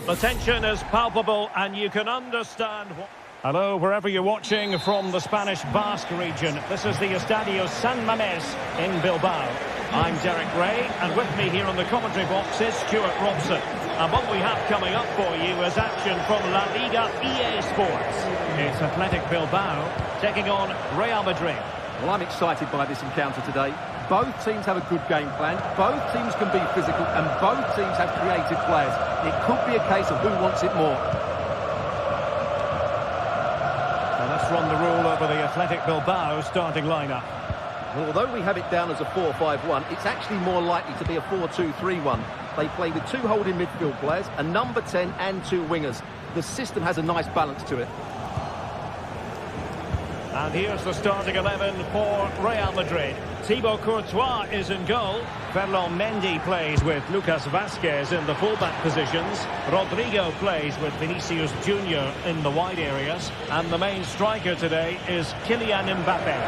The tension is palpable and you can understand what... Hello, wherever you're watching from the Spanish Basque region. This is the Estadio San Mamés in Bilbao. I'm Derek Ray, and with me here on the commentary box is Stuart Robson. And what we have coming up for you is action from La Liga EA Sports. It's Athletic Bilbao taking on Real Madrid. Well, I'm excited by this encounter today. Both teams have a good game plan, both teams can be physical, and both teams have creative players. It could be a case of who wants it more. So let's run the rule over the Athletic Bilbao starting lineup. Well, although we have it down as a 4-5-1, it's actually more likely to be a 4-2-3-1. They play with two holding midfield players, a number 10 and two wingers. The system has a nice balance to it. And here's the starting 11 for Real Madrid. Thibaut Courtois is in goal. Ferland Mendy plays with Lucas Vázquez in the fullback positions. Rodrigo plays with Vinicius Junior in the wide areas. And the main striker today is Kylian Mbappé.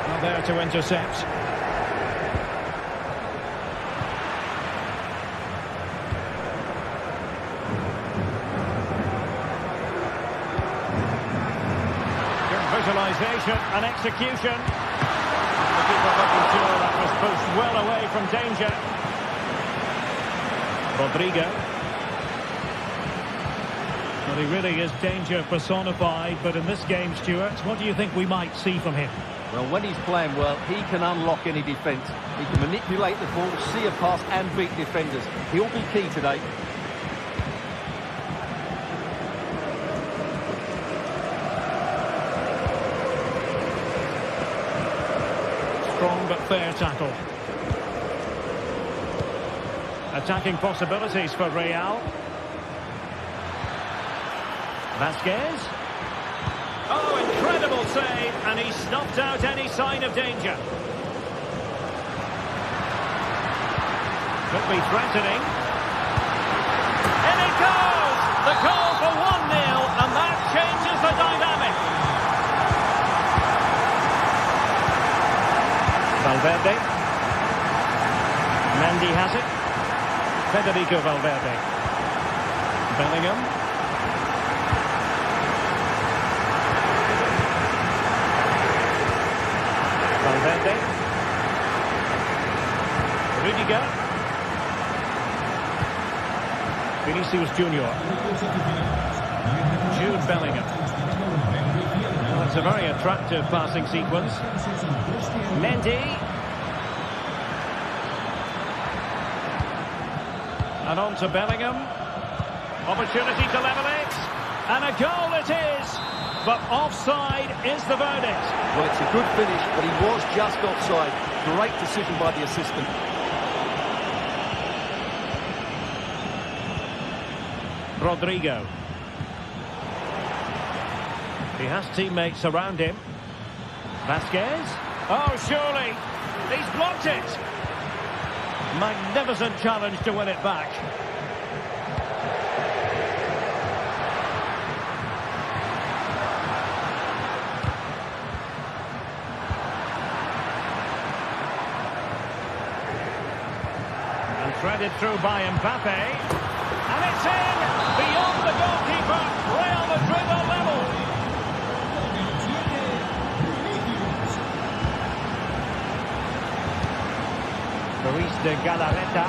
Now there to intercept. Visualisation and execution. The keeper looking sure that was pushed well away from danger. Rodrigo. Well, he really is danger personified, but in this game, Stuart, what do you think we might see from him? Well, when he's playing well, he can unlock any defence. He can manipulate the ball, see a pass and beat defenders. He'll be key today. Strong but fair tackle. Attacking possibilities for Real. Vázquez. Oh, incredible save, and he snuffed out any sign of danger. Could be threatening. In it goes! The goal for 1-0, and that changes the dynamic. Valverde. Mendy has it. Federico Valverde. Bellingham. Valverde. Rudiger. Vinicius Junior. Jude Bellingham. Well, it's a very attractive passing sequence. Mendy. And on to Bellingham. Opportunity to level it. And a goal it is. But offside is the verdict. Well, it's a good finish, but he was just offside. Great decision by the assistant. Rodrigo. He has teammates around him. Vázquez. Oh, surely. He's blocked it. Magnificent challenge to win it back. And threaded through by Mbappé. And it's in! Beyond the goalkeeper. Real Madrid are level. Ruiz de Galarreta.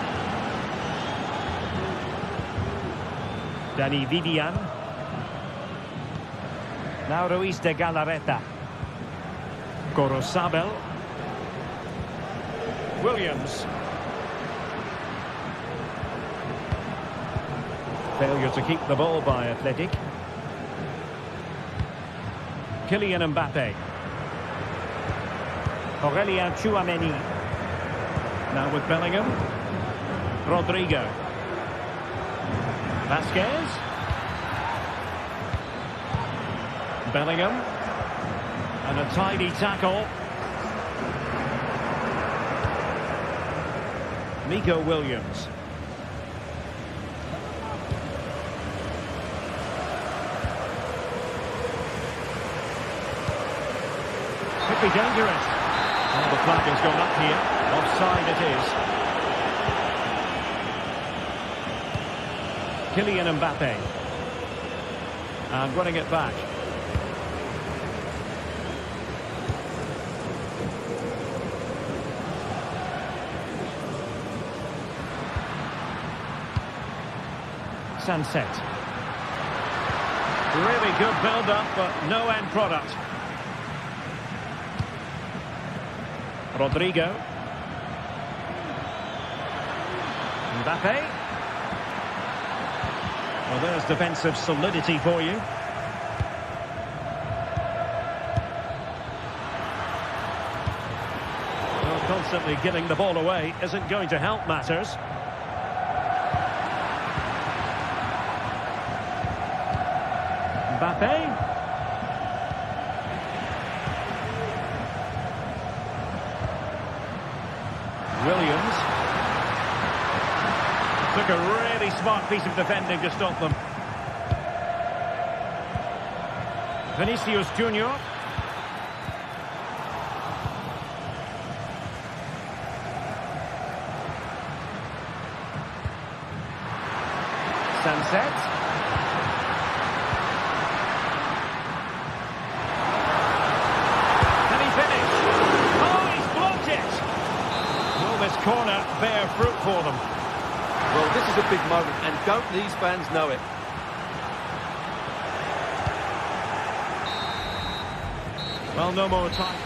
Dani Vivian. Now Ruiz de Galarreta. Gorosabel. Williams. Failure to keep the ball by Athletic. Kylian Mbappé. Aurélien Tchouameni. Now with Bellingham. Rodrigo. Vázquez. Bellingham. And a tidy tackle. Nico Williams. Could be dangerous. Well, the flag has gone up here. Offside it is. Kylian Mbappe. And running it back. Sunset. Really good build-up, but no end product. Rodrigo. Mbappe. Well, there's defensive solidity for you. Well, constantly giving the ball away isn't going to help matters. Mbappe. Williams. Took a really smart piece of defending to stop them. Vinicius Junior. Sunset. Corner bear fruit for them. Well, this is a big moment, and don't these fans know it? Well, no more time.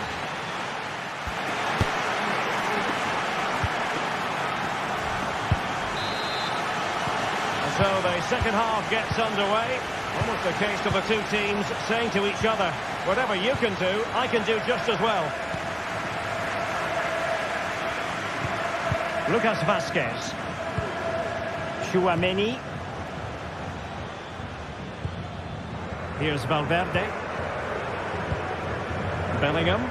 And so the second half gets underway. Almost the case of the two teams saying to each other, whatever you can do, I can do just as well. Lucas Vazquez. Tchouaméni. Here's Valverde. Bellingham.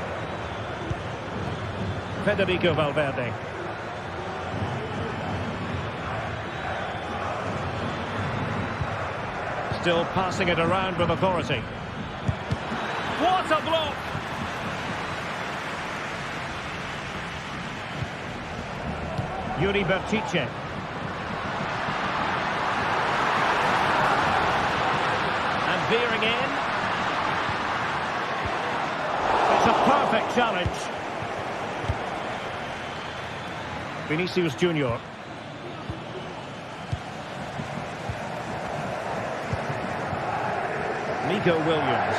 Federico Valverde. Still passing it around with authority. What a block! Yuri Bertice. And veering in. It's a perfect challenge. Vinicius Junior. Nico Williams.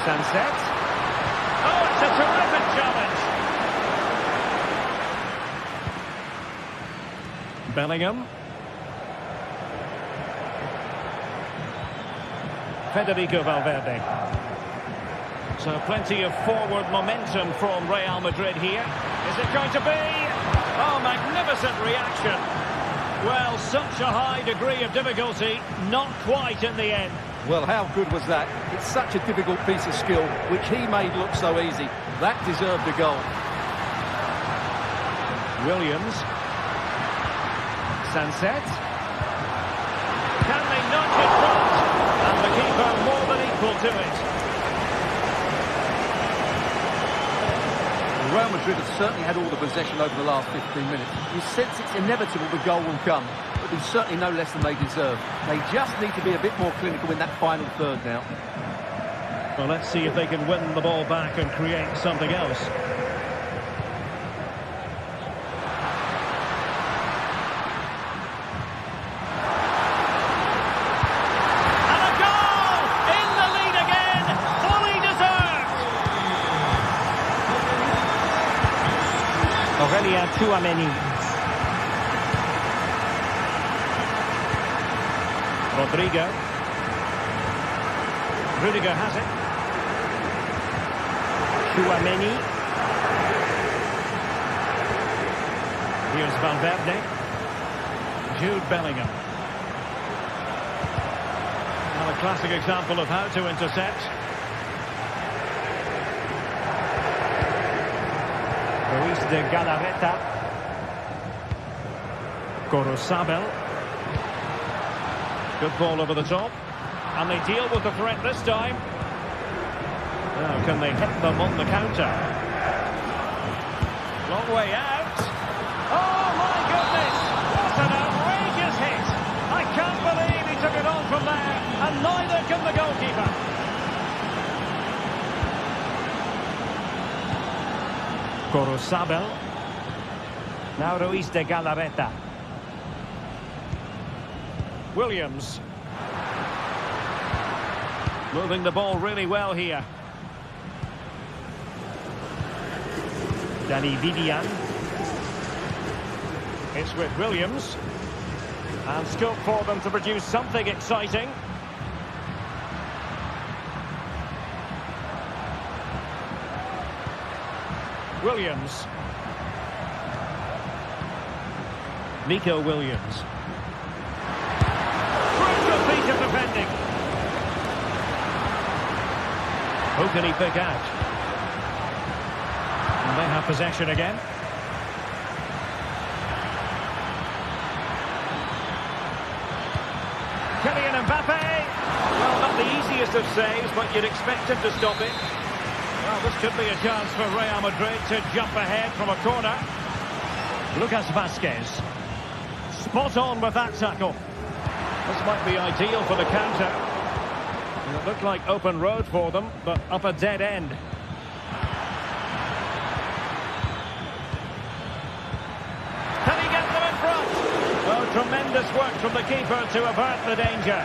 Sunset. Oh, it's a terrific challenge. Bellingham. Federico Valverde. So plenty of forward momentum from Real Madrid here. Is it going to be? Oh, magnificent reaction. Well, such a high degree of difficulty, not quite in the end. Well, how good was that? It's such a difficult piece of skill, which he made look so easy. That deserved a goal. Williams. Sunset. Can they nudge it front? And the keeper more than equal to it. Real Madrid have certainly had all the possession over the last 15 minutes. You sense it's inevitable the goal will come. It'll be certainly no less than they deserve. They just need to be a bit more clinical in that final third now. Well, let's see if they can win the ball back and create something else. Tchouaméni. Rodrigo. Rudiger has it. Tchouaméni. Here's Valverde. Jude Bellingham. Well, a classic example of how to intercept. Luis de Galarreta. Gorosabel. Good ball over the top. And they deal with the threat this time. Now can they hit them on the counter? Long way out. Oh, my goodness! What an outrageous hit! I can't believe he took it on from there, and neither can the goalkeeper. Corosabel. Now Ruiz de Galarreta. Williams. Moving the ball really well here. Danny Vivian. It's with Williams. And scope for them to produce something exciting. Williams. Nico Williams. Crucial piece of defending. Who can he pick out? And they have possession again. Kylian Mbappe. Well, not the easiest of saves, but you'd expect him to stop it. Well, this could be a chance for Real Madrid to jump ahead from a corner. Lucas Vazquez. Spot on with that tackle. This might be ideal for the counter. It looked like open road for them, but up a dead end. Can he get them in front? Oh, tremendous work from the keeper to avert the danger.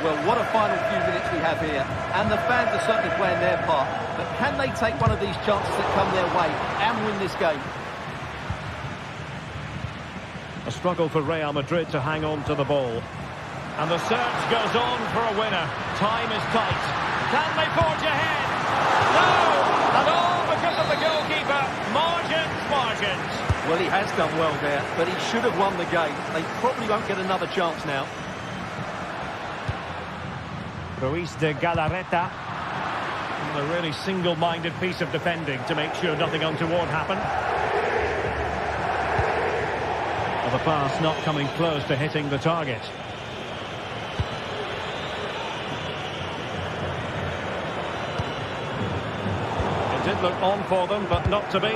Well, what a final few minutes we have here. And the fans are certainly playing their part. But can they take one of these chances that come their way and win this game? A struggle for Real Madrid to hang on to the ball. And the search goes on for a winner. Time is tight. Can they forge ahead? No! And all because of the goalkeeper. Margins. Well, he has done well there, but he should have won the game. They probably won't get another chance now. Ruiz de Galarreta. A really single-minded piece of defending to make sure nothing untoward happened. The pass not coming close to hitting the target. It did look on for them, but not to be.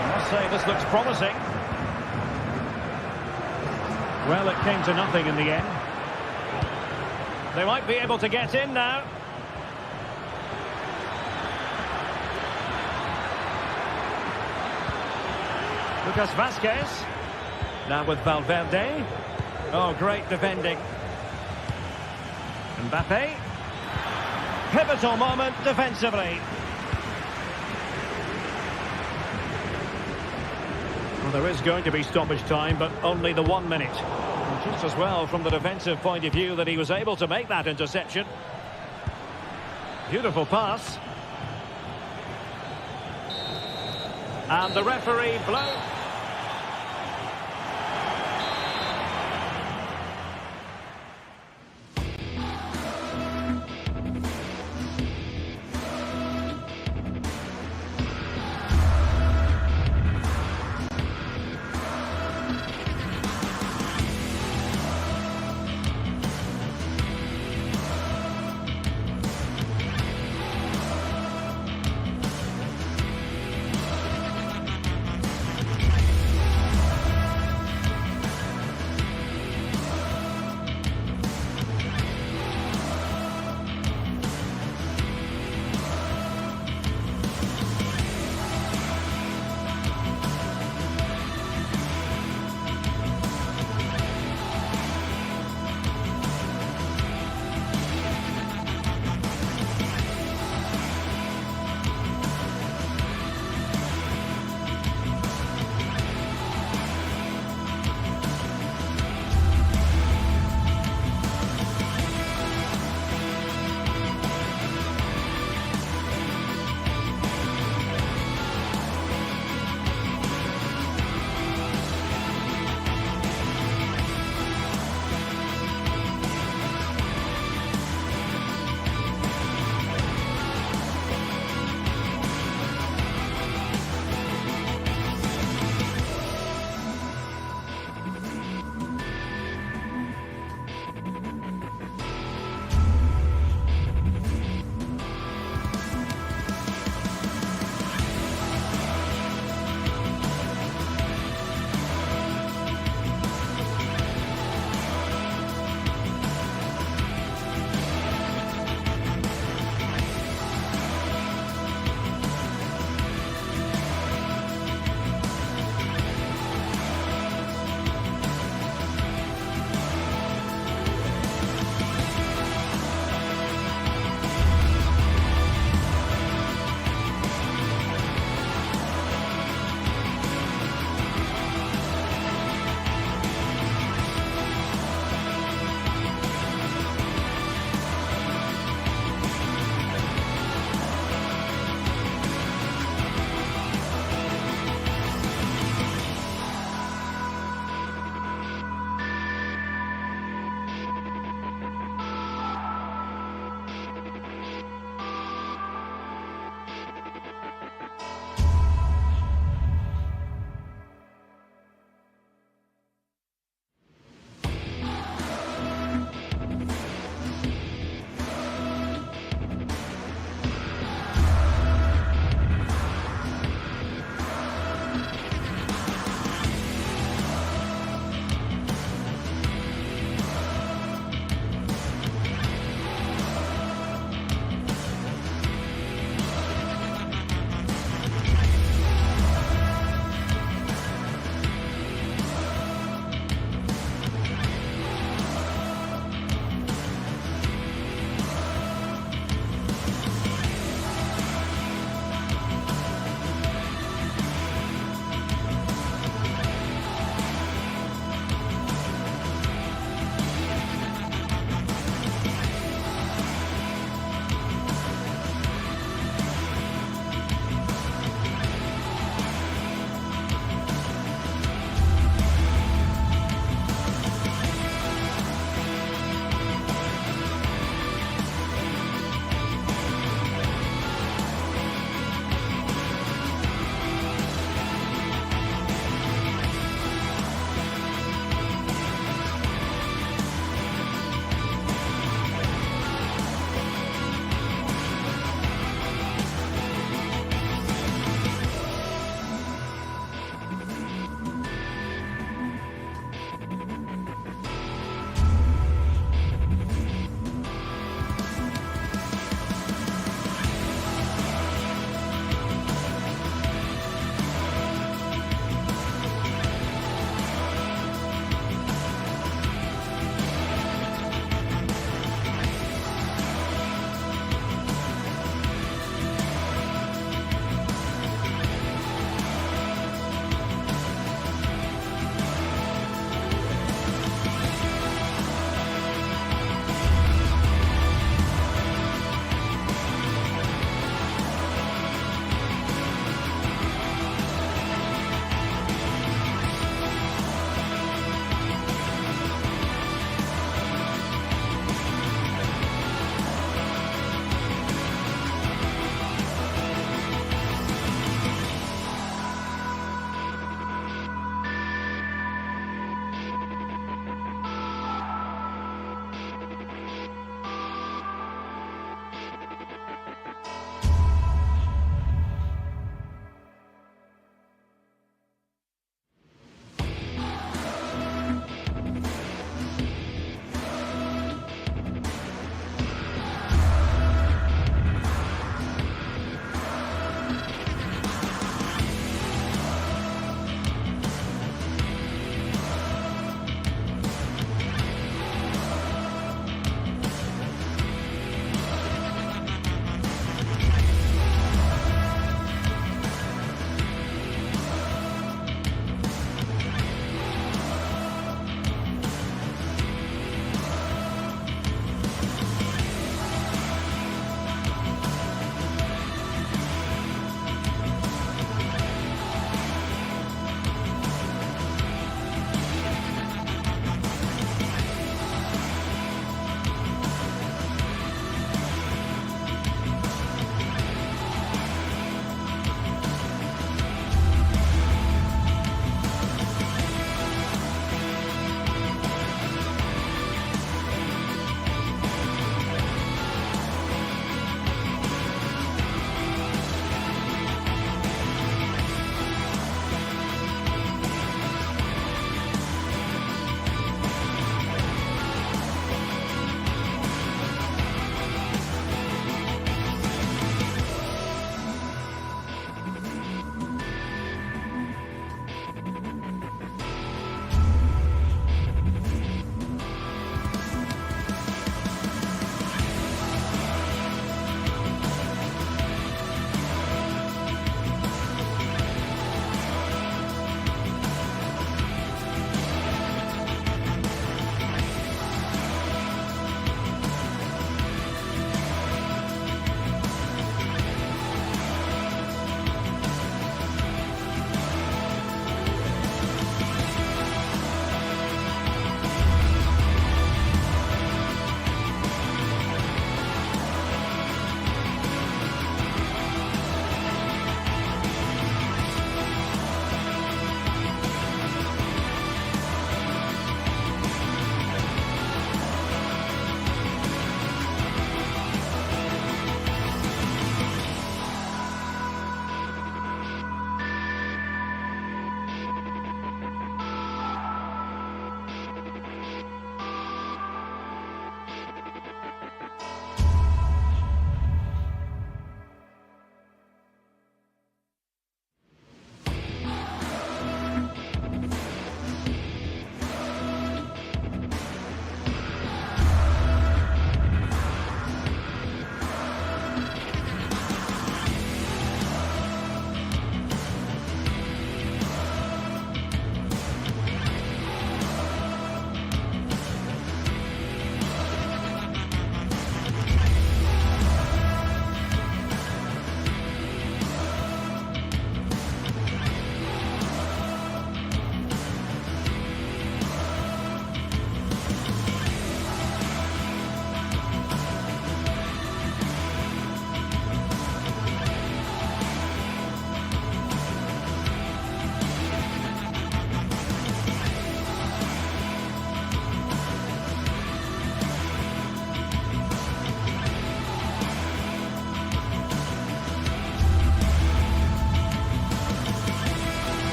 I must say, this looks promising. Well, it came to nothing in the end. They might be able to get in now. Lucas Vazquez. Now with Valverde. Oh, great defending. Mbappe. Pivotal moment defensively. Well, there is going to be stoppage time, but only the 1 minute. And just as well from the defensive point of view that he was able to make that interception. Beautiful pass. And the referee blows.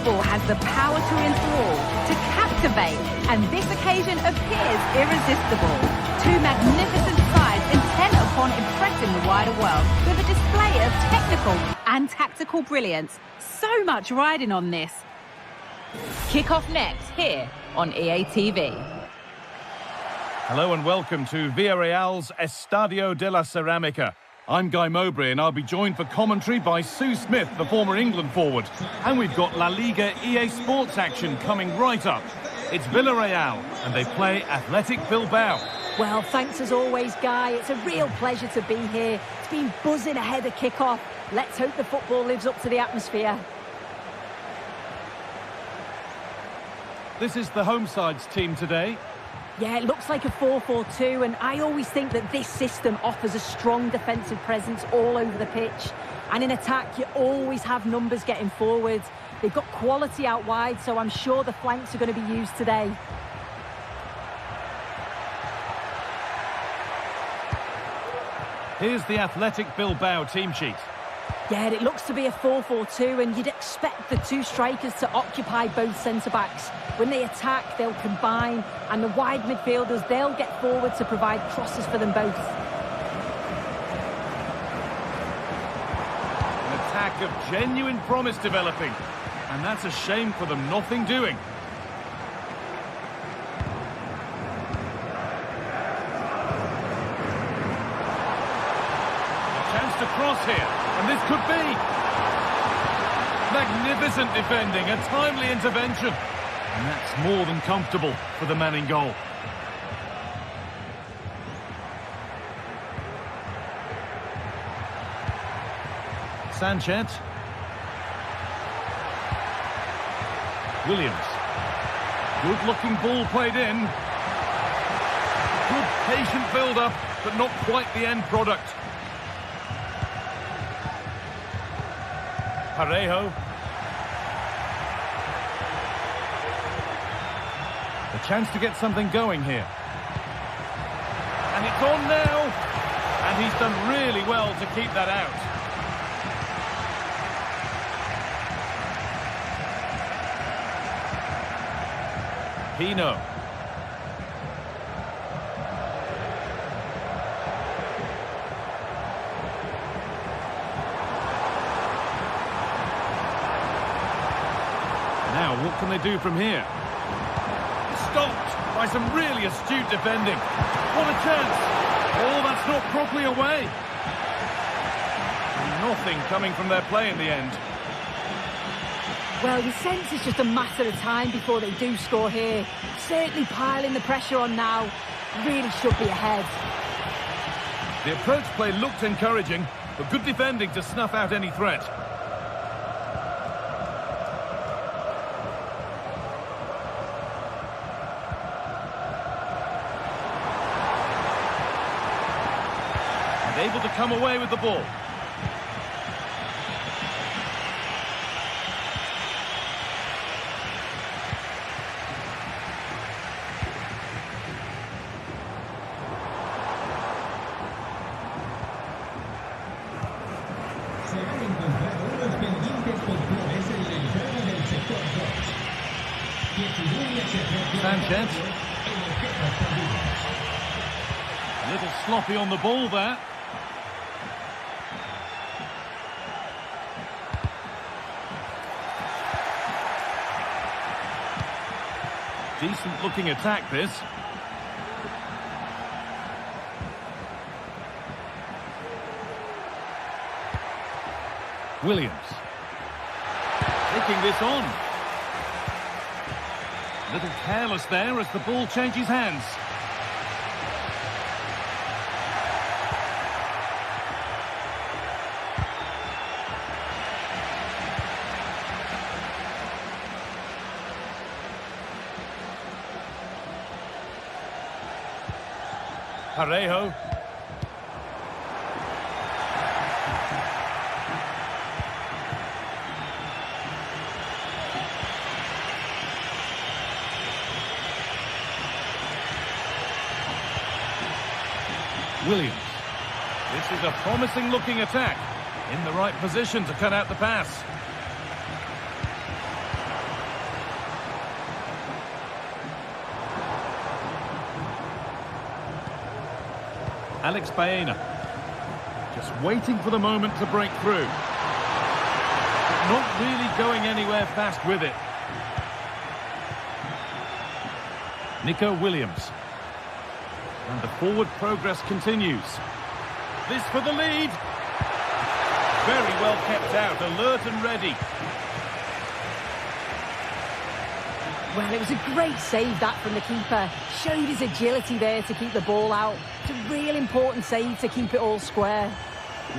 football has the power to enthrall, to captivate, and this occasion appears irresistible. Two magnificent sides intent upon impressing the wider world with a display of technical and tactical brilliance. So much riding on this. Kick-off next here on EA TV. Hello and welcome to Villarreal's Estadio de la Ceramica. I'm Guy Mowbray and I'll be joined for commentary by Sue Smith, the former England forward. And we've got La Liga EA Sports action coming right up. It's Villarreal and they play Athletic Bilbao. Well, thanks as always, Guy. It's a real pleasure to be here. It's been buzzing ahead of kick-off. Let's hope the football lives up to the atmosphere. This is the home side's team today. Yeah, it looks like a 4-4-2, and I always think that this system offers a strong defensive presence all over the pitch. And in attack, you always have numbers getting forward. They've got quality out wide, so I'm sure the flanks are going to be used today. Here's the Athletic Bilbao team sheet. Yeah, it looks to be a 4-4-2, and you'd expect the two strikers to occupy both centre-backs. When they attack, they'll combine, and the wide midfielders, they'll get forward to provide crosses for them both. An attack of genuine promise developing, and that's a shame for them nothing doing. A chance to cross here. And this could be magnificent defending, a timely intervention. And that's more than comfortable for the man in goal. Sanchez. Williams. Good-looking ball played in. Good patient build-up, but not quite the end product. Parejo. A chance to get something going here. And it's on now. And he's done really well to keep that out. Pino. Now, what can they do from here? Stopped by some really astute defending. What a chance! Oh, that's not properly away. Nothing coming from their play in the end. Well, you sense it's just a matter of time before they do score here. Certainly piling the pressure on now. Really should be ahead. The approach play looked encouraging, but good defending to snuff out any threat. Able to come away with the ball. Sanchez. A little sloppy on the ball there. Decent looking attack, this. Williams. Taking this on. A little careless there as the ball changes hands. Parejo. Williams. This is a promising looking attack. In the right position to cut out the pass. Alex Baena. Just waiting for the moment to break through. Not really going anywhere fast with it. Nico Williams. And the forward progress continues. This for the lead. Very well kept out, alert and ready. Well, it was a great save, that, from the keeper. Showed his agility there to keep the ball out. It's a real important save to keep it all square.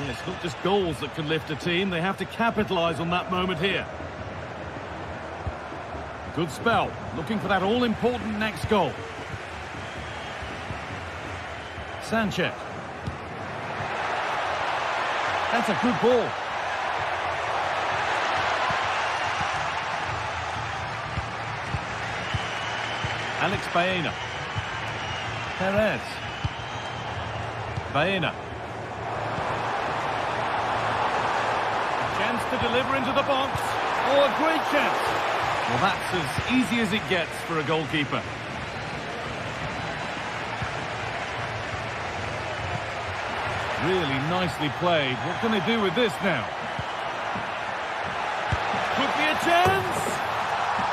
Yes, not just goals that can lift a team. They have to capitalise on that moment here. Good spell. Looking for that all-important next goal. Sanchez. That's a good ball. Alex Baena. Perez. Baena. Chance to deliver into the box. Oh, a great chance. Well, that's as easy as it gets for a goalkeeper. Really nicely played. What can they do with this now? Could be a chance.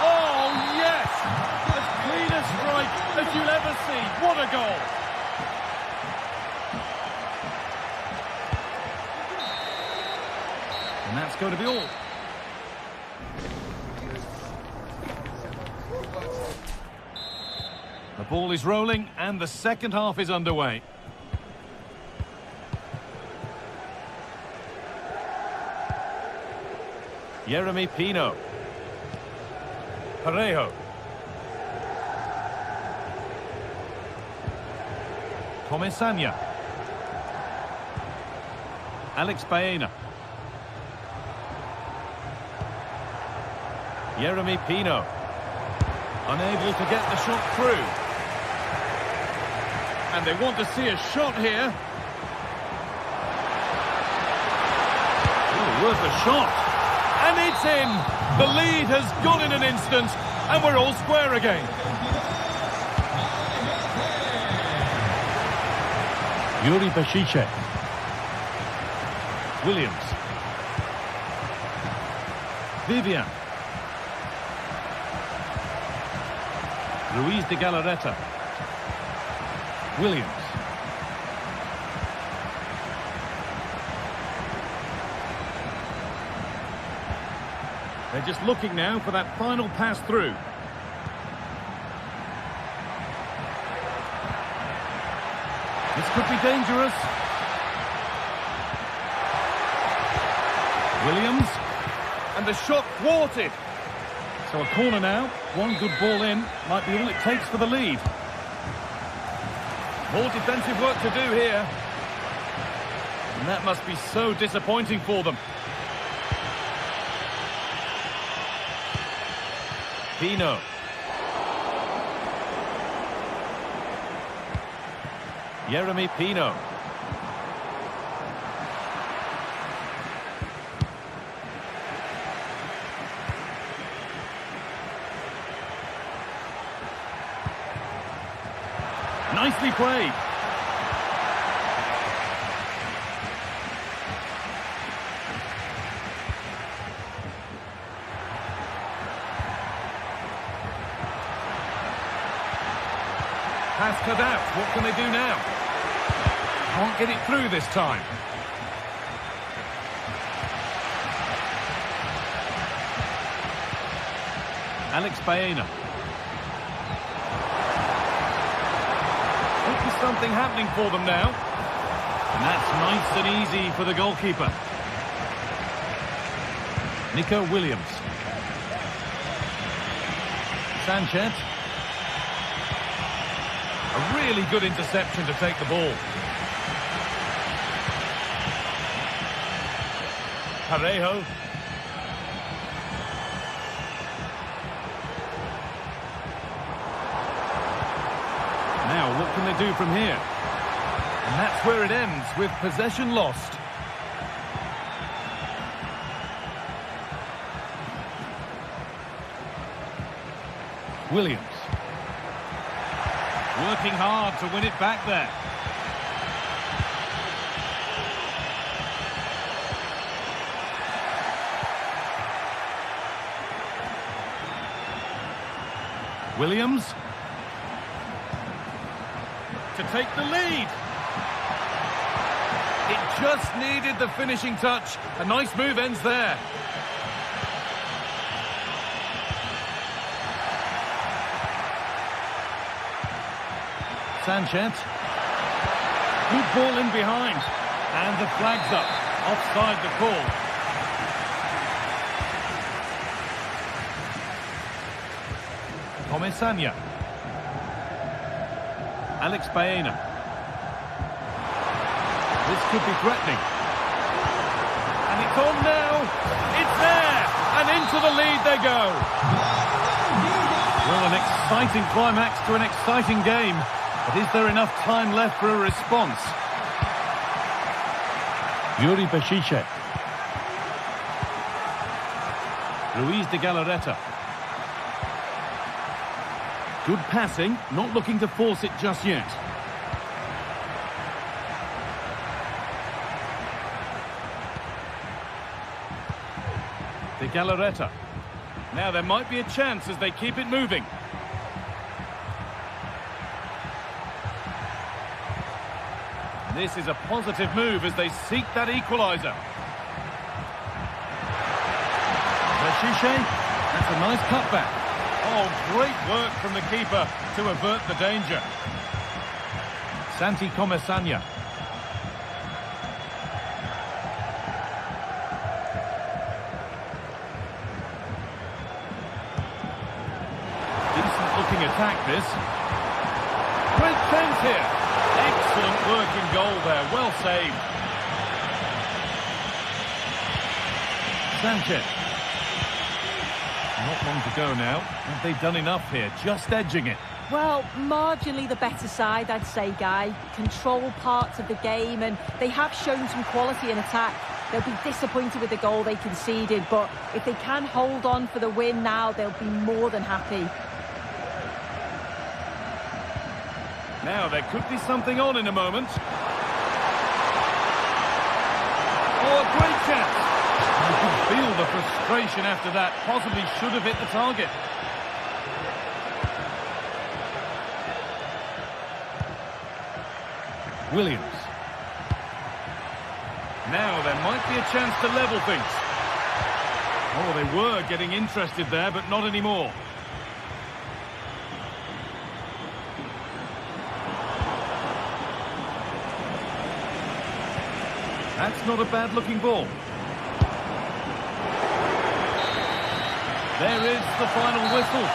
Oh, yes! As clean a strike as you'll ever see. What a goal! And that's going to be all. The ball is rolling and the second half is underway. Jeremy Pino. Parejo. Comesaña. Alex Baena. Jeremy Pino. Unable to get the shot through. And they want to see a shot here. Ooh, worth a shot. And it's in! The lead has gone in an instant, and we're all square again. Yuri Bashice. Williams. Vivian. Ruiz de Galarreta. Williams. They're just looking now for that final pass through. This could be dangerous. Williams. And the shot thwarted. So a corner now. One good ball in. Might be all it takes for the lead. More defensive work to do here. And that must be so disappointing for them. Pino. Jeremy Pino. Nicely played. Pass cut out. What can they do now? Can't get it through this time. Alex Baena. Could be something happening for them now. And that's nice and easy for the goalkeeper. Nico Williams. Sanchez. A really good interception to take the ball. Parejo. Now, what can they do from here? And that's where it ends, with possession lost. Williams. Working hard to win it back there. Williams. To take the lead. It just needed the finishing touch. A nice move ends there. Sanchez. Good ball in behind. And the flag's up. Offside the call. Comesaña. Alex Baena. This could be threatening. And it's on now. It's there. And into the lead they go. Well, an exciting climax to an exciting game. But is there enough time left for a response? Yuri Bešiček. Ruiz de Galarreta. Good passing, not looking to force it just yet. De Galarreta. Now there might be a chance as they keep it moving. This is a positive move as they seek that equaliser. Bešiček, that's a nice cutback. Oh, great work from the keeper to avert the danger. Santi Comesaña. Decent looking attack this. Great chance here. Excellent work in goal there, well saved. Sanchez. Not long to go now. Have they done enough here? Just edging it. Well, marginally the better side, I'd say, Guy. Control parts of the game, and they have shown some quality in attack. They'll be disappointed with the goal they conceded, but if they can hold on for the win now, they'll be more than happy. Now, there could be something on in a moment. Oh, a great chance. You can feel the frustration after that. Possibly should have hit the target. Williams. Now there might be a chance to level things. Oh, they were getting interested there, but not anymore. That's not a bad-looking ball. There is the final whistle.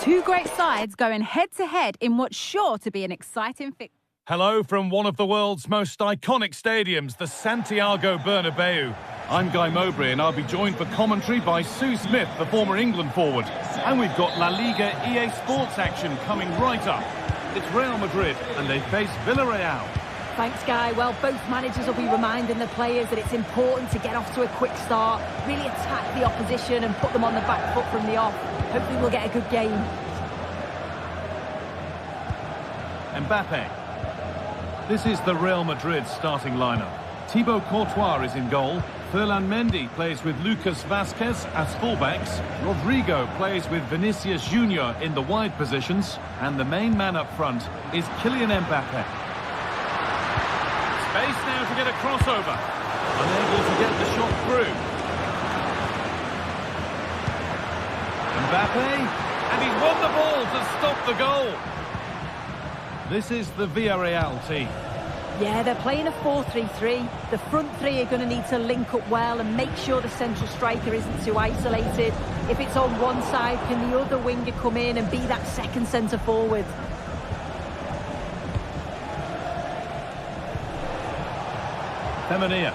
Two great sides going head-to-head in what's sure to be an exciting fixture. Hello from one of the world's most iconic stadiums, the Santiago Bernabeu. I'm Guy Mowbray and I'll be joined for commentary by Sue Smith, the former England forward. And we've got La Liga EA Sports action coming right up. It's Real Madrid and they face Villarreal. Thanks, Guy. Well, both managers will be reminding the players that it's important to get off to a quick start, really attack the opposition and put them on the back foot from the off. Hopefully we'll get a good game. Mbappe. This is the Real Madrid starting lineup. Thibaut Courtois is in goal. Ferland Mendy plays with Lucas Vazquez as fullbacks. Rodrigo plays with Vinicius Junior in the wide positions. And the main man up front is Kylian Mbappe. Space now to get a crossover. Unable to get the shot through. Mbappe. And he's won the ball to stop the goal. This is the Villarreal team. Yeah, they're playing a 4-3-3. The front three are going to need to link up well and make sure the central striker isn't too isolated. If it's on one side, can the other winger come in and be that second centre forward? Femenia.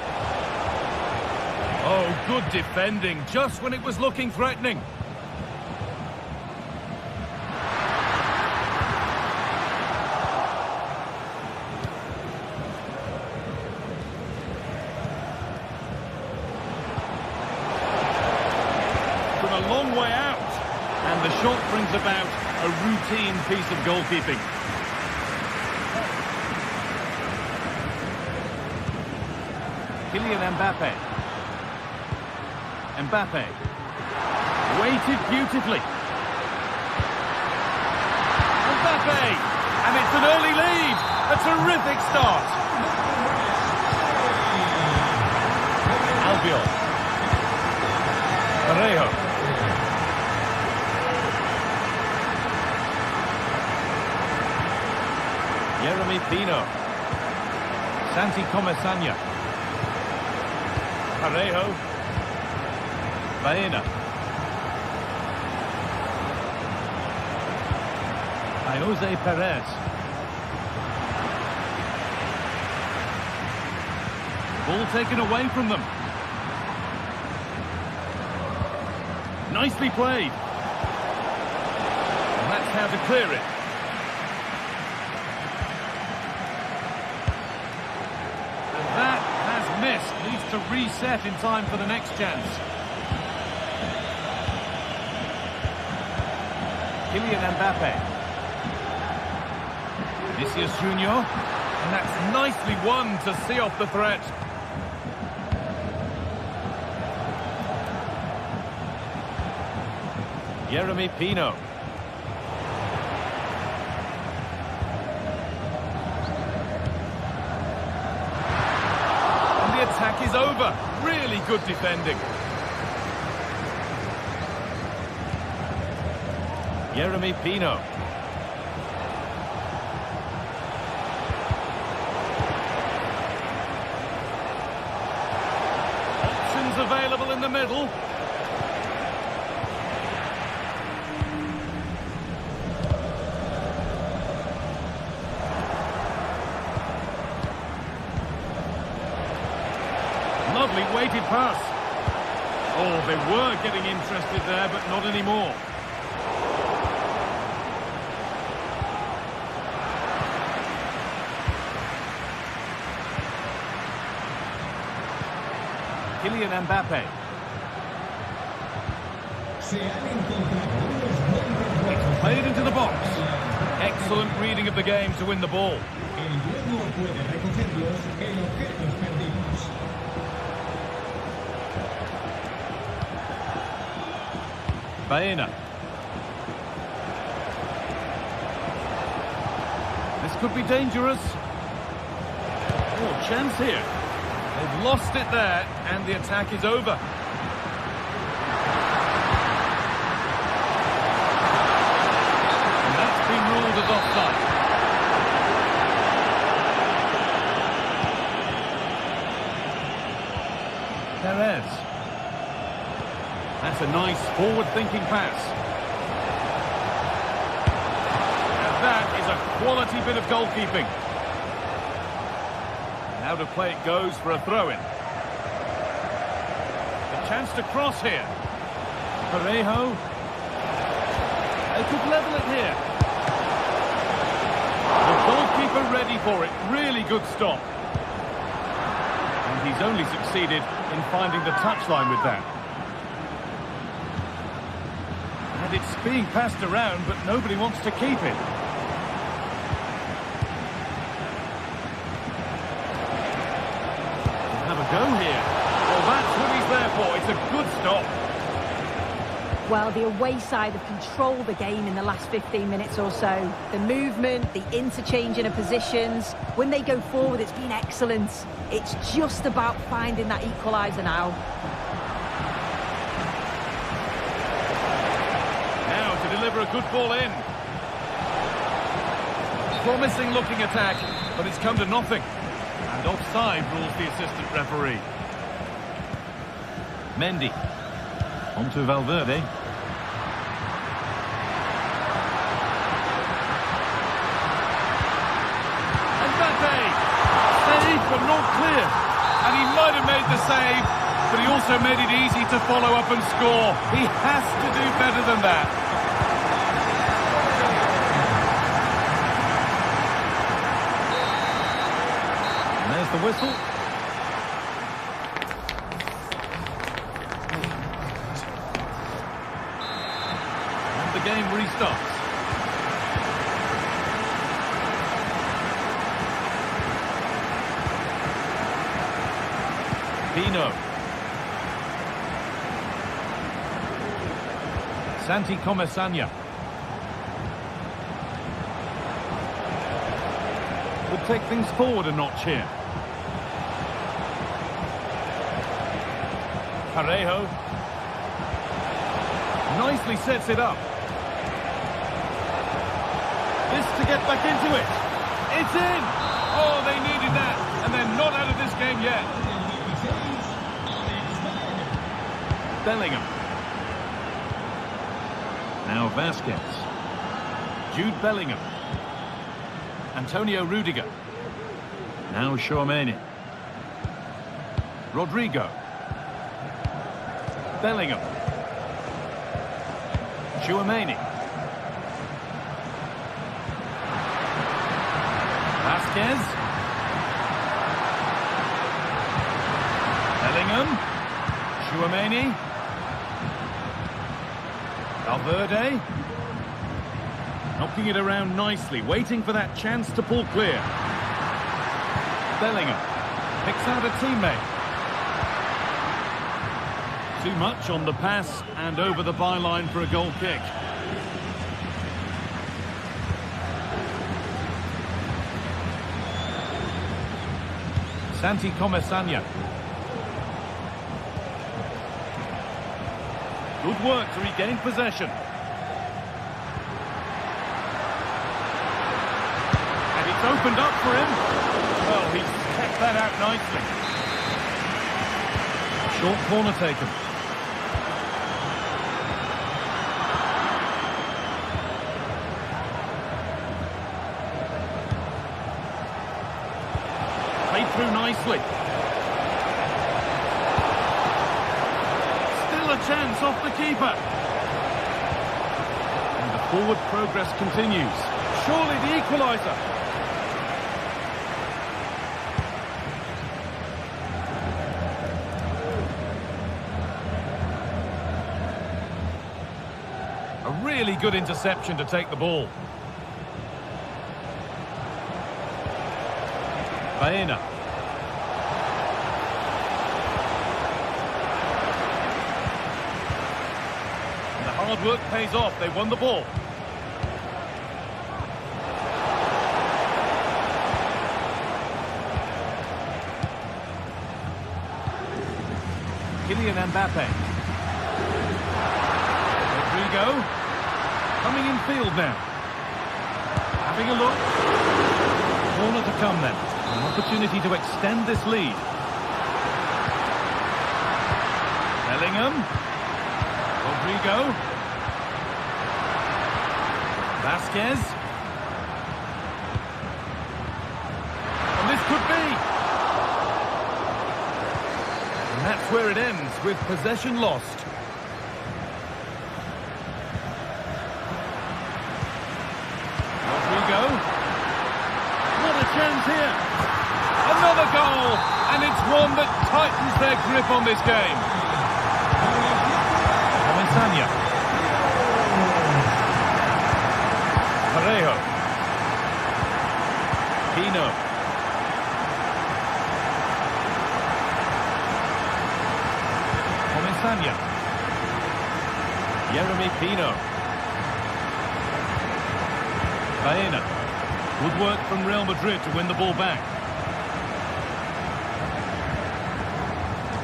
Oh, good defending, just when it was looking threatening. A long way out, and the shot brings about a routine piece of goalkeeping. Kylian Mbappe. Mbappe. Weighted beautifully. Mbappe! And it's an early lead. A terrific start. Albiol. Parejo. Jeremy Pino. Santi Comesanya. Parejo. Baena. Jose Perez. Ball taken away from them. Nicely played. And that's how to clear it. Needs to reset in time for the next chance. Kylian Mbappe. Vinicius Junior. And that's nicely won to see off the threat. Jeremy Pino. Attack is over. Really good defending. Jeremy Pino. Options available in the middle. Lovely weighted pass. Oh, they were getting interested there, but not anymore. Kylian Mbappe. It's played into the box. Excellent reading of the game to win the ball. Baena. This could be dangerous. Oh, chance here. They've lost it there, and the attack is over. And that's been ruled as offside. Perez. That's a nice forward-thinking pass. quality bit of goalkeeping. And out of play it goes for a throw-in. A chance to cross here. Parejo. They could level it here. The goalkeeper ready for it. Really good stop. And he's only succeeded in finding the touchline with that. And it's being passed around, but nobody wants to keep it. Have a go here. Well, that's what he's there for. It's a good stop. Well, the away side have controlled the game in the last 15 minutes or so. The movement, the interchanging of positions. When they go forward, it's been excellent. It's just about finding that equaliser now. Now to deliver a good ball in. Promising looking attack, but it's come to nothing. And offside rules the assistant referee. Mendy. On to Valverde. And Mbappe! Save, but not clear. And he might have made the save, but he also made it easy to follow up and score. He has to do better than that. And there's the whistle. The game restarts. Pino. Santi Comesania. Would take things forward a notch here. Parejo. Nicely sets it up. This to get back into it. It's in! Oh, they needed that. And they're not out of this game yet. Bellingham. Now Vasquez. Jude Bellingham. Antonio Rudiger. Now Tchouaméni. Rodrigo. Bellingham. Tchouaméni. Vasquez. Bellingham. Tchouaméni. Valverde. Knocking it around nicely, waiting for that chance to pull clear. Bellingham. Picks out a teammate. Too much on the pass and over the byline for a goal kick. Santi Comesania. Good work to regain possession. And it's opened up for him. Well, he's kept that out nicely. Short corner taken. Played through nicely. Still a chance off the keeper. And the forward progress continues. Surely the equaliser. A really good interception to take the ball. Baena. And the hard work pays off. They won the ball. Kylian Mbappe. Rodrigo. Coming in field now. Having a look. Corner to come then. An opportunity to extend this lead. Bellingham. Rodrigo. Vasquez. with possession lost. Rodrigo. What a chance here. Another goal, and it's one that tightens their grip on this game. Comisania. Parejo. Pino. Comisania. Jeremy Pino. Baena. Good work from Real Madrid to win the ball back.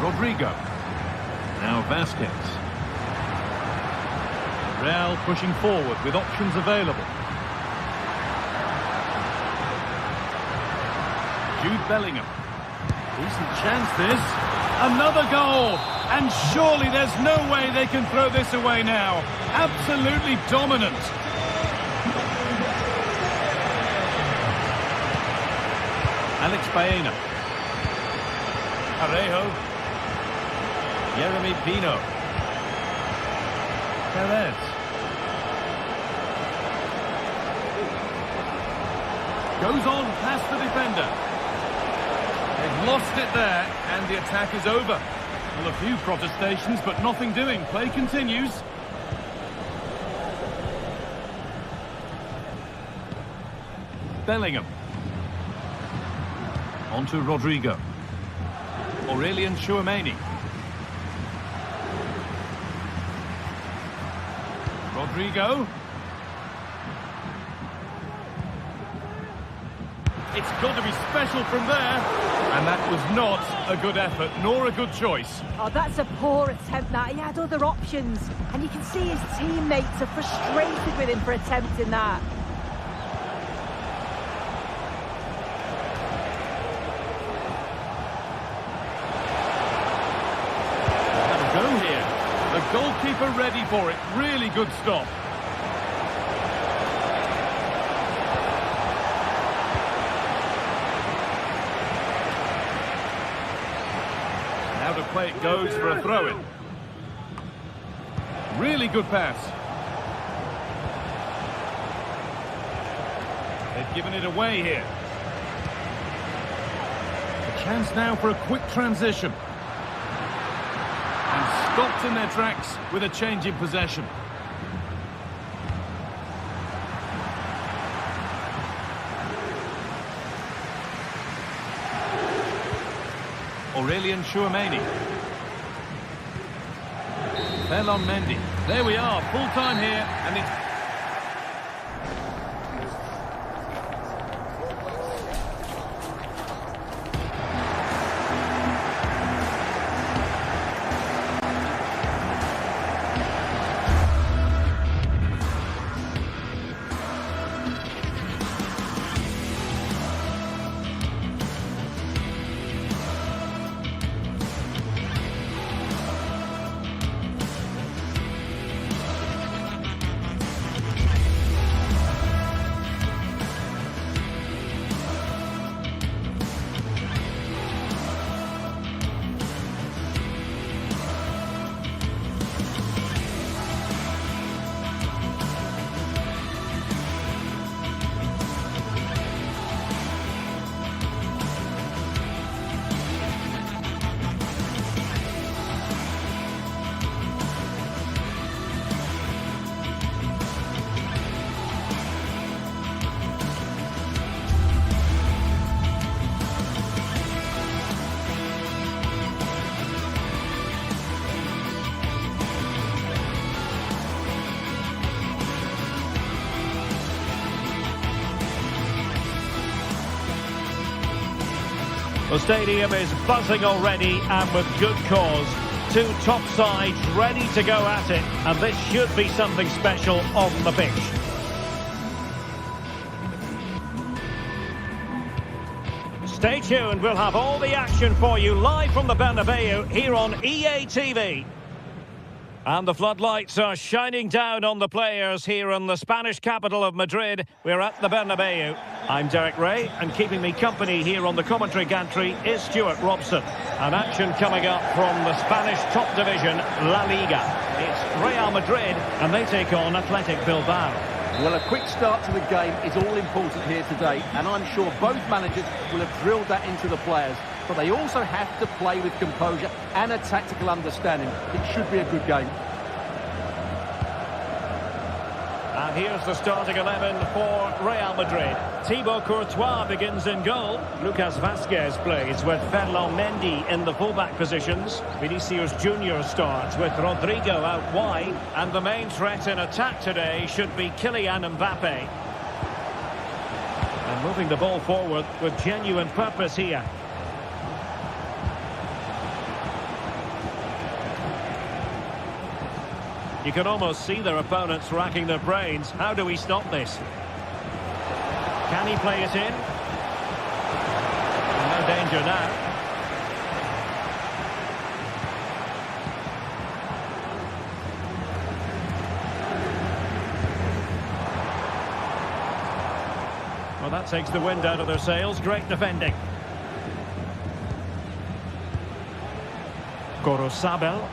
Rodrigo. Now Vasquez. Real pushing forward with options available. Jude Bellingham. Decent chance this. Another goal. And surely there's no way they can throw this away now. Absolutely dominant. Alex Baena. Parejo. Jeremy Pino. Perez. Goes on past the defender. They've lost it there, and the attack is over. Well, a few protestations, but nothing doing. Play continues. Bellingham. On to Rodrigo. Aurelien Tchouameni. Rodrigo. It's got to be special from there. And that was not a good effort, nor a good choice. Oh, that's a poor attempt, that. He had other options. And you can see his teammates are frustrated with him for attempting that. Have a go here. The goalkeeper ready for it. Really good stop. Now to play it goes for a throw-in. Really good pass. They've given it away here. A chance now for a quick transition. And stopped in their tracks with a change in possession. Aurelien Tchouameni. Ferland Mendy. There we are, full time here, and it's... The stadium is buzzing already, and with good cause. Two top sides ready to go at it, and this should be something special on the pitch. Stay tuned, we'll have all the action for you live from the Bernabeu here on EA TV. And the floodlights are shining down on the players here in the Spanish capital of Madrid. We're at the Bernabeu. I'm Derek Ray, and keeping me company here on the commentary gantry is Stuart Robson. An action coming up from the Spanish top division, La Liga. It's Real Madrid, and they take on Athletic Bilbao. Well, a quick start to the game is all important here today, and I'm sure both managers will have drilled that into the players. But they also have to play with composure and a tactical understanding. It should be a good game. And here's the starting 11 for Real Madrid. Thibaut Courtois begins in goal. Lucas Vazquez plays with Ferland Mendy in the fullback positions. Vinicius Junior starts with Rodrigo out wide. And the main threat in attack today should be Kylian Mbappe. And moving the ball forward with genuine purpose here. You can almost see their opponents racking their brains. How do we stop this? Can he play it in? No danger now. Well, that takes the wind out of their sails. Great defending. Gorosabel.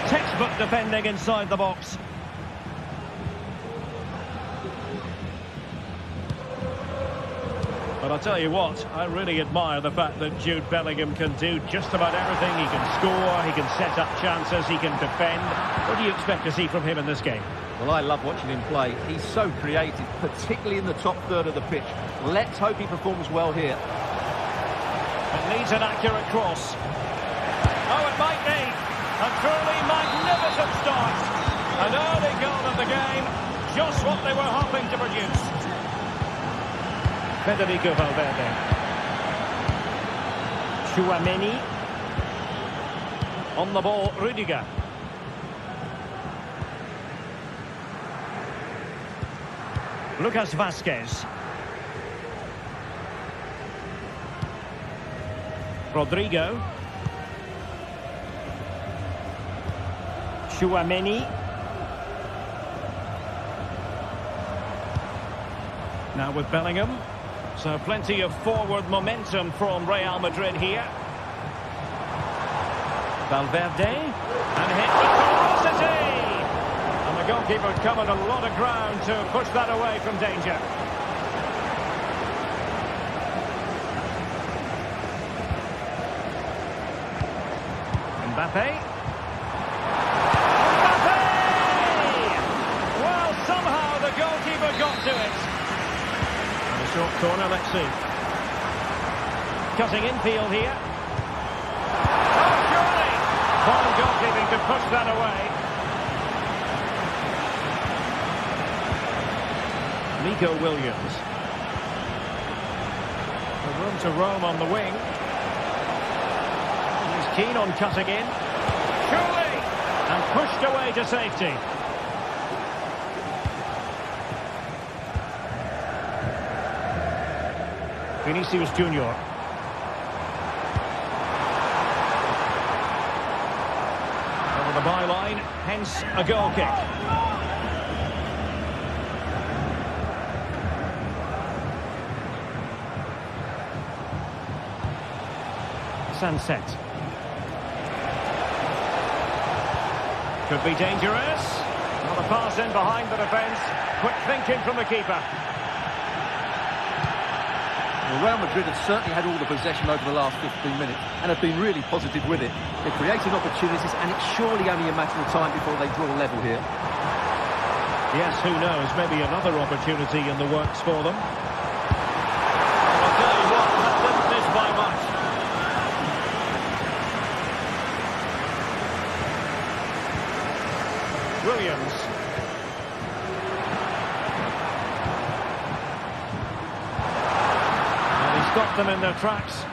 Textbook defending inside the box. But I'll tell you what, I really admire the fact that Jude Bellingham can do just about everything. He can score, he can set up chances, he can defend. What do you expect to see from him in this game? Well, I love watching him play. He's so creative, particularly in the top third of the pitch. Let's hope he performs well here. It needs an accurate cross. Oh, it might be. A truly magnificent start. An early goal of the game. Just what they were hoping to produce. Federico Valverde. Tchouaméni. On the ball, Rudiger. Lucas Vazquez. Rodrigo. Tchouaméni. Now with Bellingham. So plenty of forward momentum from Real Madrid here. Valverde. And hit with ferocity. And the goalkeeper covered a lot of ground to push that away from danger. Mbappe. Got to it. And a short corner, let's see. Cutting infield here. Oh, surely! Fine goalkeeping to push that away. Nico Williams. The room to roam on the wing. He's keen on cutting in. Surely! And pushed away to safety. Vinicius Junior. Over the byline, hence a goal kick. Sunset. Could be dangerous. Another pass in behind the defence. Quick thinking from the keeper. Well, Real Madrid have certainly had all the possession over the last 15 minutes and have been really positive with it. They're creating opportunities, and it's surely only a matter of time before they draw level here. Yes, who knows? Maybe another opportunity in the works for them. I'll tell you what, that didn't miss by much. Williams. Stop them in their tracks.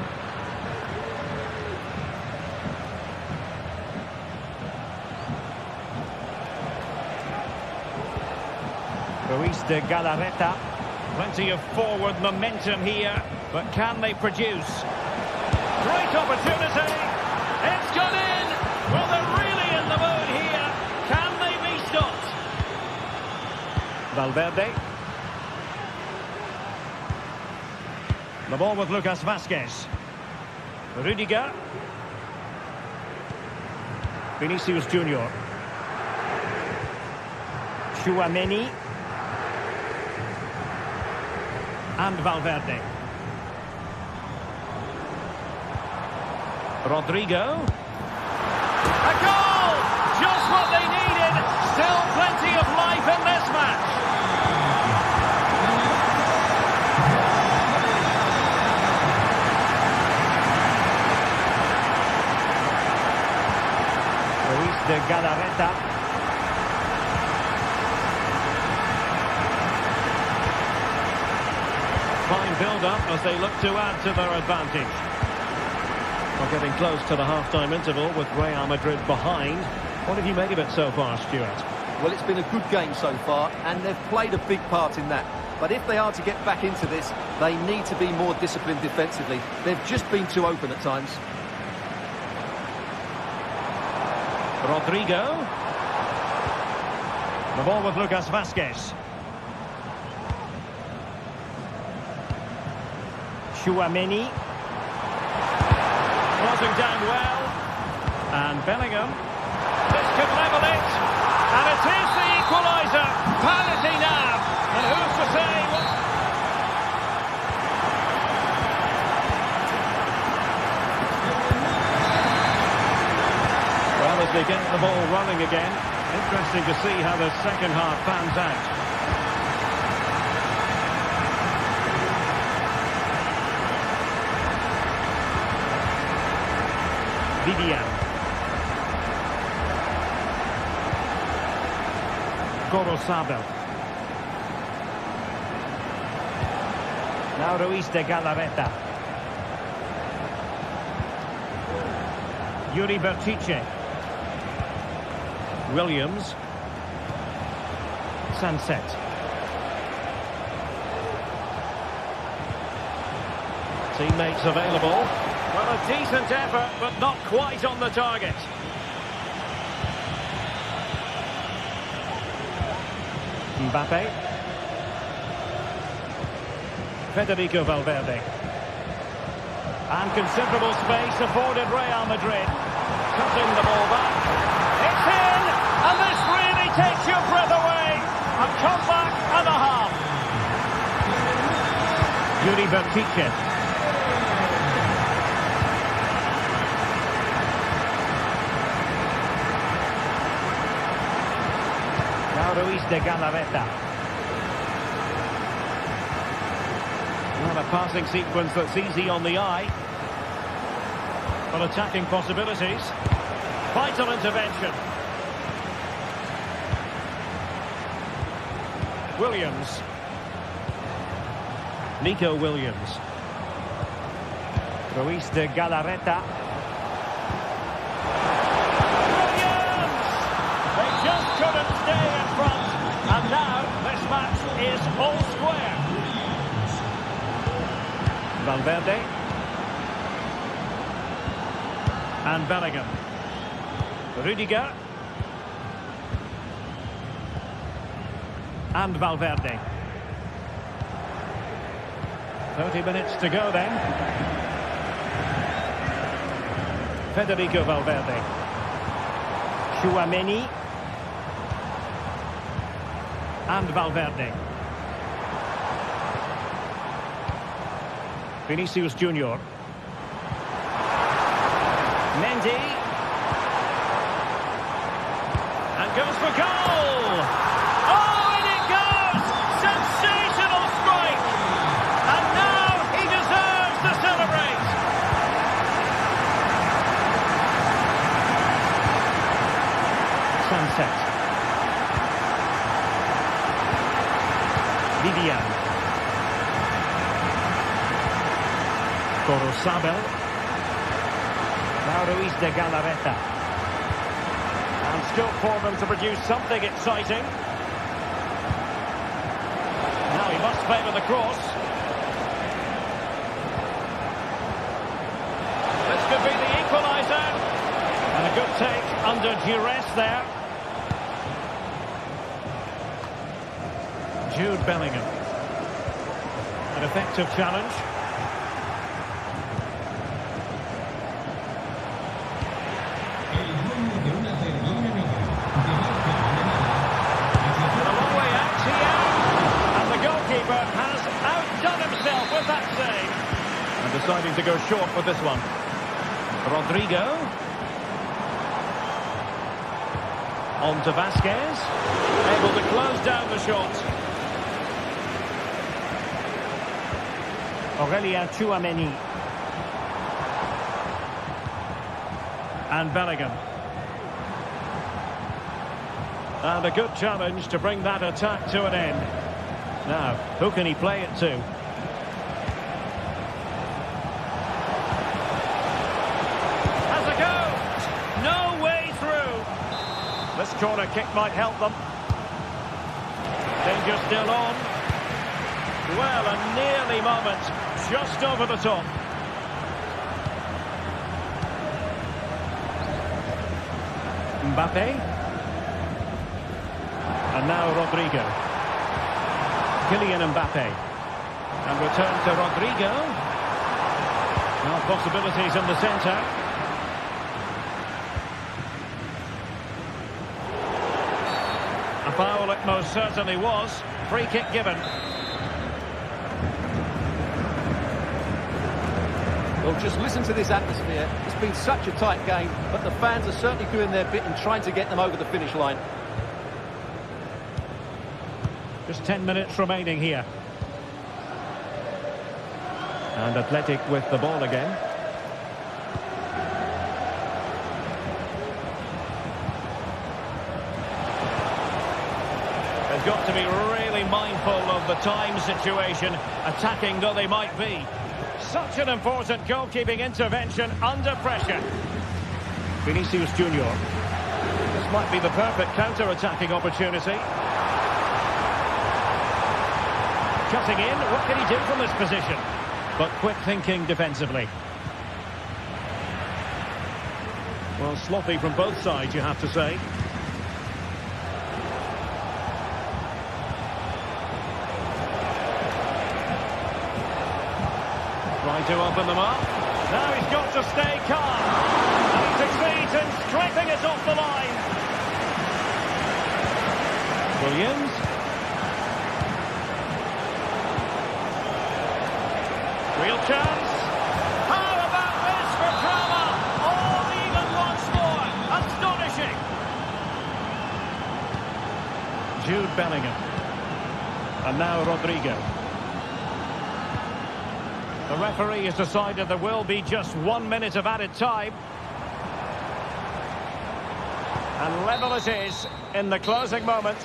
Ruiz de Galarreta. Plenty of forward momentum here. But can they produce? Great opportunity. It's gone in. Well, they're really in the mood here. Can they be stopped? Valverde. The ball with Lucas Vazquez. Rudiger. Vinicius Junior. Tchouaméni. And Valverde. Rodrigo. A goal! Just what they needed. Still plenty of life in this match. Luis de Galarreta. Fine build-up as they look to add to their advantage. Well, getting close to the half-time interval with Real Madrid behind. What have you made of it so far, Stuart? Well, it's been a good game so far, and they've played a big part in that. But if they are to get back into this, they need to be more disciplined defensively. They've just been too open at times. Rodrigo. The ball with Lucas Vazquez. Tchouaméni. Closing down well. And Bellingham. This could level it. And it is the equaliser. Penalty now. And who's to say what... Well, as they get the ball running again, interesting to see how the second half pans out. Vivian. Gorosabel. Now Ruiz de Galarreta. Yuri Bertice. Williams. Sunset. Teammates available. Well, a decent effort, but not quite on the target. Mbappe. Federico Valverde. And considerable space afforded Real Madrid. Cutting the ball back. It's in! And this really takes your breath away. A comeback and a half. Yuri Bertice. Ruiz de Galarreta. Well, a passing sequence that's easy on the eye. But attacking possibilities. Vital intervention. Williams. Nico Williams. Ruiz de Galarreta. Just couldn't stay in front, and now this match is all square. Valverde. And Bellingham. Rudiger. And Valverde. 30 minutes to go then. Federico Valverde. Tchouaméni. And Valverde. Vinicius Junior. Mendy. And goes for goal! Oh, and it goes! Sensational strike! And now he deserves to celebrate! Sunset. Vivian. Gorosabel. Now Ruiz de Galarreta. And scope for them to produce something exciting. Now he must favour the cross. Under duress there. Jude Bellingham. An effective challenge. And a long way out here. And the goalkeeper has outdone himself with that save. And deciding to go short with this one. Rodrigo. On to Vasquez. Able to close down the shot. Aurelien Tchouameni. And Bellingham. And a good challenge to bring that attack to an end. Now, who can he play it to? Has a go! No way through! This corner kick might help them. Danger still on. Well, a nearly moment. Just over the top. Mbappe. And now Rodrigo. Kylian Mbappe. And return to Rodrigo. Now possibilities in the centre. A foul it most certainly was. Free kick given. Well, just listen to this atmosphere. It's been such a tight game, but the fans are certainly doing their bit in trying to get them over the finish line. Just 10 minutes remaining here. And Athletic with the ball again. They've got to be really mindful of the time situation, attacking though they might be. Such an important goalkeeping intervention under pressure. Vinicius Junior. This might be the perfect counter-attacking opportunity. Cutting in, what can he do from this position? But quick thinking defensively. Well, sloppy from both sides, you have to say. Trying to open them up. Now he's got to stay calm. And he succeeds in scraping it off the line. Williams. Real chance. How about this for Roma? All even once more. Astonishing. Jude Bellingham. And now Rodrigo. The referee has decided there will be just 1 minute of added time. And level it is in the closing moments.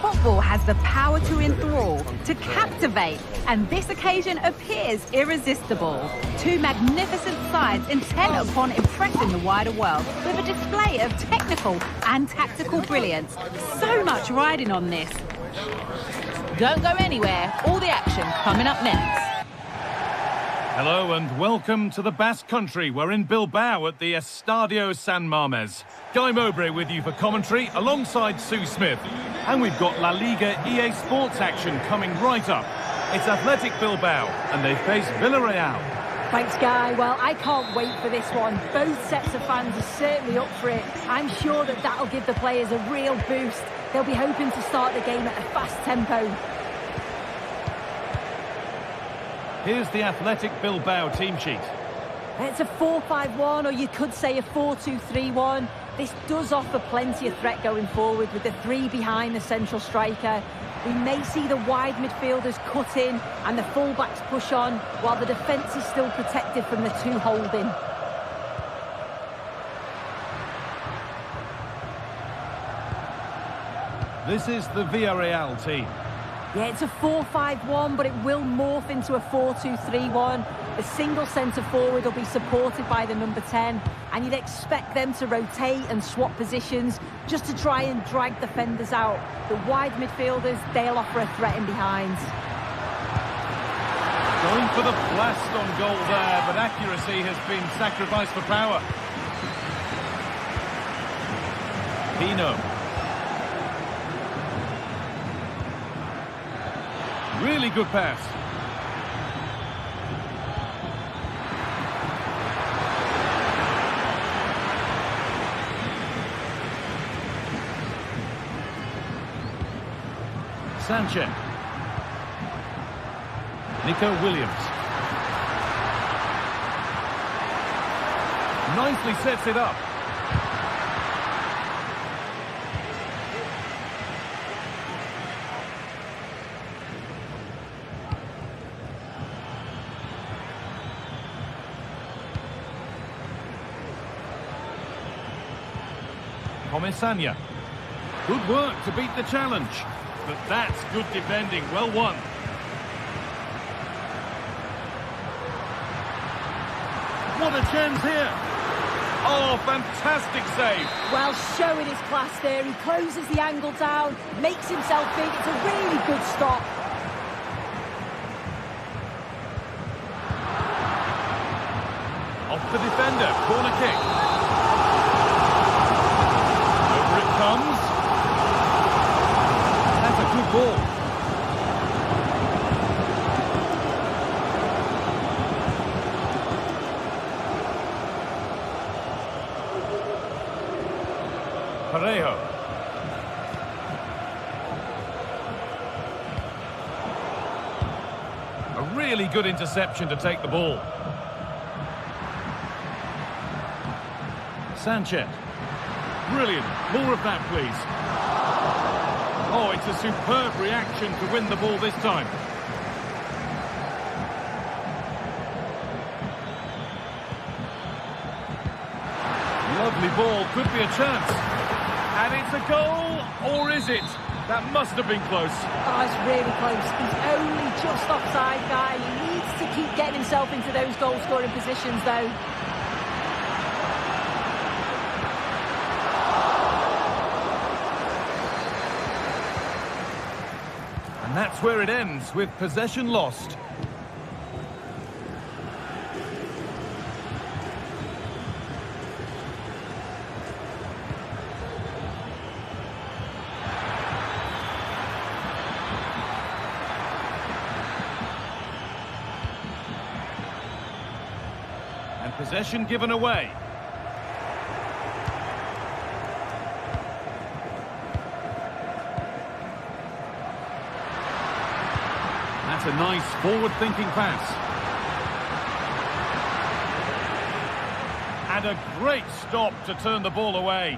Football has the power to enthrall, to captivate, and this occasion appears irresistible. Two magnificent sides intent upon impressing the wider world with a display of technical and tactical brilliance. So much riding on this. Don't go anywhere, all the action coming up next. Hello and welcome to the Basque Country. We're in Bilbao at the Estadio San Mamés. Guy Mowbray with you for commentary alongside Sue Smith. And we've got La Liga EA Sports action coming right up. It's Athletic Bilbao and they face Villarreal. Thanks, Guy. Well, I can't wait for this one. Both sets of fans are certainly up for it. I'm sure that that'll give the players a real boost. They'll be hoping to start the game at a fast tempo. Here's the Athletic Bilbao team sheet. It's a 4-5-1, or you could say a 4-2-3-1. This does offer plenty of threat going forward with the three behind the central striker. We may see the wide midfielders cut in and the full-backs push on, while the defence is still protected from the two holding. This is the Villarreal team. Yeah, it's a 4-5-1, but it will morph into a 4-2-3-1. The single centre-forward will be supported by the number 10, and you'd expect them to rotate and swap positions just to try and drag defenders out. The wide midfielders, they'll offer a threat in behind. Going for the blast on goal there, but accuracy has been sacrificed for power. Pino. Really good pass. Sanchez. Nico Williams. Nicely sets it up. Comesaña. Good work to beat the challenge. But that's good defending. Well won. What a chance here. Oh, fantastic save. Well, showing his class there. He closes the angle down, makes himself big. It's a really good stop. Off the defender. Corner kick. Comes. That's a good ball. Parejo. A really good interception to take the ball. Sanchez. Brilliant. More of that, please. Oh, it's a superb reaction to win the ball this time. Lovely ball. Could be a chance. And it's a goal, or is it? That must have been close. Oh, it's really close. He's only just offside, Guy. He needs to keep getting himself into those goal-scoring positions, though. And that's where it ends, with possession lost. And possession given away. That's a nice forward-thinking pass. And a great stop to turn the ball away.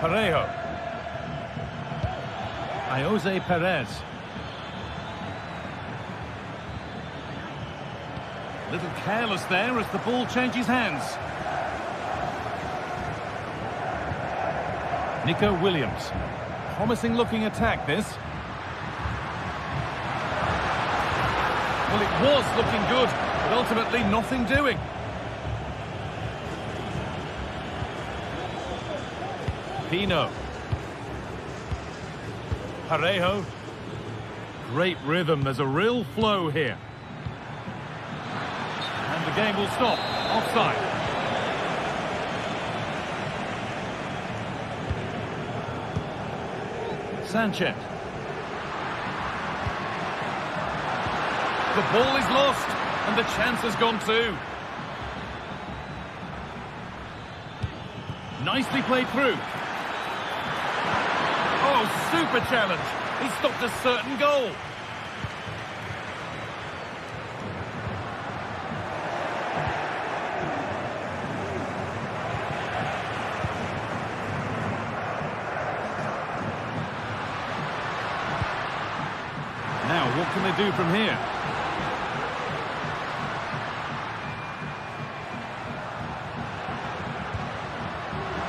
Parejo. Jose Perez. A little careless there as the ball changes hands. Nico Williams. Promising looking attack, this. Well, it was looking good, but ultimately nothing doing. Pino. Parejo. Great rhythm, there's a real flow here. And the game will stop. Offside. Sanchez. The ball is lost, and the chance has gone too. Nicely played through. Oh, super challenge. He stopped a certain goal. Now, what can they do from here?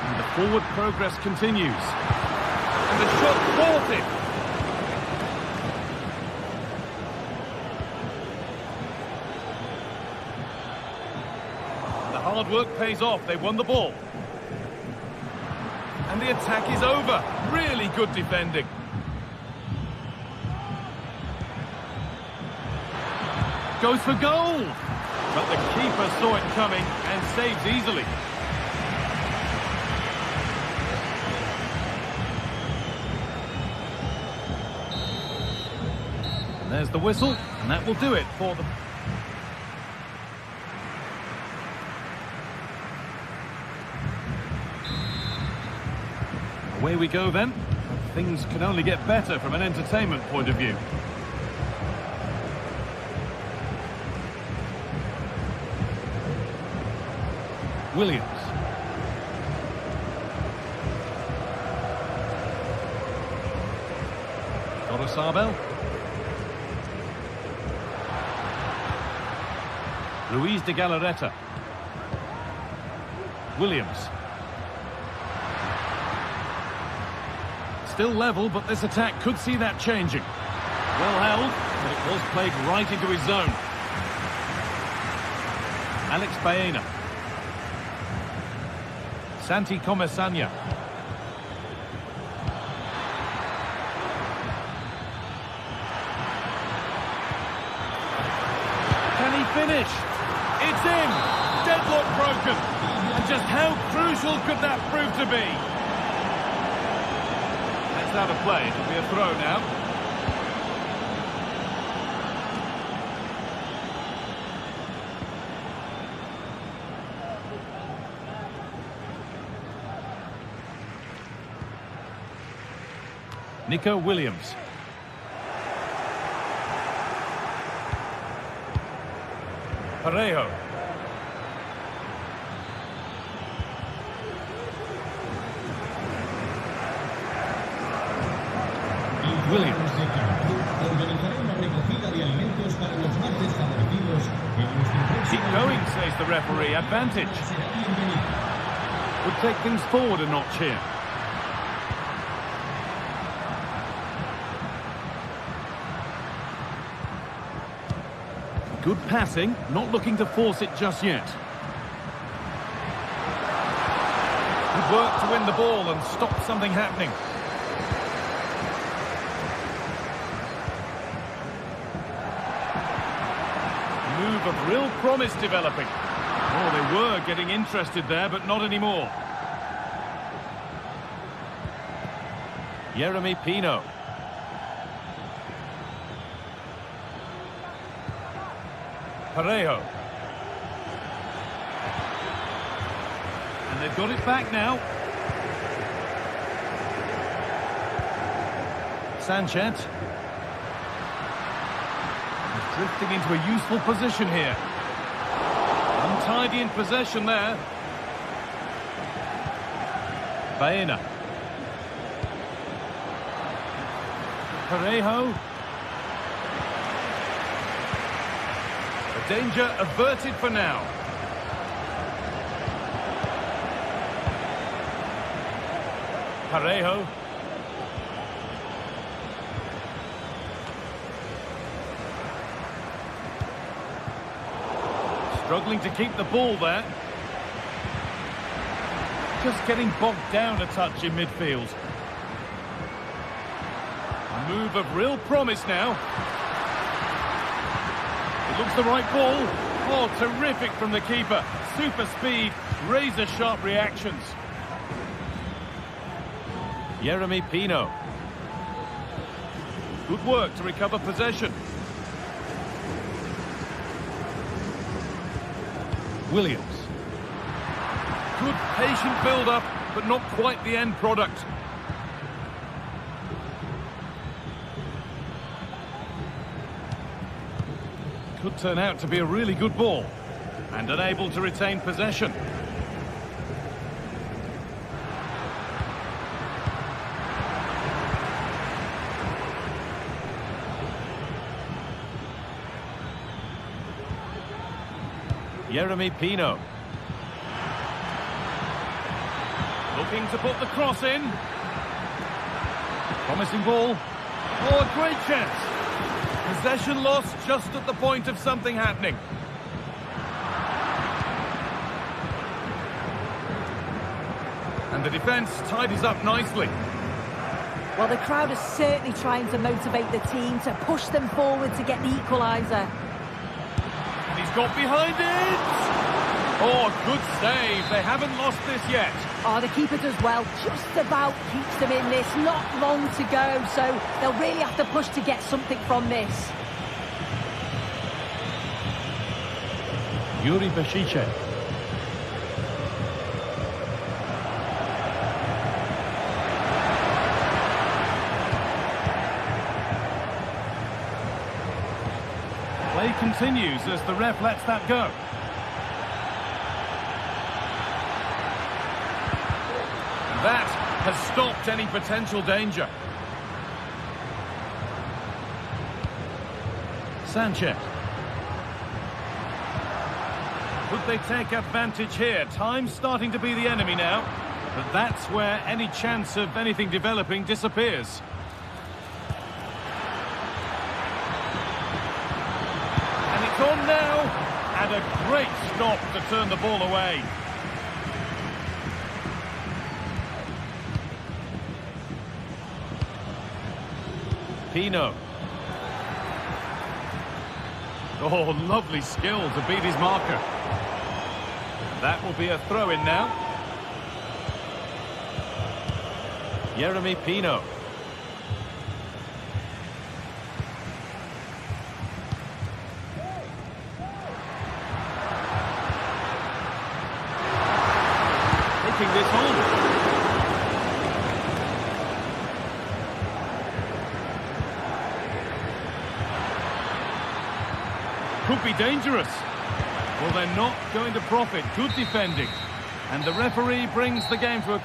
And the forward progress continues. And the shot thwarted. The hard work pays off. They won the ball. And the attack is over. Really good defending. Goes for goal. But the keeper saw it coming and saves easily. And there's the whistle, and that will do it for them. Away we go then. Things can only get better from an entertainment point of view. Williams. Gorosabel. Luis de Galarreta. Williams. Still level, but this attack could see that changing. Well held, but it was played right into his zone. Alex Baena. Santi Comesania. Can he finish? It's in! Deadlock broken! And just how crucial could that prove to be? That's out of play. It'll be a throw now. Nico Williams. Parejo. Williams. Keep going, says the referee. Advantage. Would take things forward a notch here. Good passing, not looking to force it just yet. Good work to win the ball and stop something happening. Move of real promise developing. Oh, they were getting interested there, but not anymore. Jeremy Pino. Parejo. And they've got it back now. Sanchez. He's drifting into a useful position here. Untidy in possession there. Baena. Parejo. Danger averted for now. Parejo. Struggling to keep the ball there. Just getting bogged down a touch in midfield. A move of real promise now. It looks the right ball. Oh, terrific from the keeper. Super speed, razor-sharp reactions. Jeremy Pino. Good work to recover possession. Williams. Good patient build-up, but not quite the end product. Could turn out to be a really good ball. And unable to retain possession. Jeremy Pino. Looking to put the cross in. Promising ball. Oh, a great chance. Possession lost just at the point of something happening. And the defence tidies up nicely. Well, the crowd is certainly trying to motivate the team to push them forward to get the equaliser. And he's got behind it! Oh, good save. They haven't lost this yet. Oh, the keeper does well. Just about keeps them in this. Not long to go, so they'll really have to push to get something from this. Yuri Bashice. Play continues as the ref lets that go. That has stopped any potential danger. Sanchez. Could they take advantage here? Time's starting to be the enemy now. But that's where any chance of anything developing disappears. And it's on now. And a great stop to turn the ball away. Pino. Oh, lovely skill to beat his marker. That will be a throw-in now. Jeremy Pino. Taking this on. Could be dangerous. Well, they're not going to profit. Good defending. And the referee brings the game to a...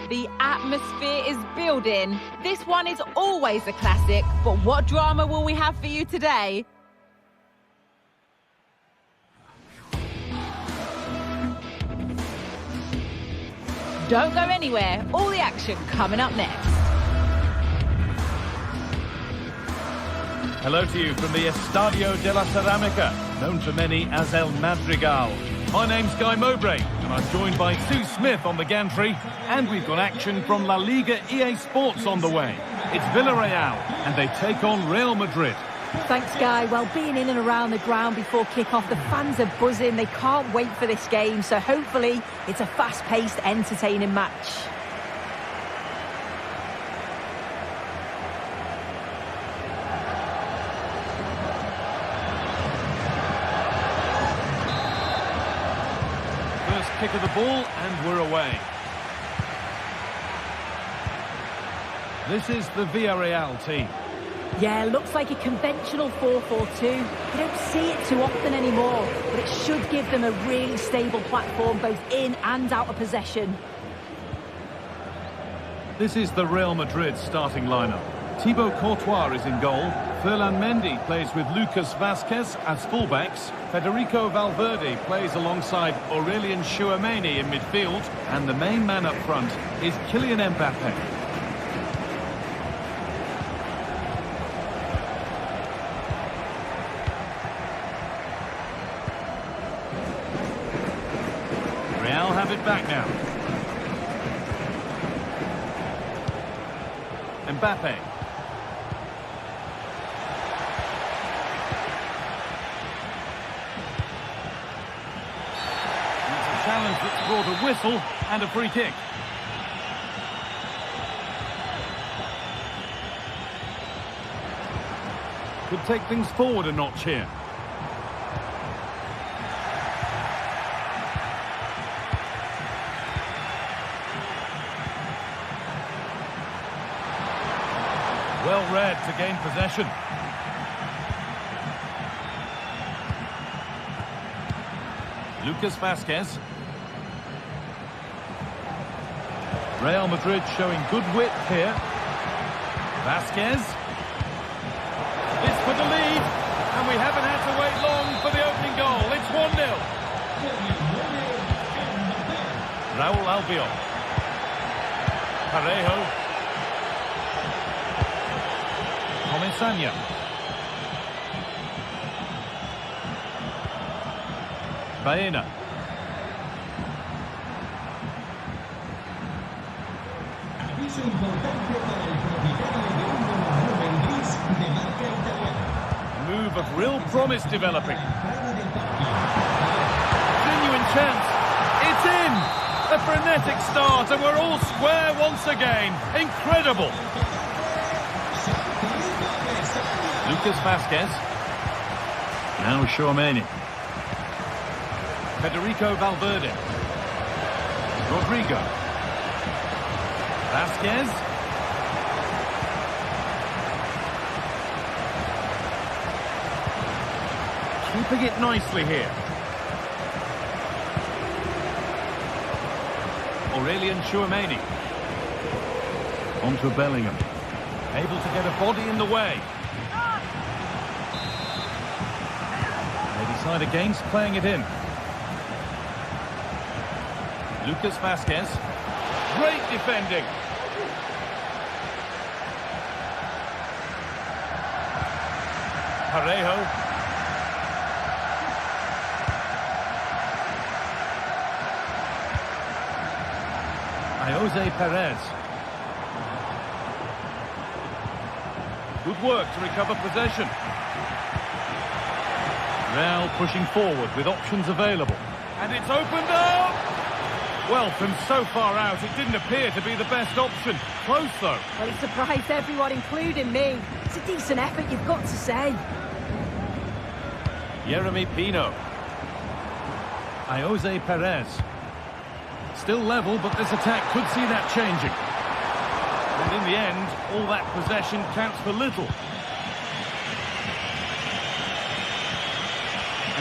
The atmosphere is building. This one is always a classic, but what drama will we have for you today? Don't go anywhere. All the action coming up next. Hello to you from the Estadio de la Ceramica, known to many as El Madrigal. My name's Guy Mowbray, and I'm joined by Sue Smith on the gantry, and we've got action from La Liga EA Sports on the way. It's Villarreal, and they take on Real Madrid. Thanks, Guy. Well, being in and around the ground before kick-off, the fans are buzzing. They can't wait for this game, so hopefully it's a fast-paced, entertaining match. Kick of the ball, and we're away. This is the Villarreal team. Yeah, looks like a conventional 4-4-2. You don't see it too often anymore, but it should give them a really stable platform, both in and out of possession. This is the Real Madrid starting lineup. Thibaut Courtois is in goal. Ferland Mendy plays with Lucas Vazquez as fullbacks. Federico Valverde plays alongside Aurelien Tchouameni in midfield. And the main man up front is Kylian Mbappe. Real have it back now. Mbappe. Challenge that's brought a whistle and a free kick. Could take things forward a notch here. Well read to gain possession. Lucas Vazquez. Real Madrid showing good width here. Vazquez. It's for the lead, and we haven't had to wait long for the opening goal. It's 1-0. Raúl Albiol. Parejo. Comesaña. Baena. Move of real promise developing. Genuine chance. It's in! A frenetic start, and we're all square once again. Incredible! Lucas Vazquez. Now Tchouameni. Federico Valverde. Rodrigo. Vazquez. Keeping it nicely here. Aurelien Tchouameni. On to Bellingham. Able to get a body in the way. They decide against playing it in. Lucas Vazquez. Great defending. Parejo. Jose Perez. Good work to recover possession. Real pushing forward with options available. And it's opened up! Well, from so far out, it didn't appear to be the best option. Close, though. Well, it surprised everyone, including me. It's a decent effort, you've got to say. Yeremy Pino. Jose Perez. Still level, but this attack could see that changing. And in the end, all that possession counts for little.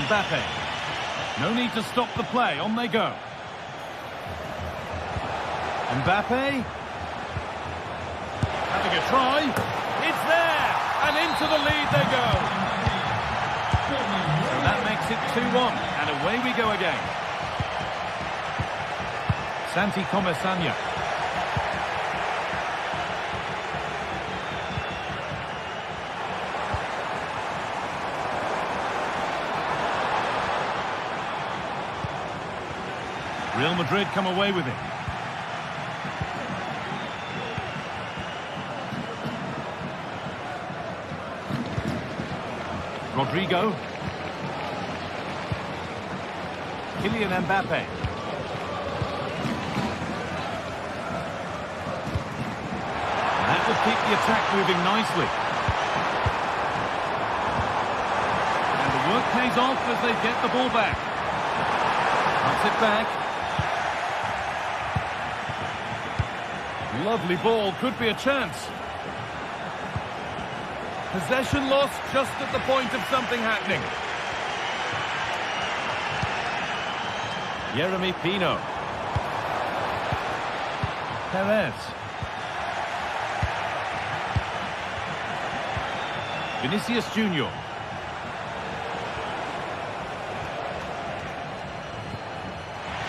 Mbappe. No need to stop the play, on they go. Mbappe. Having a try. It's there. And into the lead they go. So that makes it 2-1. And away we go again. Santi Comesanya. Real Madrid come away with it. Rodrigo. Kylian Mbappe. That would keep the attack moving nicely. And the work pays off as they get the ball back. Puts it back. Lovely ball, could be a chance. Possession lost just at the point of something happening. Yeremy Pino. Perez. Vinicius Junior.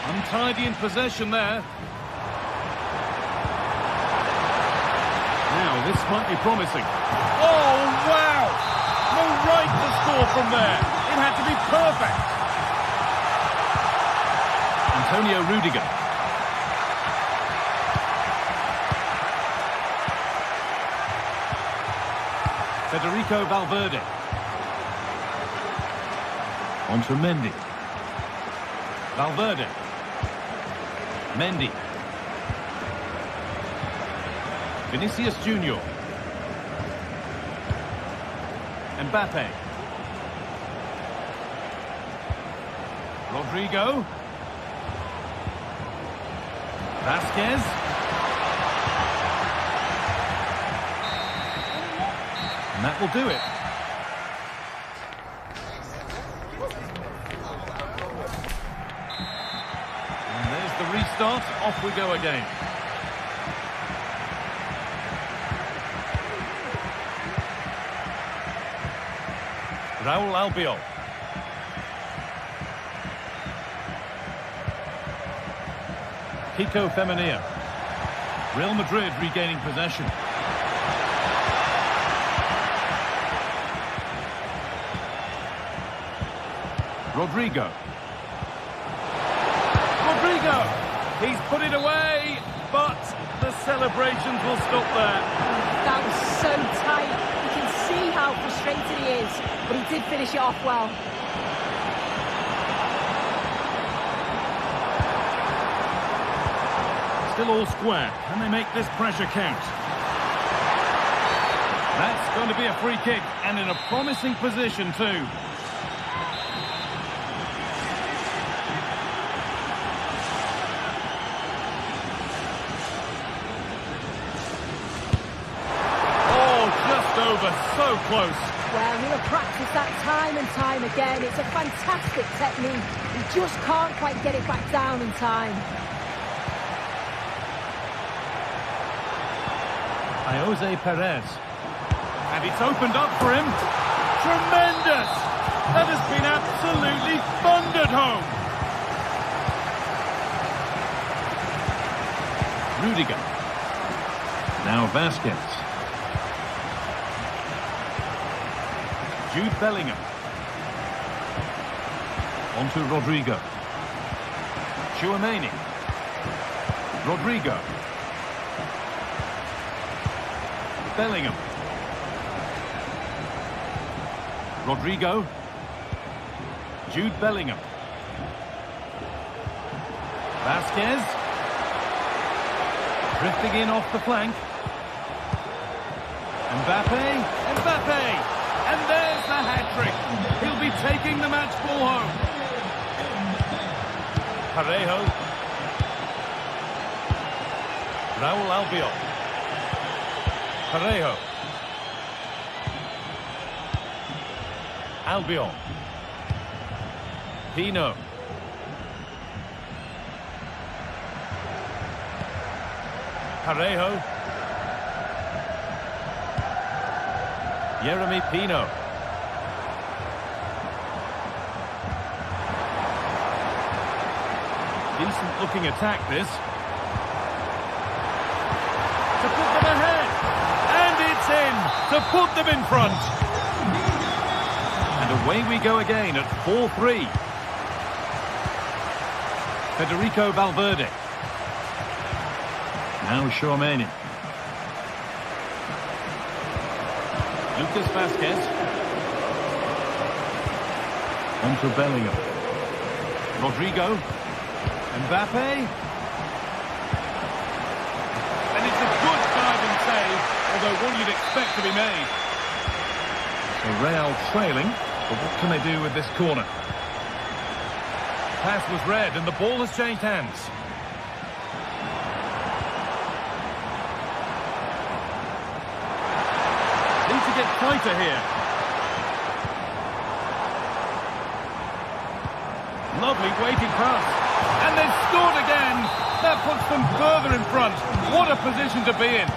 Untidy in possession there. Now, this might be promising. Oh, wow! No right to score from there. It had to be perfect. Antonio Rudiger. Federico Valverde. On to Mendy. Valverde. Mendy. Vinicius Junior. Mbappe. Rodrigo. Vasquez. And that will do it. And there's the restart. Off we go again. Raul Albiol. Kiko Femenia. Real Madrid regaining possession. Rodrigo. Rodrigo! He's put it away, but the celebrations will stop there. That was so tight. You can see how frustrated he is, but he did finish it off well. Still all square. Can they make this pressure count? That's going to be a free kick, and in a promising position too. Over, so close. Well, he'll practice that time and time again. It's a fantastic technique. He just can't quite get it back down in time. Jose Perez. And it's opened up for him. Tremendous! That has been absolutely thundered home. Rudiger. Now Vasquez. Jude Bellingham. On to Rodrigo. Tchouaméni. Rodrigo. Bellingham. Rodrigo. Jude Bellingham. Vasquez. Drifting in off the flank. Mbappe. Mbappe! And there's the hat-trick. He'll be taking the match ball home. Parejo. Raul Albiol. Parejo. Albiol. Pino. Parejo. Jeremy Pino. Decent looking attack this. To put them ahead. And it's in to put them in front. And away we go again at 4-3. Federico Valverde. Now Tchouameni. Lucas Vazquez. On to Bellingham. Rodrigo. Mbappe. And it's a good diving save, although one you'd expect to be made. So Real trailing, but what can they do with this corner? Pass was read and the ball has changed hands. Need to get tighter here. Lovely waiting pass. And they've scored again. That puts them further in front. What a position to be in.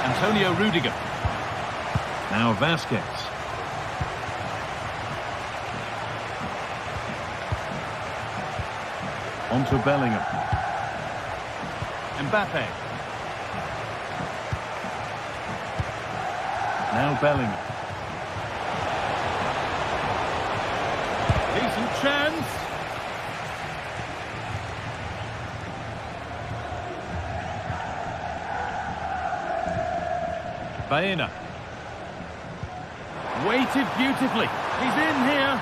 Antonio Rudiger. Now Vazquez. On to Bellingham. Mbappe. Now Bellingham. Decent chance. Baena. Waited beautifully. He's in here.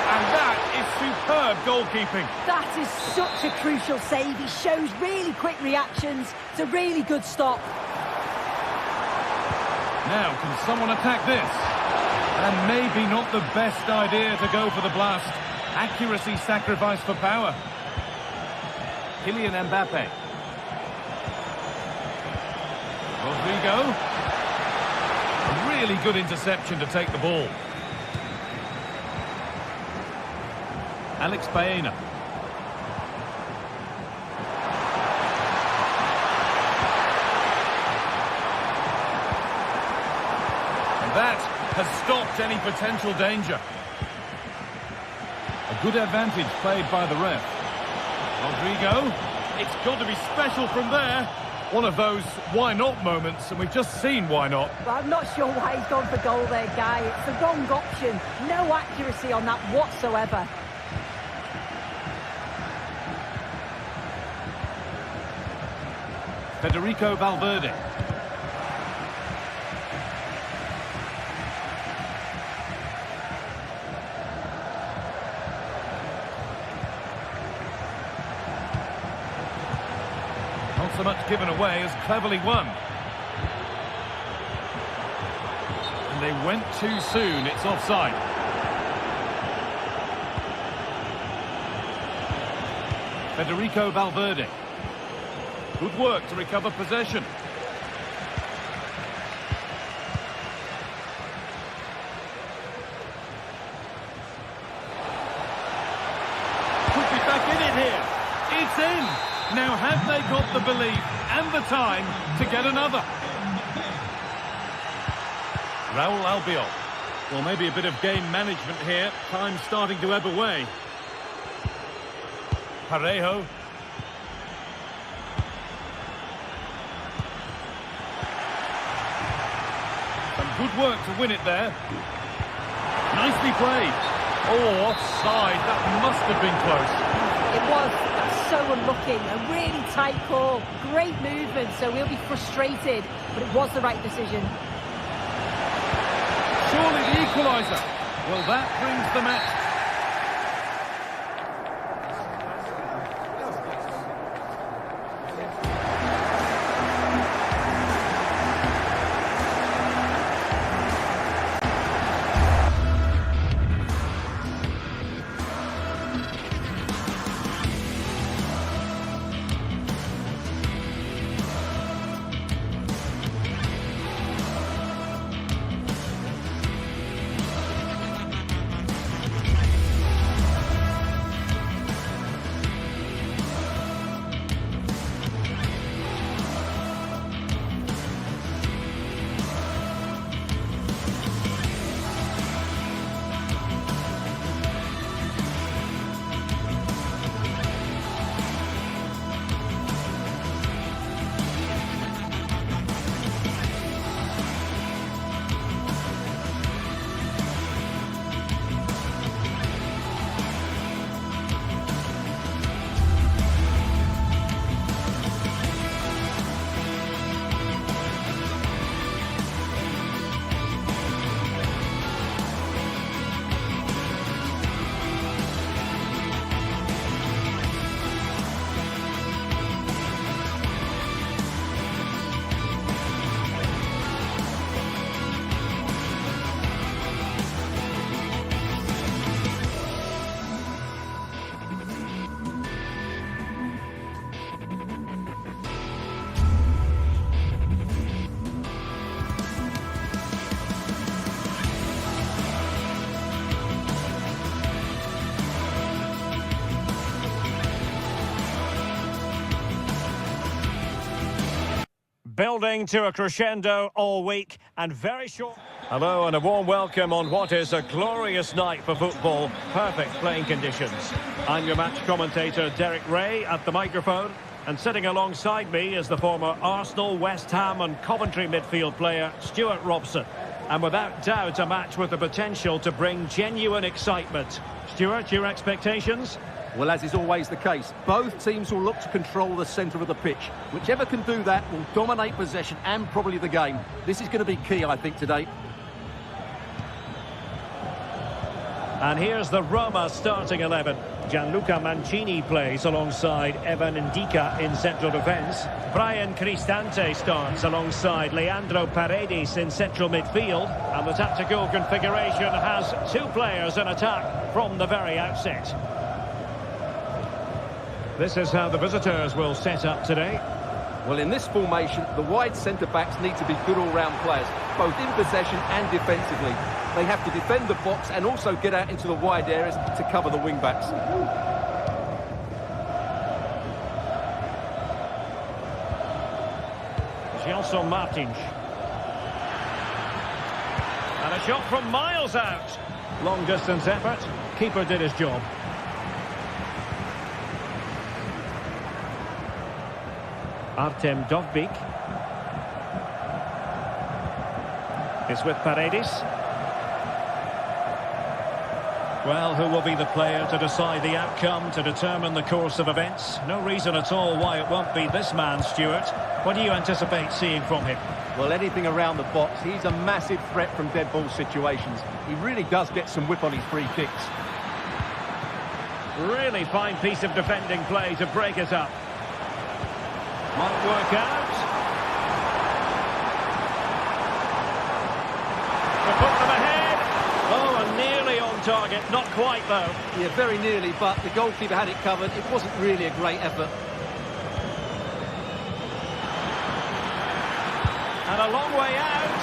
And that is superb goalkeeping. That is such a crucial save. He shows really quick reactions. It's a really good stop. Now, can someone attack this? And maybe not the best idea to go for the blast. Accuracy sacrificed for power. Kylian Mbappe. Rodrigo. A really good interception to take the ball. Alex Baena. And that has stopped any potential danger. A good advantage played by the ref. Rodrigo. It's got to be special from there. One of those why not moments, and we've just seen why not. Well, I'm not sure why he's gone for goal there, Guy. It's the wrong option. No accuracy on that whatsoever. Federico Valverde. Not so much given away as cleverly won. And they went too soon. It's offside. Federico Valverde. Good work to recover possession. Could be back in it here. It's in. Now have they got the belief and the time to get another? Raul Albiol. Well, maybe a bit of game management here. Time starting to ebb away. Parejo. Good work to win it there. Nicely played. Oh, offside. That must have been close. It was. That's so unlucky. A really tight call. Great movement, so we'll be frustrated. But it was the right decision. Surely the equaliser. Well, that brings the match. Building to a crescendo all week and very short. Hello and a warm welcome on what is a glorious night for football. Perfect playing conditions. I'm your match commentator Derek Ray at the microphone. And sitting alongside me is the former Arsenal, West Ham and Coventry midfield player Stuart Robson. And without doubt a match with the potential to bring genuine excitement. Stuart, your expectations? Well, as is always the case, both teams will look to control the centre of the pitch. Whichever can do that will dominate possession and probably the game. This is going to be key, I think, today. And here's the Roma starting 11. Gianluca Mancini plays alongside Evan Ndika in central defence. Brian Cristante starts alongside Leandro Paredes in central midfield. And the tactical configuration has two players in attack from the very outset. This is how the visitors will set up today. Well, in this formation, the wide centre-backs need to be good all-round players, both in possession and defensively. They have to defend the box and also get out into the wide areas to cover the wing-backs. Gelson Martins. And a shot from miles out. Long-distance effort. Keeper did his job. Artem Dovbyk. It's with Paredes. Well, who will be the player to decide the outcome, to determine the course of events? No reason at all why it won't be this man, Stuart. What do you anticipate seeing from him? Well, anything around the box. He's a massive threat from dead ball situations. He really does get some whip on his free kicks. Really fine piece of defending play to break it up. Might work out. To put them ahead. Oh, and nearly on target. Not quite, though. Yeah, very nearly, but the goalkeeper had it covered. It wasn't really a great effort. And a long way out.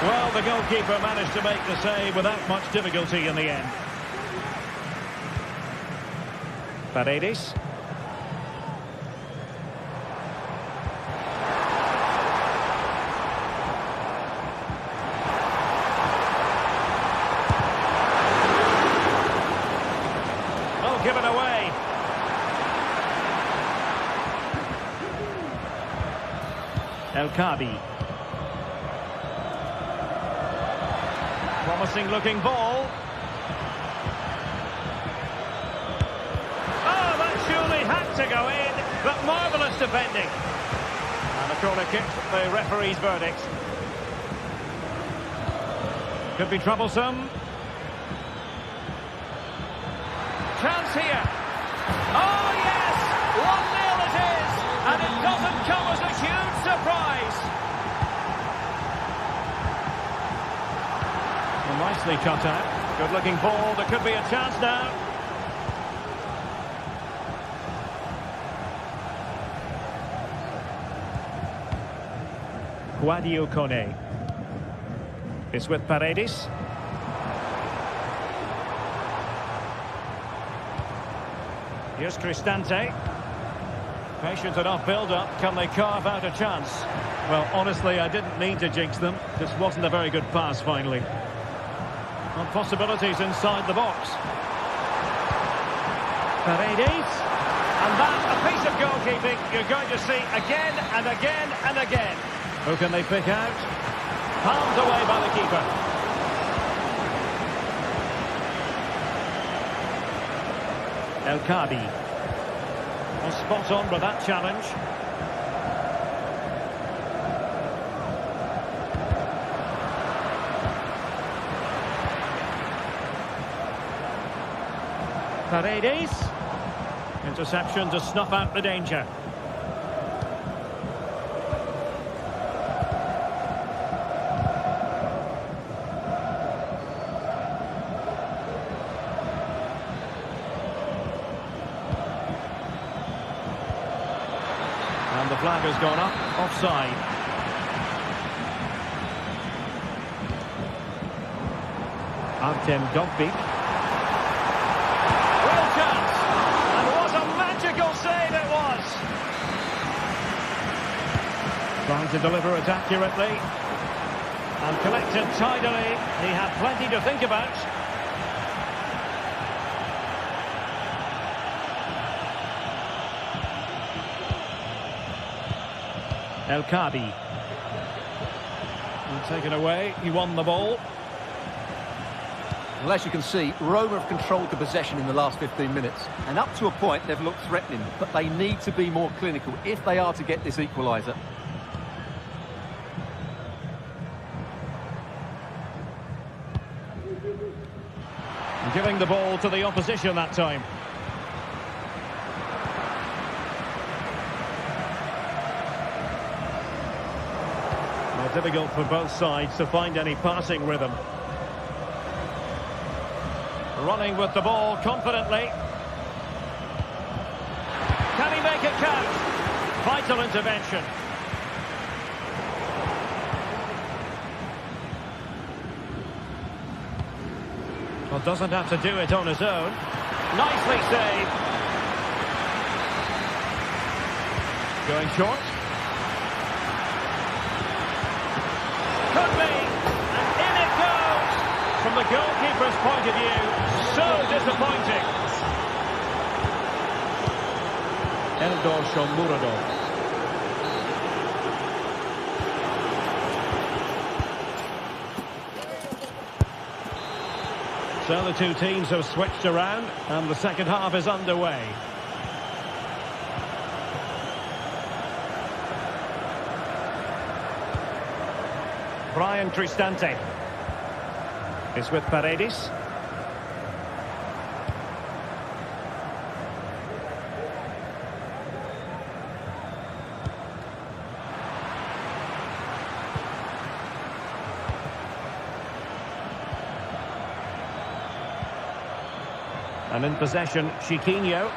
Well, the goalkeeper managed to make the save without much difficulty in the end. Paredes. Given away. El Kabi. Promising looking ball. Oh, that surely had to go in, but marvellous defending. And a corner kick, the referee's verdict. Could be troublesome. Chance here. Oh, yes! 1-0 it is! And it doesn't come as a huge surprise. Well, nicely cut out. Good-looking ball. There could be a chance now. Guadio Kone. It's with Paredes. Here's Cristante. Patient enough build-up. Can they carve out a chance? Well, honestly, I didn't mean to jinx them. This wasn't a very good pass, finally. Well, possibilities inside the box. Paredes. And that, a piece of goalkeeping you're going to see again and again and again. Who can they pick out? Palmed away by the keeper. El Kabi. Well, spot on with that challenge. Paredes. Interception to snuff out the danger. And the flag has gone up, offside. Artem Dovbyk. Real chance! And what a magical save it was! Trying Trying to deliver it accurately. And collected tidily. He had plenty to think about. El Kabi. And taken away. He won the ball. Well, as you can see, Roma have controlled the possession in the last 15 minutes. And up to a point, they've looked threatening. But they need to be more clinical if they are to get this equaliser. Giving the ball to the opposition that time. Well, difficult for both sides to find any passing rhythm. Running with the ball confidently. Can he make it count? Vital intervention. Well, doesn't have to do it on his own. Nicely saved. Going short. Could be. And in it goes. From the goalkeeper's point of view, so disappointing. Eldor Shomuradov. So the two teams have switched around and the second half is underway. Brian Cristante is with Paredes. And in possession, Chiquinho.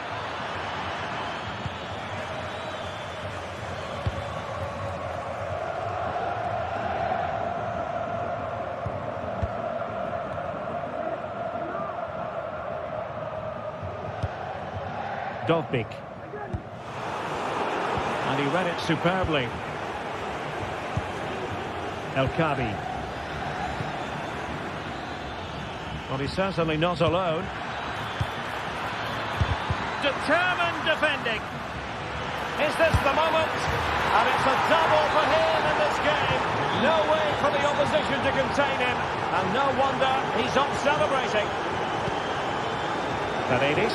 Dovbik. And he read it superbly. El Kabi. Well, he's certainly not alone. Determined defending. Is this the moment? And it's a double for him in this game. No way for the opposition to contain him. And no wonder he's off celebrating. Paredes.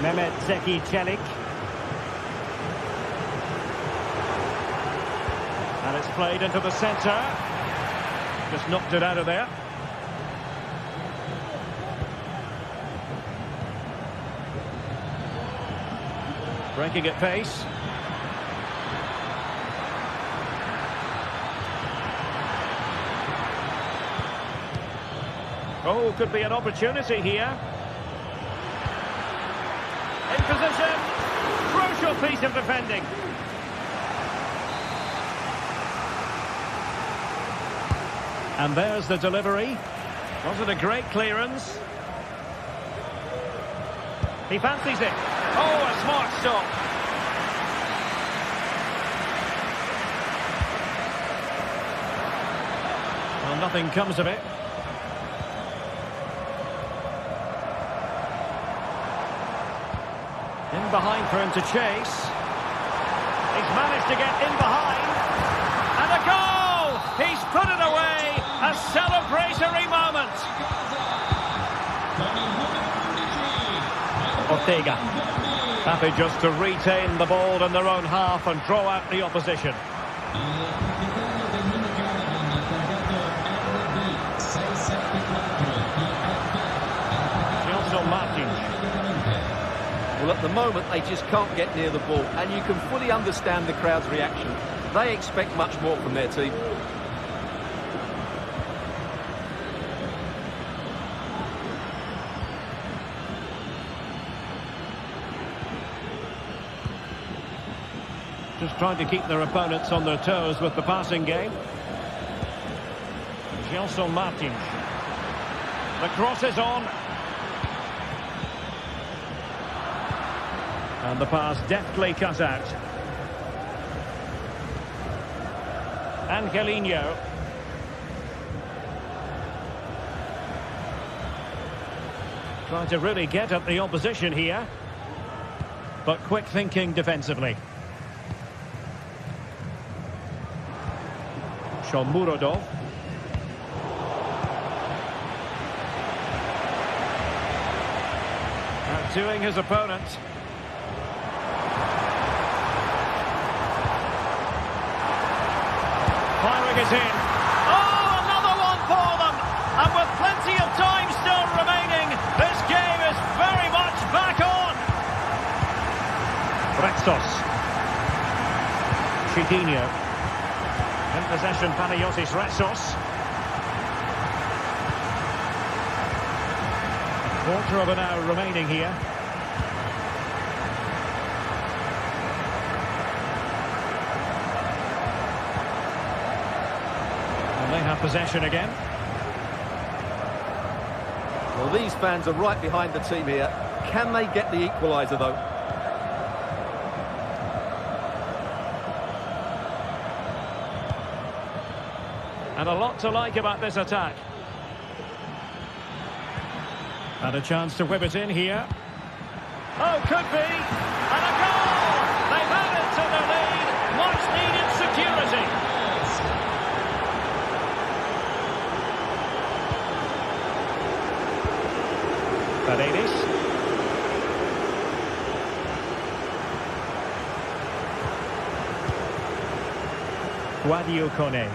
Mehmet Zeki Çelik. And it's played into the centre. Just knocked it out of there. Breaking at pace. Oh, could be an opportunity here. In position. Crucial piece of defending. And there's the delivery. Wasn't a great clearance. He fancies it. Oh, a smart stop. Well, nothing comes of it. In behind for him to chase. He's managed to get in behind. And a goal! He's put it away. A celebratory moment. Ortega. Happy just to retain the ball in their own half and draw out the opposition. Gelson Martins. Well, at the moment, they just can't get near the ball, and you can fully understand the crowd's reaction. They expect much more from their team. Just trying to keep their opponents on their toes with the passing game. Gelson Martins. The cross is on. And the pass deftly cut out. Angelino. Trying to really get at the opposition here. But quick thinking defensively. Shomurodov. Outdoing his opponent. Firing it in. Oh, another one for them! And with plenty of time still remaining, this game is very much back on! Retsos. Chiquinho. In possession, Panayotis Retsos. Quarter of an hour remaining here. And they have possession again. Well, these fans are right behind the team here. Can they get the equaliser, though? And a lot to like about this attack. And a chance to whip it in here. Oh, could be! And a goal! They've added to the lead. Much needed security. Paredes. Guadio Kone.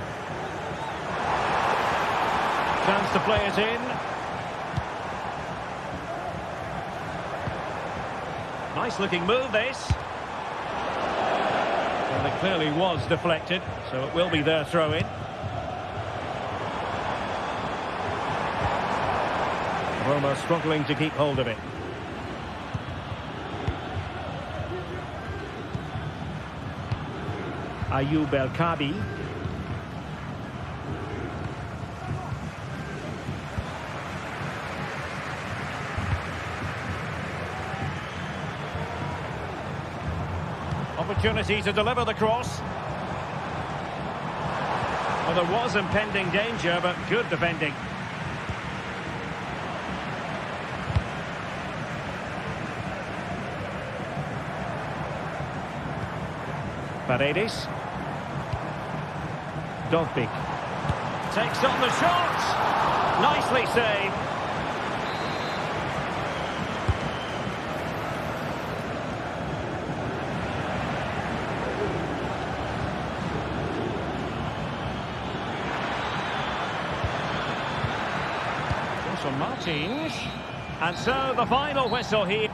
Chance to play it in. Nice looking move, this. Well, it clearly was deflected, so it will be their throw-in. Roma struggling to keep hold of it. Ayoub El Kabi. Opportunity to deliver the cross. Well, there was impending danger, but good defending. Paredes. Dovbik. Takes on the shot. Nicely saved. Martins. And so the final whistle here.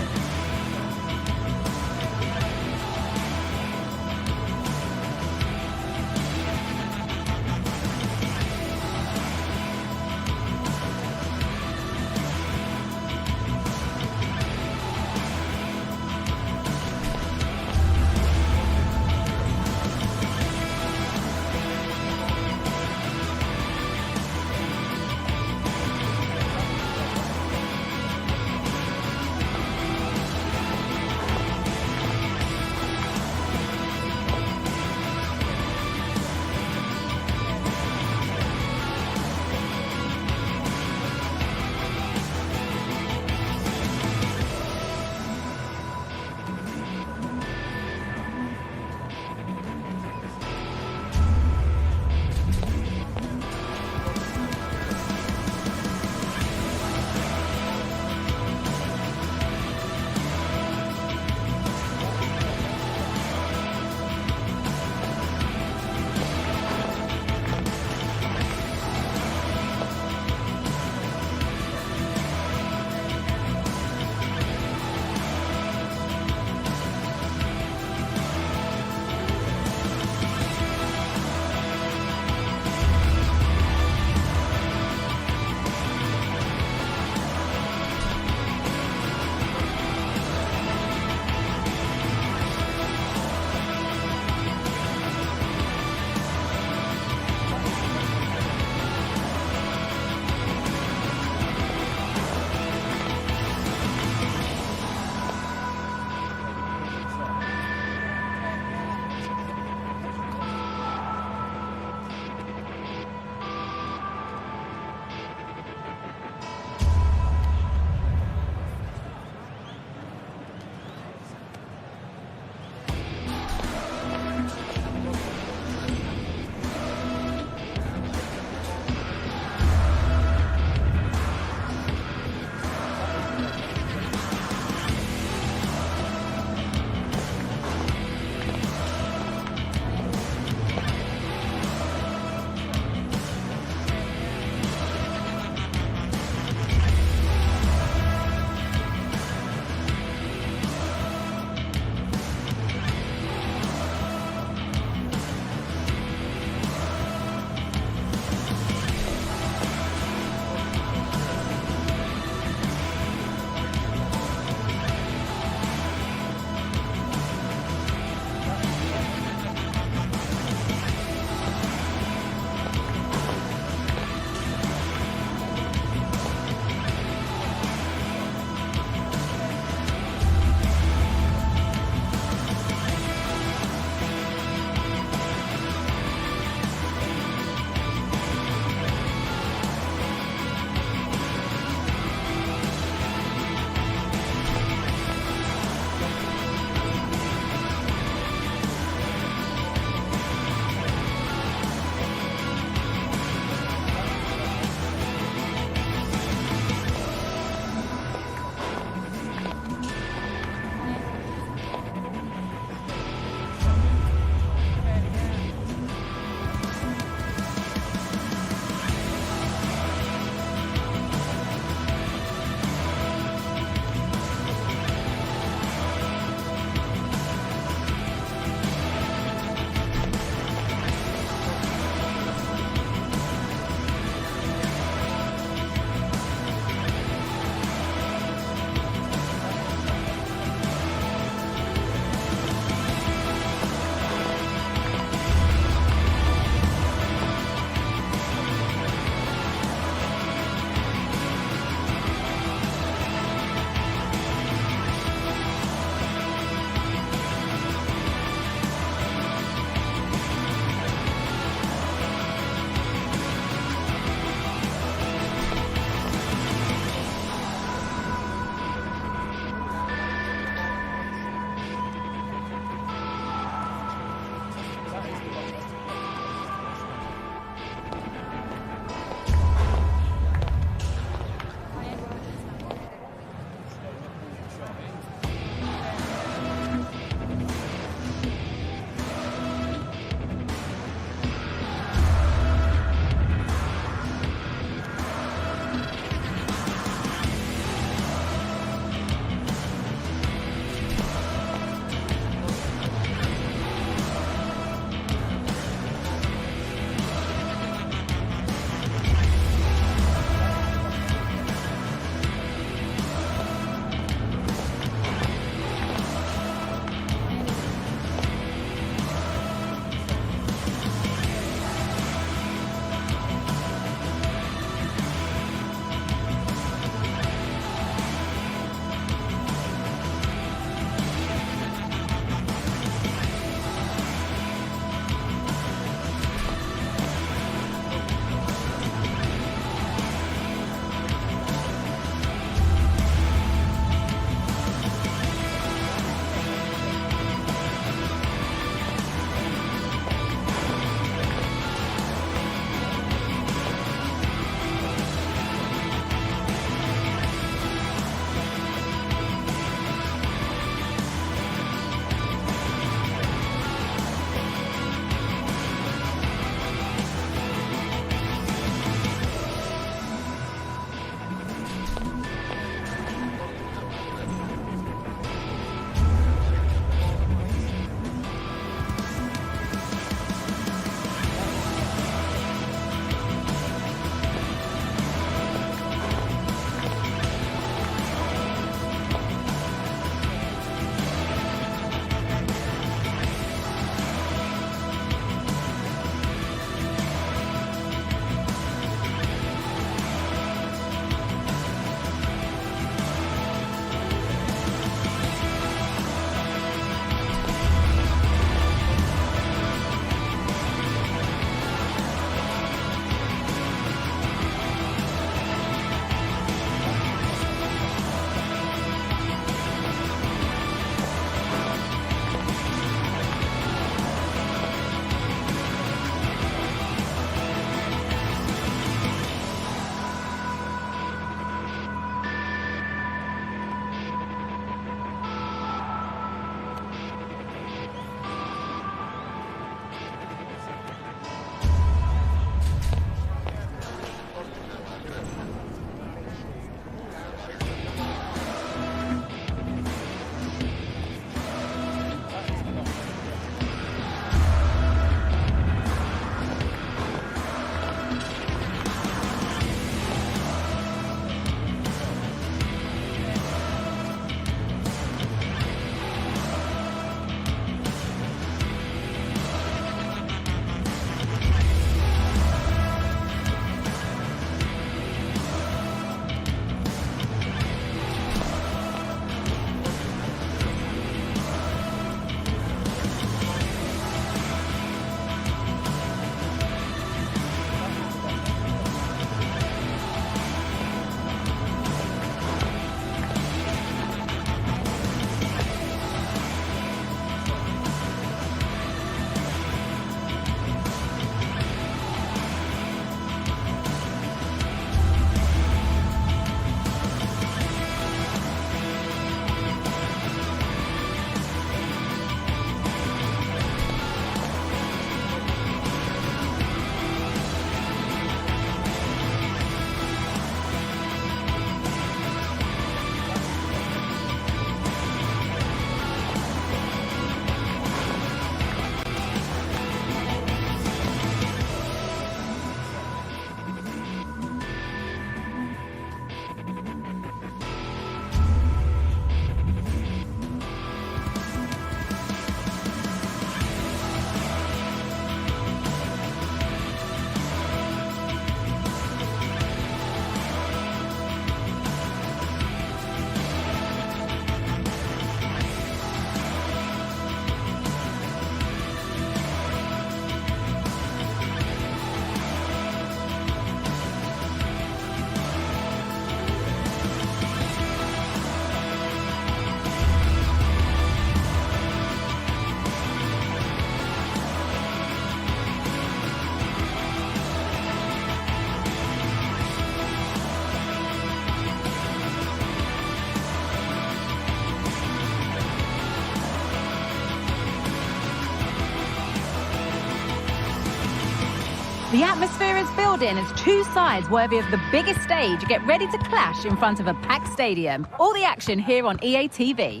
The atmosphere is building as two sides worthy of the biggest stage get ready to clash in front of a packed stadium. All the action here on EA TV.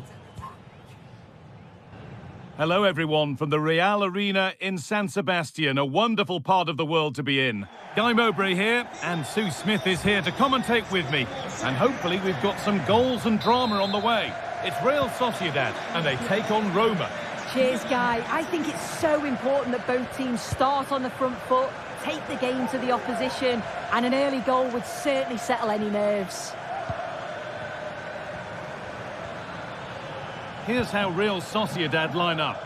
Hello everyone from the Real Arena in San Sebastian, a wonderful part of the world to be in. Guy Mowbray here, and Sue Smith is here to commentate with me. And hopefully we've got some goals and drama on the way. It's Real Sociedad, and they take on Roma. Cheers, Guy. I think it's so important that both teams start on the front foot, take the game to the opposition, and an early goal would certainly settle any nerves. Here's how Real Sociedad line up.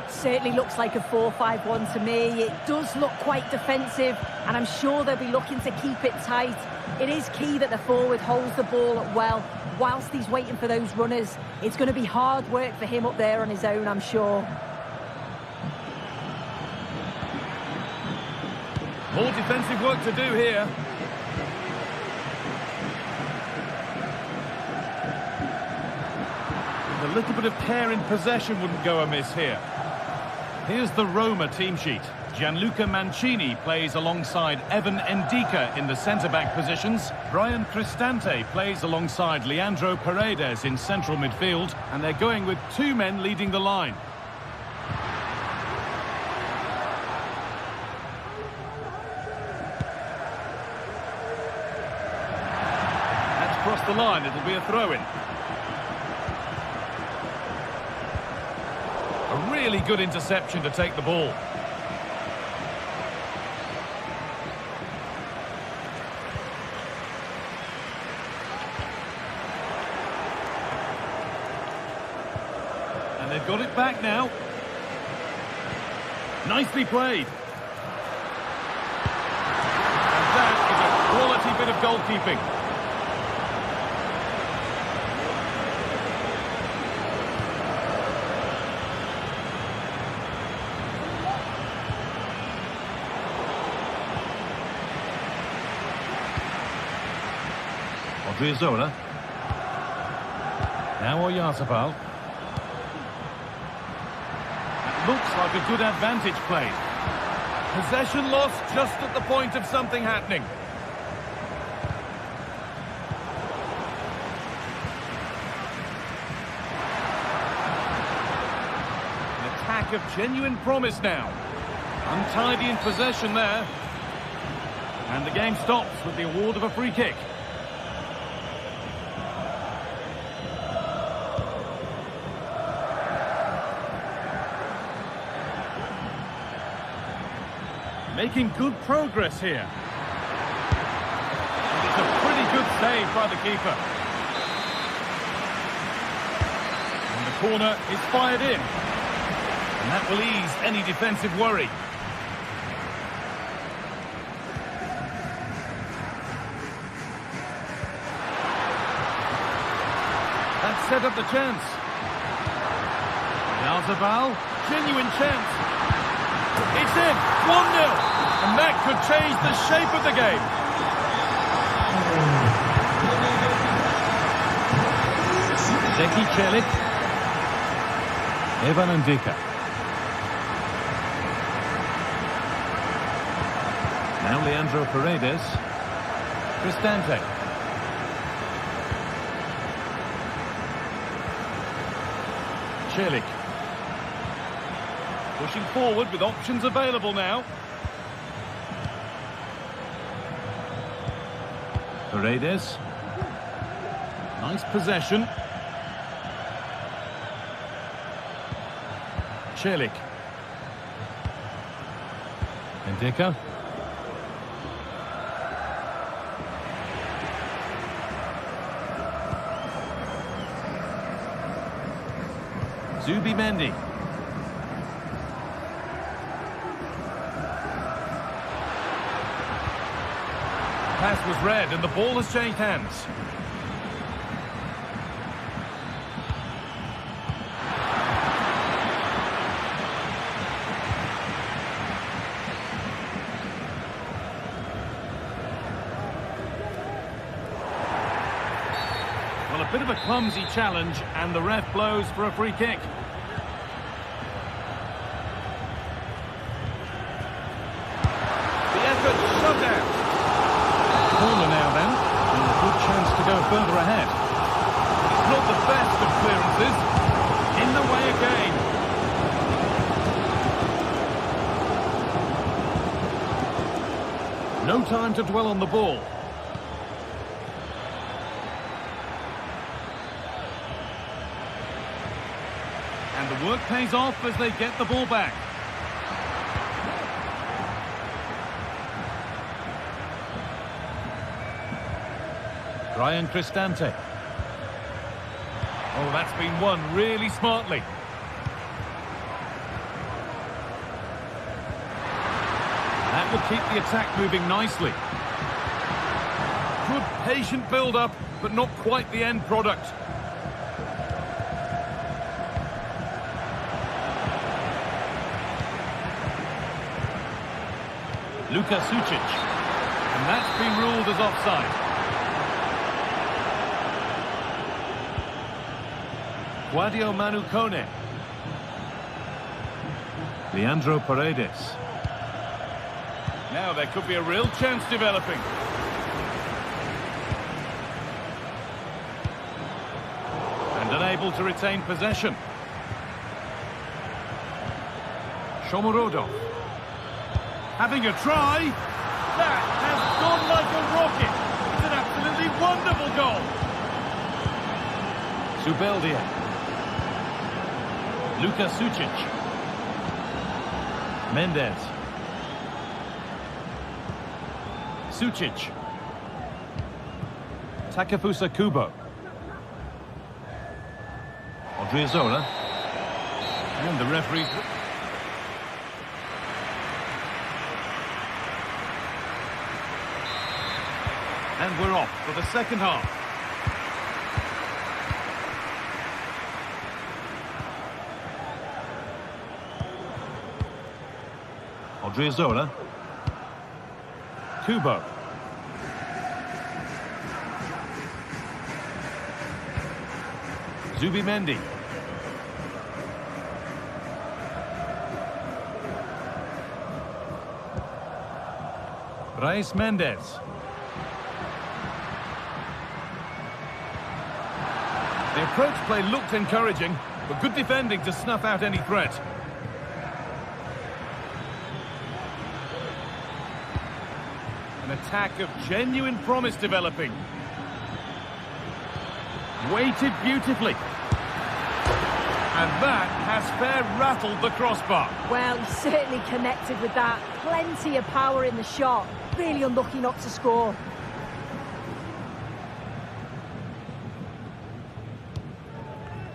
Certainly looks like a 4-5-1 to me. It does look quite defensive, and I'm sure they'll be looking to keep it tight. It is key that the forward holds the ball up well whilst he's waiting for those runners. It's going to be hard work for him up there on his own, I'm sure. More defensive work to do here. A little bit of care in possession wouldn't go amiss here. Here's the Roma team sheet. Gianluca Mancini plays alongside Evan Ndika in the centre-back positions. Brian Cristante plays alongside Leandro Paredes in central midfield. And they're going with two men leading the line. That's crossed the line. It'll be a throw-in. A really good interception to take the ball. And they've got it back now. Nicely played. And that is a quality bit of goalkeeping. Zola. Now Oyarzabal. That looks like a good advantage play. Possession lost just at the point of something happening. An attack of genuine promise now. Untidy in possession there. And the game stops with the award of a free kick. Making good progress here. And it's a pretty good save by the keeper. And the corner is fired in. And that will ease any defensive worry. That set up the chance. Oyarzabal, genuine chance. It's in, 1-0. And that could change the shape of the game. Zeki Celik. Evan Ndika. Now Leandro Paredes. Cristante. Celik. Pushing forward with options available now. Paredes. Nice possession. Celik. Ndika. Zubimendi. Pass was read and the ball has changed hands. Well, a bit of a clumsy challenge and the ref blows for a free kick. The further ahead. It's not the best of clearances. In the way again. No time to dwell on the ball. And the work pays off as they get the ball back. Ryan Cristante. Oh, that's been won really smartly. That will keep the attack moving nicely. Good patient build-up, but not quite the end product. Luka Sučić. And that's been ruled as offside. Guadio Manucone. Leandro Paredes. Now there could be a real chance developing. And unable to retain possession. Shomurodov. Having a try. That has gone like a rocket. It's an absolutely wonderful goal. Zubeldia. Luka Sučić. Mendes. Sučić. Takefusa Kubo. Odriozola. And the referee's... And we're off for the second half. Odriozola. Kubo. Zubimendi. Reis Mendes. The approach play looked encouraging, but good defending to snuff out any threat. An attack of genuine promise developing. Weighted beautifully. And that has fair rattled the crossbar. Well, he certainly connected with that. Plenty of power in the shot. Really unlucky not to score.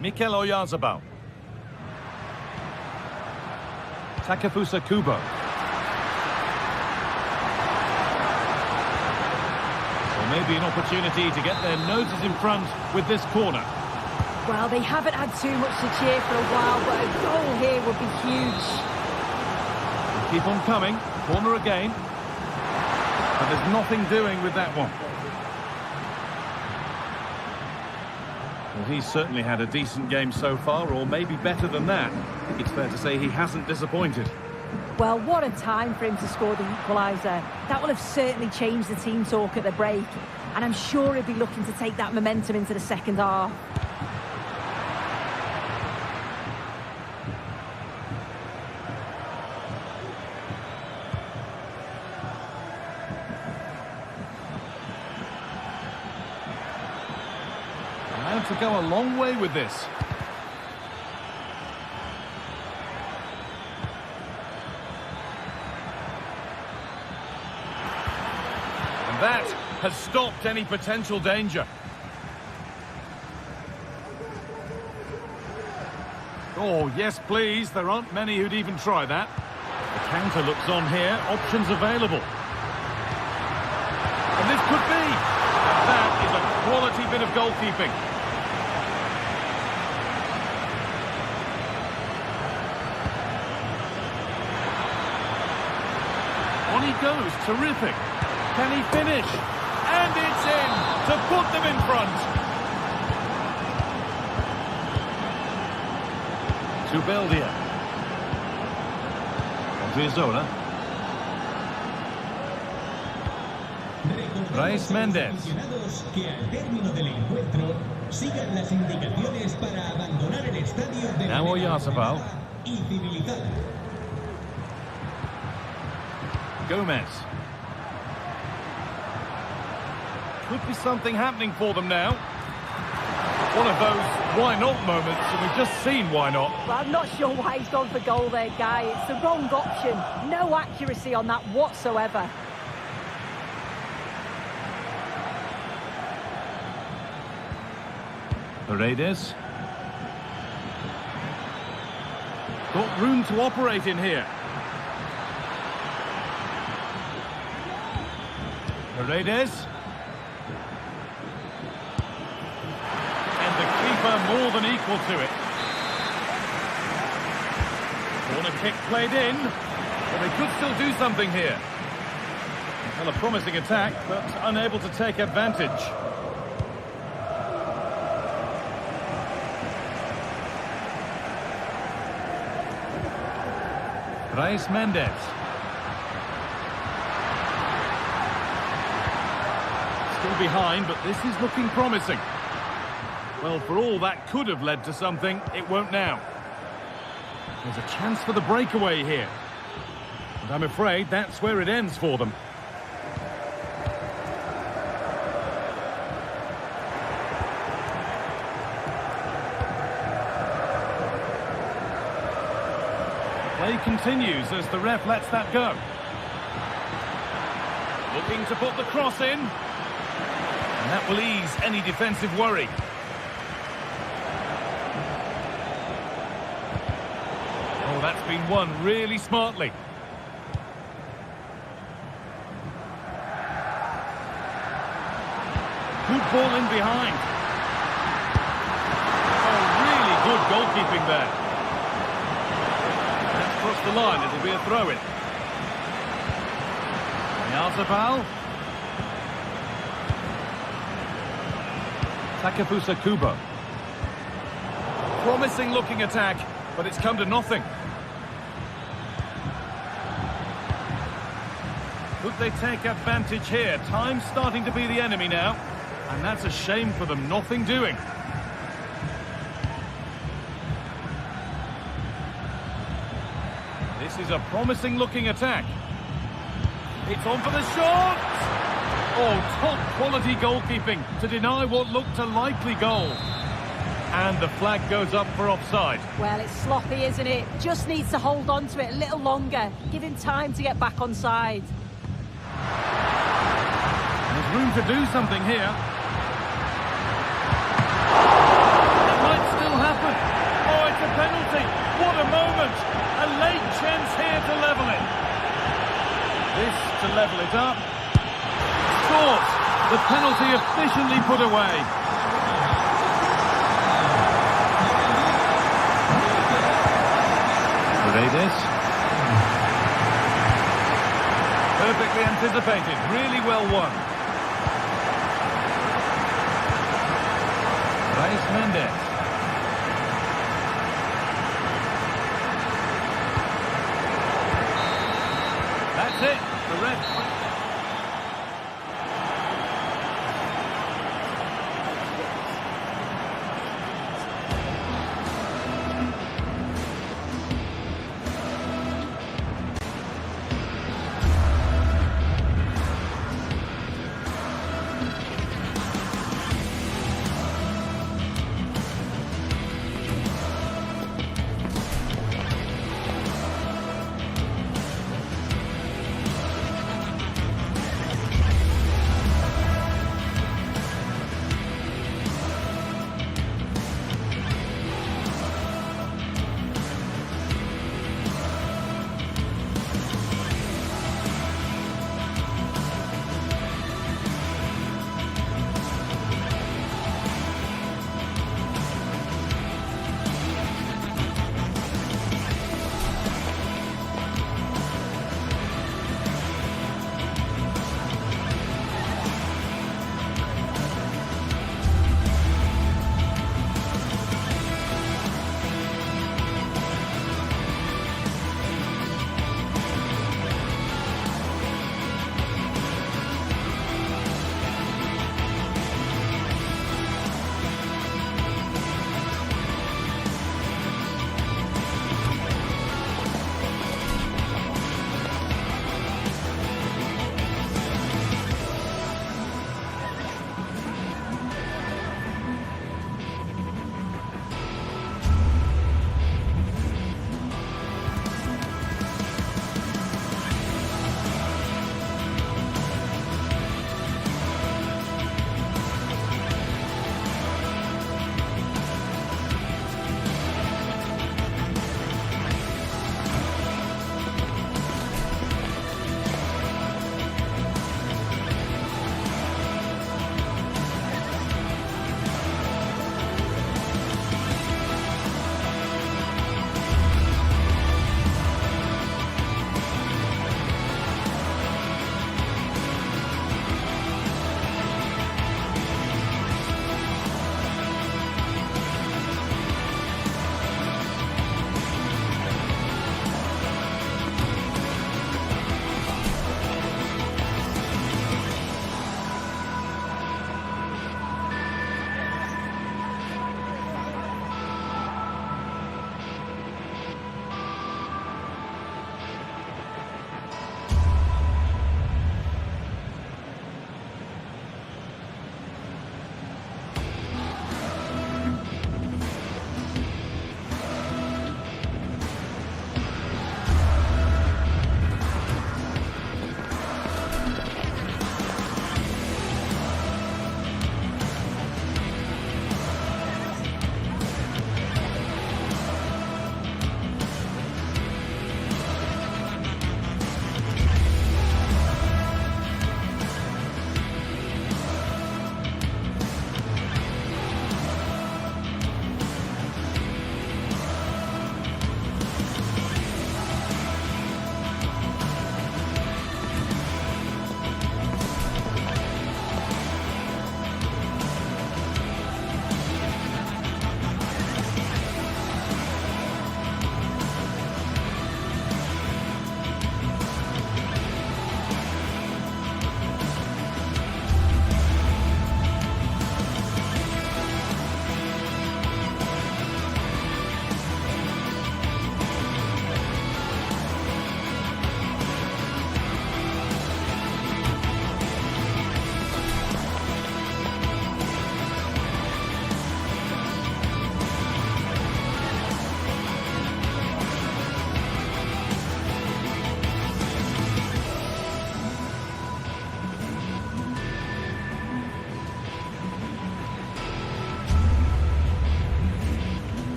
Mikel Oyarzabal. Takefusa Kubo. Well, maybe an opportunity to get their noses in front with this corner. Well, they haven't had too much to cheer for a while, but a goal here would be huge. Keep on coming. Corner again. But there's nothing doing with that one. Well, he's certainly had a decent game so far, or maybe better than that. It's fair to say he hasn't disappointed. Well, what a time for him to score the equaliser. That will have certainly changed the team talk at the break. And I'm sure he'll be looking to take that momentum into the second half. To go a long way with this. And that has stopped any potential danger. Oh, yes, please. There aren't many who'd even try that. The counter looks on here. Options available. And this could be. That is a quality bit of goalkeeping. On he goes, terrific. Can he finish? And it's in to put them in front. Zubeldia. Odriozola. Brais Mendes. Que al término del encuentro sigan las indicaciones para abandonar el estadio de Now Oyarzabal. y civilizada. Gomez. Could be something happening for them now. One of those why not moments, and we've just seen why not. Well, I'm not sure why he's gone for goal there, Guy. It's the wrong option. No accuracy on that whatsoever. Paredes. Got room to operate in here. Paredes. And the keeper more than equal to it. Corner kick played in. But they could still do something here. Well, a promising attack, but unable to take advantage. Brais Mendes. Still behind, but this is looking promising. Well, for all that could have led to something, it won't now. There's a chance for the breakaway here. And I'm afraid that's where it ends for them. Play continues as the ref lets that go. Looking to put the cross in. And that will ease any defensive worry. Oh, that's been won really smartly. Good ball in behind. Oh, really good goalkeeping there. Across the line, it'll be a throw-in. Oyarzabal. Takefusa Kubo. Promising looking attack, but it's come to nothing. Could they take advantage here? Time's starting to be the enemy now, and that's a shame for them. Nothing doing. This is a promising looking attack. It's on for the shot! Oh, top quality goalkeeping to deny what looked a likely goal. And the flag goes up for offside. Well, it's sloppy, isn't it? Just needs to hold on to it a little longer. Give him time to get back on side. There's room to do something here. It might still happen. Oh, it's a penalty. What a moment. A late chance here to level it. This to level it up. Scores. The penalty efficiently put away. Paredes. Perfectly anticipated. Really well won. Brais Mendes. That's it. The ref.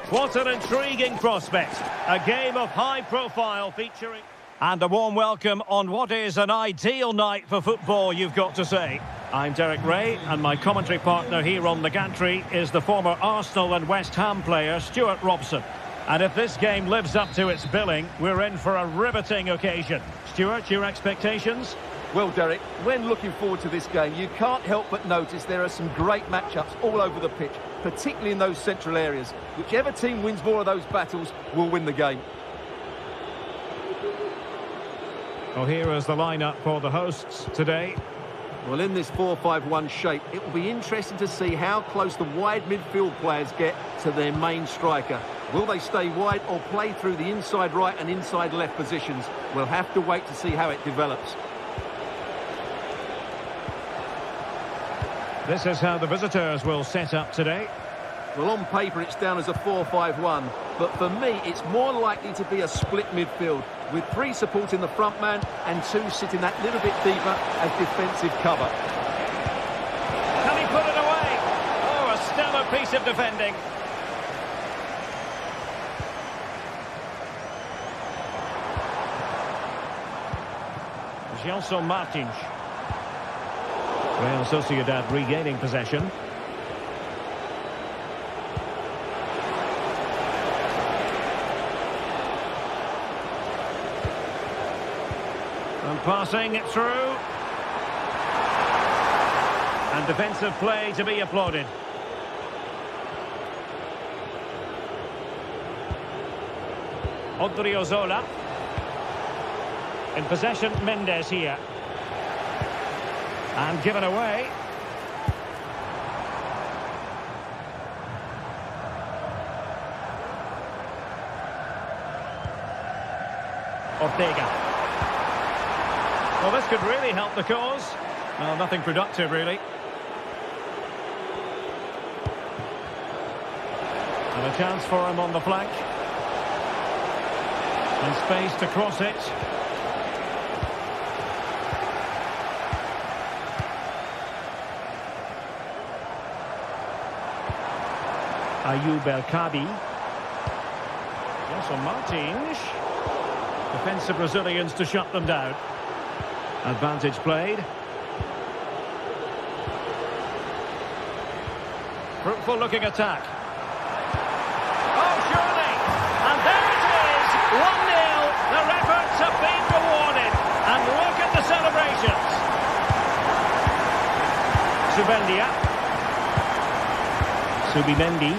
What an intriguing prospect. A game of high profile featuring... And a warm welcome on what is an ideal night for football, you've got to say. I'm Derek Ray, and my commentary partner here on the gantry is the former Arsenal and West Ham player, Stuart Robson. And if this game lives up to its billing, we're in for a riveting occasion. Stuart, your expectations? Well, Derek, when looking forward to this game, you can't help but notice there are some great matchups all over the pitch, particularly in those central areas. Whichever team wins more of those battles will win the game. Well, here is the lineup for the hosts today. Well, in this 4-5-1 shape, it will be interesting to see how close the wide midfield players get to their main striker. Will they stay wide or play through the inside right and inside left positions? We'll have to wait to see how it develops. This is how the visitors will set up today. Well, on paper, it's down as a 4-5-1, but for me, it's more likely to be a split midfield, with 3 supporting the front man and 2 sitting that little bit deeper as defensive cover. Can he put it away? Oh, a stellar piece of defending. Gelson Martins. Real Sociedad regaining possession. And passing it through. And defensive play to be applauded. Odriozola. In possession, Mendes here. And given away. Ortega. Well, this could really help the cause. Well, nothing productive, really. And a chance for him on the flank. And space to cross it. Ayoub El-Kabi. Also Martins. Defensive Brazilians to shut them down. Advantage played. Fruitful looking attack. Oh, surely! And there it is! 1-0. Their efforts have been rewarded. And look at the celebrations. Zubeldia. Subimendi.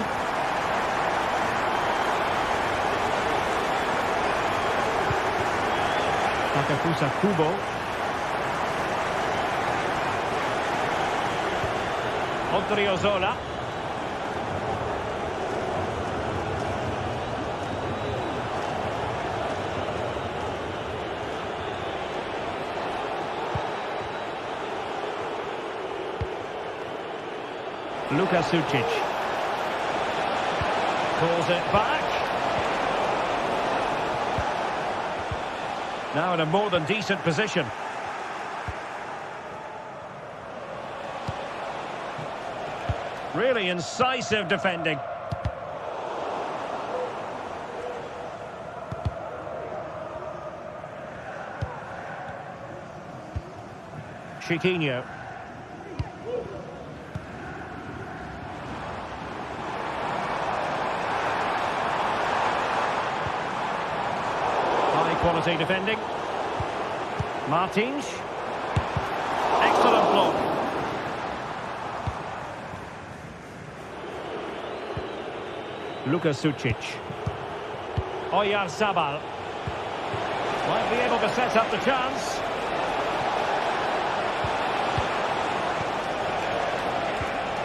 Takafusa Kubo. Odriozola. Luka Sucic. Pulls it back. Now in a more than decent position. Really incisive defending. Chiquinho. High quality defending. Martins. Excellent block. Luka Sucic. Oyarzabal. Might be able to set up the chance.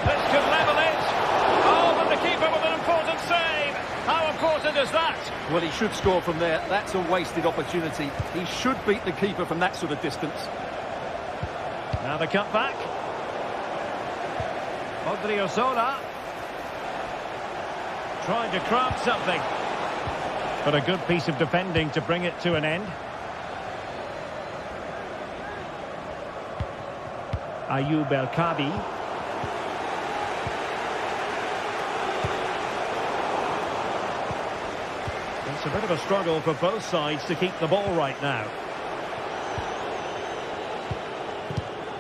This could level it. Oh, but the keeper with an important save. How important is that? Well, he should score from there. That's a wasted opportunity. He should beat the keeper from that sort of distance. Now the cut back. Odriozola. Trying to craft something. But a good piece of defending to bring it to an end. Ayoub El-Kabi. It's a bit of a struggle for both sides to keep the ball right now.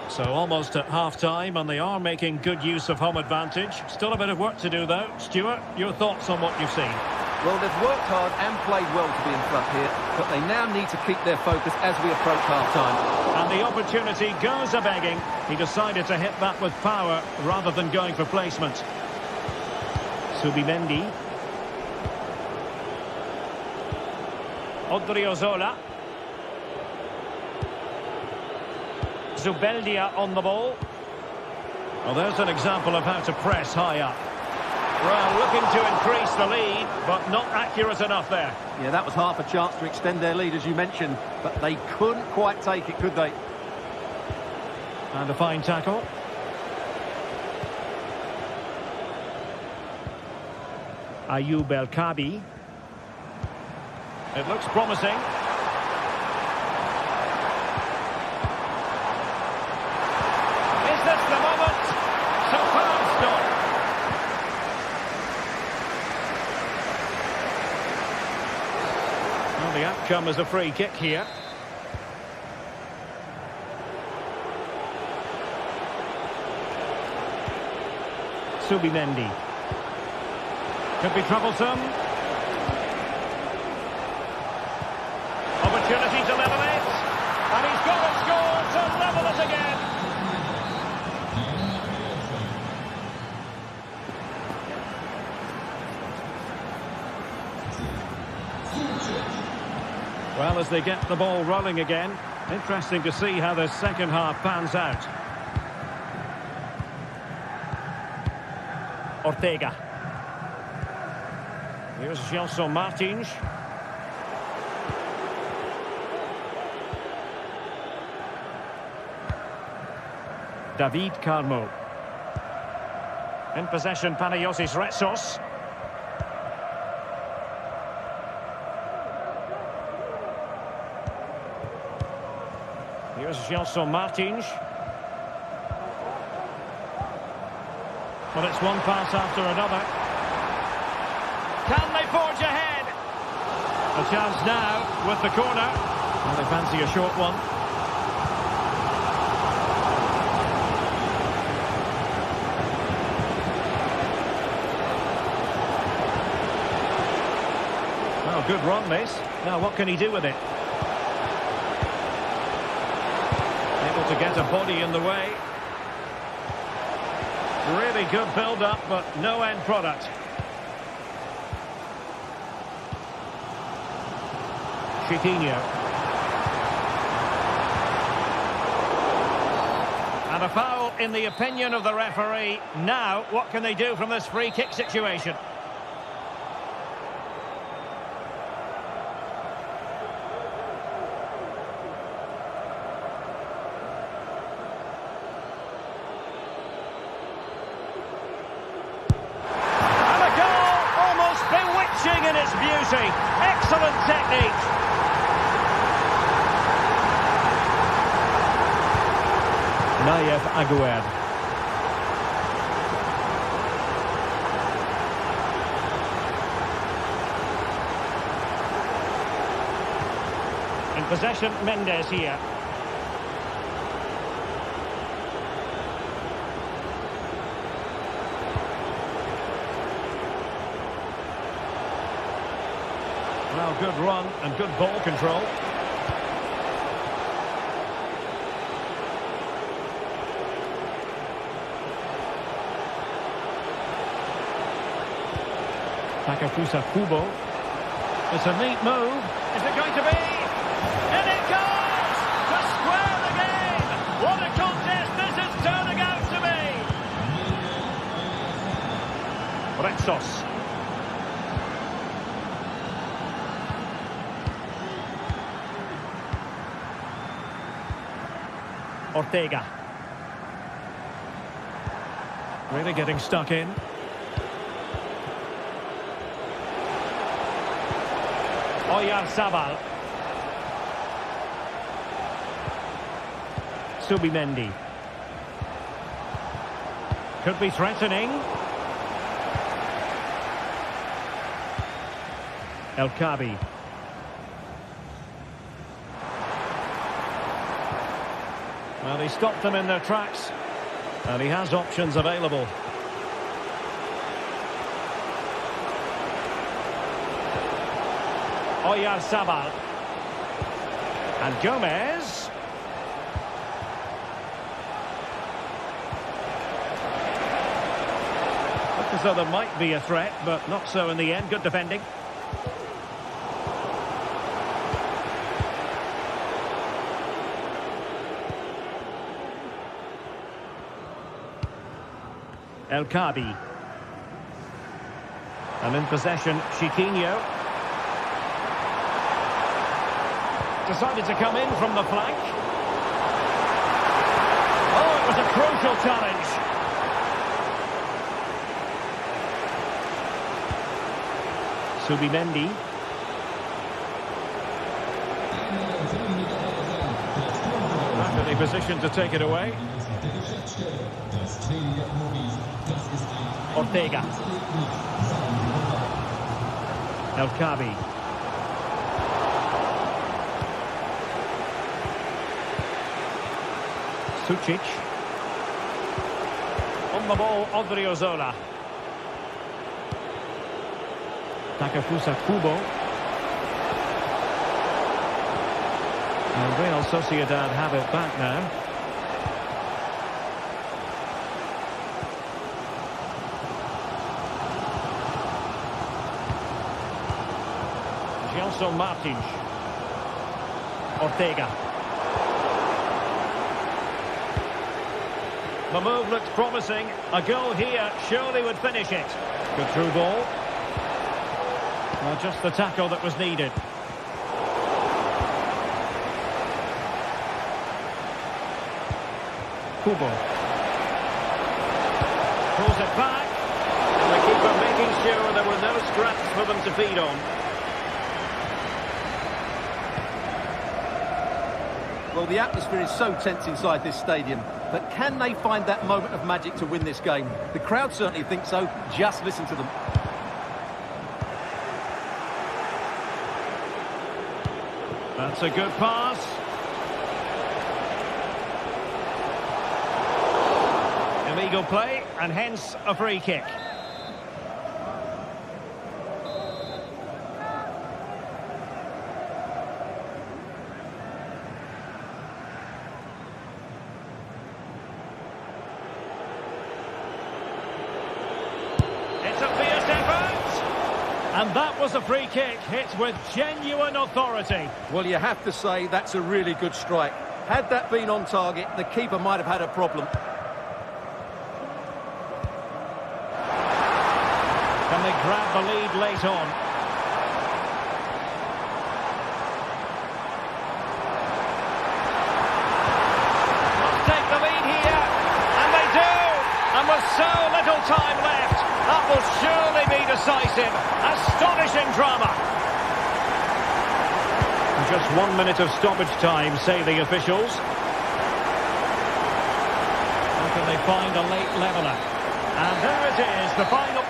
So almost at half-time, and they are making good use of home advantage. Still a bit of work to do, though. Stuart, your thoughts on what you've seen? Well, they've worked hard and played well to be in front here, but they now need to keep their focus as we approach half-time. And the opportunity goes a-begging. He decided to hit that with power rather than going for placement. Subimendi. Odriozola. Zubeldia on the ball. Well, there's an example of how to press high up. Well, looking to increase the lead, but not accurate enough there. Yeah, that was half a chance to extend their lead, as you mentioned, but they couldn't quite take it, could they? And a fine tackle. Ayoub El Kabi. It looks promising. Is this the moment? Superb stop. Well, the outcome is a free kick here. Subimendi. Could be troublesome. Opportunity to level it. And he's got a score to level it again. Well, as they get the ball rolling again, interesting to see how the second half pans out. Ortega. Here's Gelson Martins. David Carmo. In possession, Panayotis Retsos. Here's Gelson Martins. Well, it's one pass after another. Can they forge ahead? A chance now with the corner. Well, they fancy a short one. Well, good run, this. Now, what can he do with it? Able to get a body in the way. Really good build-up, but no end product. Chiquinho. And a foul in the opinion of the referee. Now, what can they do from this free kick situation? And a goal, almost bewitching in its beauty. Excellent technique. Nayef Aguerd. In possession, Mendes here. Well, good run and good ball control. Takafusa Kubo. It's a neat move. Is it going to be? And it goes! To square the game! What a contest this is turning out to be! Retsos. Ortega. Really getting stuck in. Oyarzabal. Subimendi. Could be threatening. El Kabi. Well, he stopped them in their tracks, and he has options available. Oyarzabal. And Gomez. Looked as though there might be a threat, but not so in the end. Good defending. El Kabi. And in possession, Chiquinho. Decided to come in from the flank. Oh, it was a crucial challenge. Subimendi. Perfectly positioned to take it away. Ortega. El Kabi. Sucic. On the ball, Odriozola. Takefusa Kubo. And Real Sociedad have it back now. Gelson Martins. Ortega. The move looks promising. A goal here surely would finish it. Good through ball. Well, just the tackle that was needed. Kubo. Pulls it back. And the keeper making sure there were no scraps for them to feed on. Well, the atmosphere is so tense inside this stadium, but can they find that moment of magic to win this game? The crowd certainly think so. Just listen to them. That's a good pass. Illegal play, and hence a free kick. And that was a free kick, hit with genuine authority. Well, you have to say that's a really good strike. Had that been on target, the keeper might have had a problem. Can they grab the lead late on? Must take the lead here, and they do! And with so little time left, that will surely be decisive. Astonishing drama. Just 1 minute of stoppage time, say the officials. How can they find a late leveller? And there it is, the final.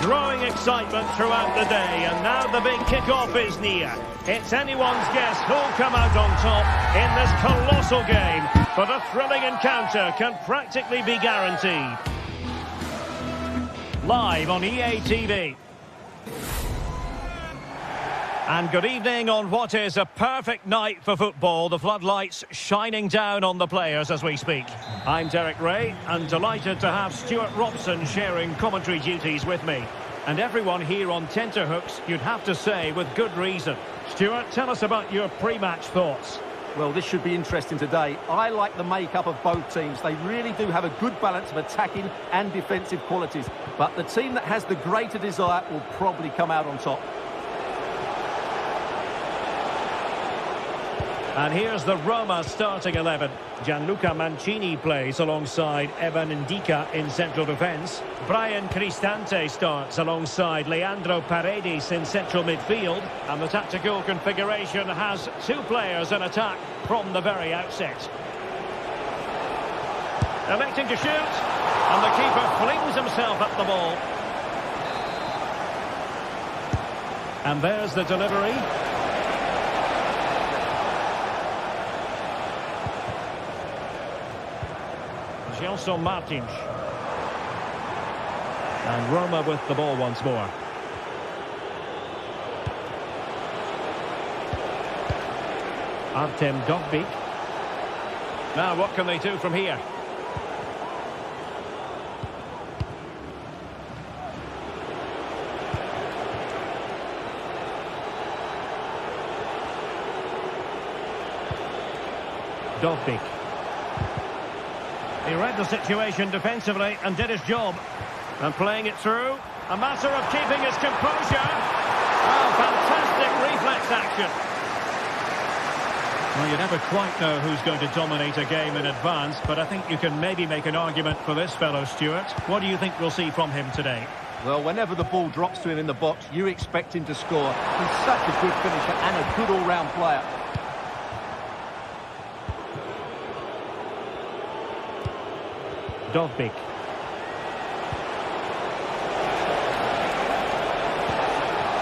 growing excitement throughout the day, and now the big kick-off is near. It's anyone's guess who'll come out on top in this colossal game, but a thrilling encounter can practically be guaranteed. Live on EA TV. And good evening on what is a perfect night for football. The floodlights shining down on the players as we speak. I'm Derek Ray, and delighted to have Stuart Robson sharing commentary duties with me. And everyone here on tenterhooks, you'd have to say, with good reason. Stuart, tell us about your pre-match thoughts. Well, this should be interesting today. I like the makeup of both teams. They really do have a good balance of attacking and defensive qualities. But the team that has the greater desire will probably come out on top. And here's the Roma starting 11. Gianluca Mancini plays alongside Evan Ndika in central defence. Brian Cristante starts alongside Leandro Paredes in central midfield. And the tactical configuration has two players in attack from the very outset. Electing to shoot. And the keeper flings himself at the ball. And there's the delivery. Gelson Martins. And Roma with the ball once more. Artem Dovbyk. Now what can they do from here? Dovbyk. He read the situation defensively and did his job. And playing it through. A matter of keeping his composure. Oh, fantastic reflex action. Well, you never quite know who's going to dominate a game in advance, but I think you can maybe make an argument for this fellow, Stuart. What do you think we'll see from him today? Well, whenever the ball drops to him in the box, you expect him to score. He's such a good finisher and a good all-round player. Dovbyk.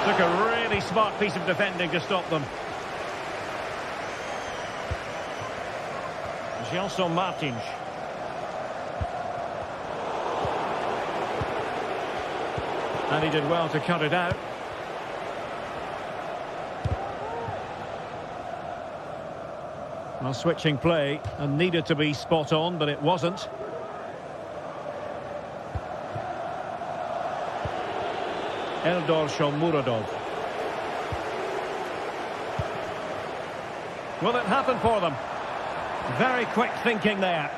Took a really smart piece of defending to stop them. Gelson Martins. And he did well to cut it out. Well, switching play and needed to be spot on, but it wasn't. Eldor Shomurodov. Will it happen for them? Very quick thinking there.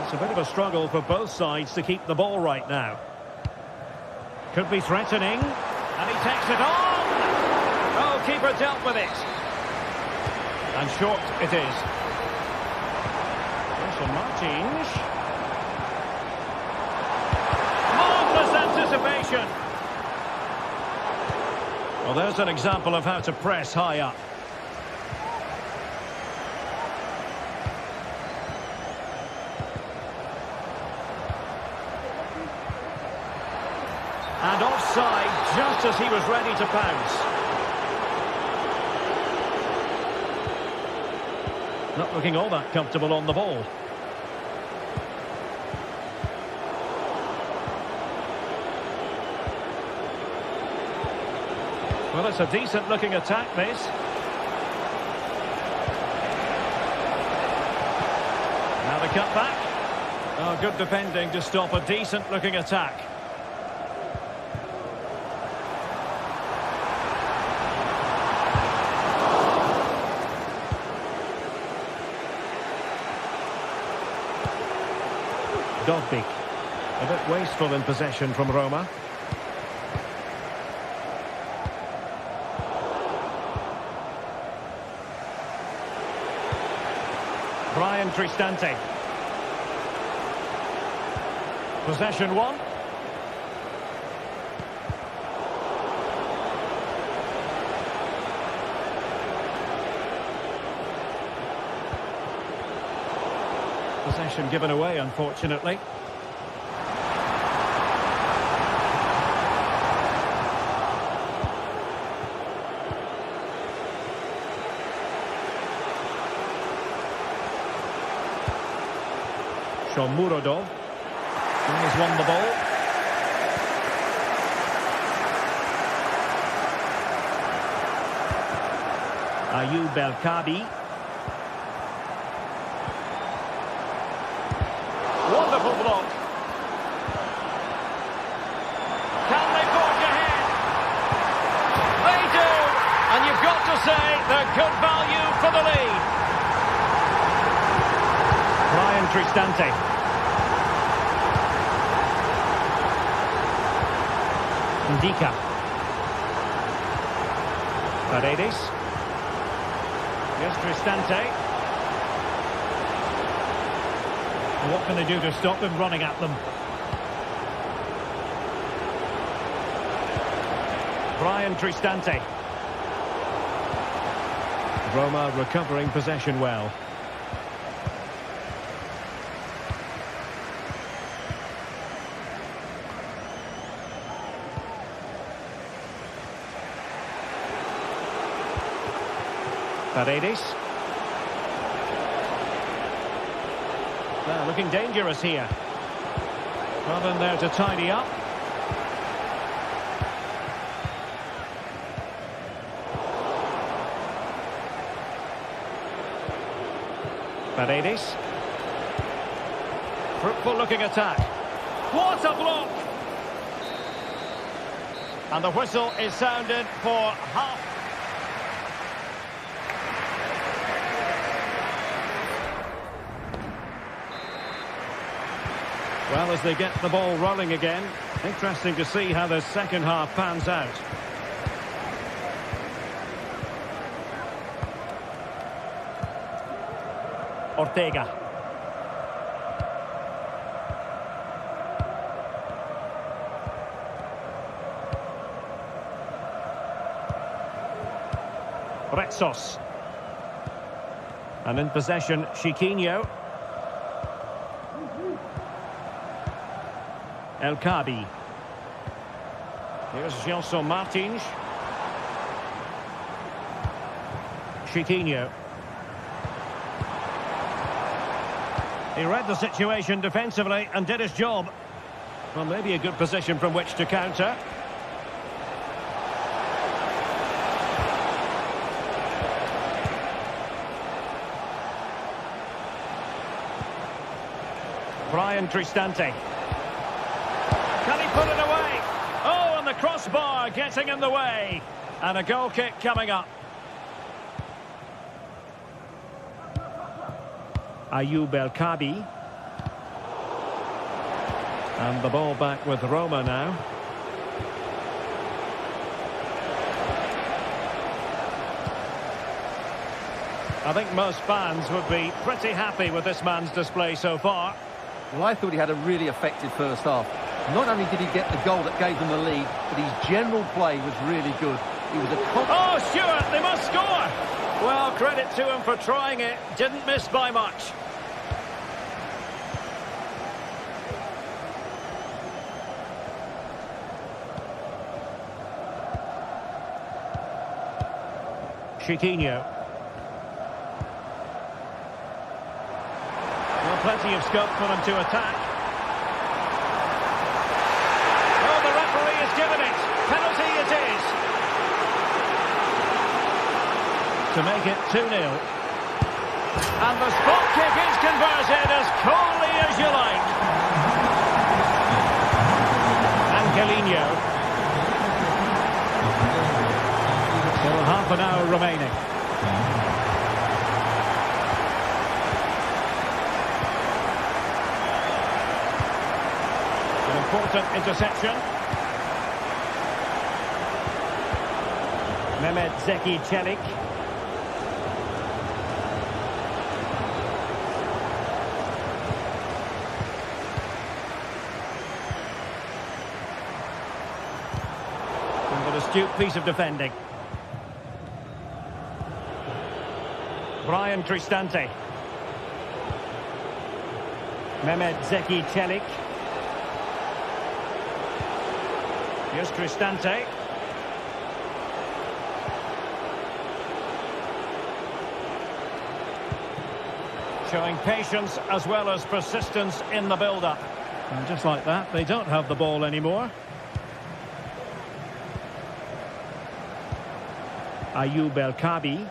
It's a bit of a struggle for both sides to keep the ball right now. Could be threatening. And he takes it on! Oh, keeper dealt with it. And short it is. Gelson Martins. Anticipation. Well, there's an example of how to press high up. And offside just as he was ready to pounce. Not looking all that comfortable on the ball. Well, it's a decent-looking attack, this. Now the cutback. Oh, good defending to stop a decent-looking attack. Dovbyk. A bit wasteful in possession from Roma. Brian Cristante. Possession one. Possession given away, unfortunately. Shomurodov. He's won the ball. Ayoub El-Kabi. Wonderful block. Can they forge ahead? They do. And you've got to say they're good value for the lead. Brian Cristante. Ndika. Paredes. Here's Cristante. What can they do to stop him running at them? Brian Cristante. Roma recovering possession well. Paredes. Well, looking dangerous here. Robin there to tidy up. Paredes. Fruitful looking attack. What a block! And the whistle is sounded for half. Well, as they get the ball rolling again, interesting to see how the second half pans out. Ortega. Retsos. And in possession, Chiquinho. El-Kabi. Here's Gelson Martins. Chiquinho. He read the situation defensively and did his job. Well, maybe a good position from which to counter. Brian Cristante. Can he put it away? Oh, and the crossbar getting in the way. And a goal kick coming up. Ayoub El-Kabi. And the ball back with Roma now. I think most fans would be pretty happy with this man's display so far. Well, I thought he had a really effective first half. Not only did he get the goal that gave them the lead, but his general play was really good. He was a... Oh, Stewart, they must score! Well, credit to him for trying it. Didn't miss by much. Chiquinho. Well, plenty of scope for them to attack. Oh, the referee has given it. Penalty it is. To make it 2-0. And the spot kick is converted as coolly as you like. Angelino. Still half an hour remaining. An important interception. Mehmet Zeki Çelik. And an astute piece of defending. Brian Cristante. Mehmet Zeki Çelik. Here's Cristante. Showing patience as well as persistence in the build-up. And just like that, they don't have the ball anymore. Ayoub El-Kabi.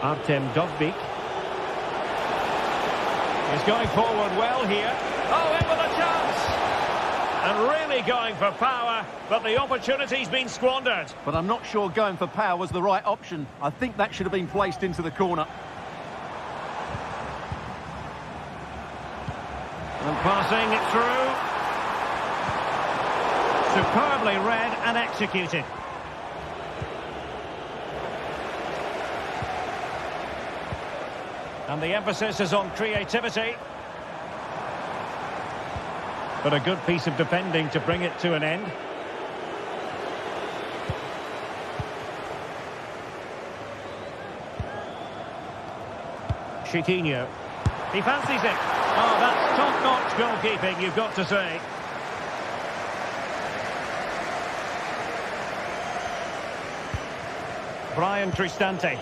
Artem Dovbyk. He's going forward well here. Oh, in with a chance! And really going for power, but the opportunity's been squandered. But I'm not sure going for power was the right option. I think that should have been placed into the corner. And passing it through. Superbly read and executed. And the emphasis is on creativity. But a good piece of defending to bring it to an end. Chiquinho. He fancies it. Oh, that's top-notch goalkeeping, you've got to say. Brian Cristante.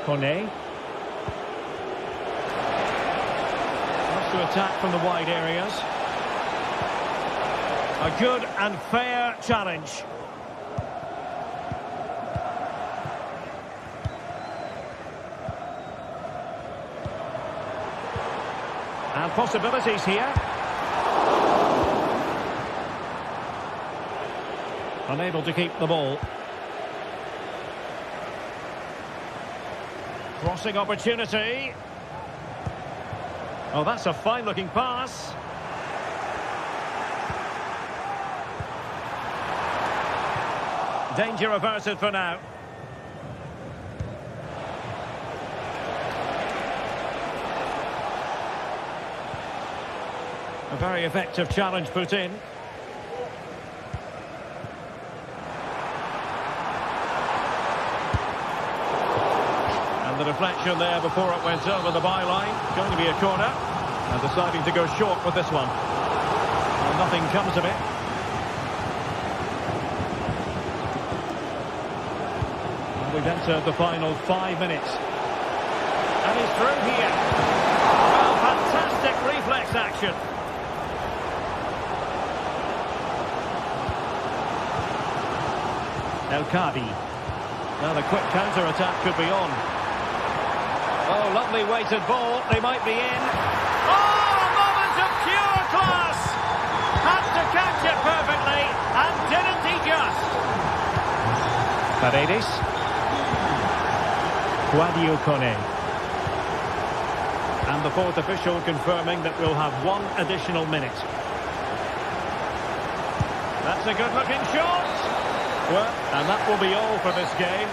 Kone. To attack from the wide areas. A good and fair challenge. And possibilities here. Unable to keep the ball. Crossing opportunity. Oh, that's a fine-looking pass. Danger averted for now. A very effective challenge put in. And the deflection there before it went over the byline. Going to be a corner. And deciding to go short with this one. Well, nothing comes of it. And we've entered the final 5 minutes. And he's through here. Well, fantastic reflex action. El-Kabi. Now the quick counter-attack could be on. Oh, lovely weighted ball. They might be in. Oh, a moment of pure class! Had to catch it perfectly, and didn't he just? Paredes. Guadio Kone. And the fourth official confirming that we'll have 1 additional minute. That's a good-looking shot. Well, and that will be all for this game.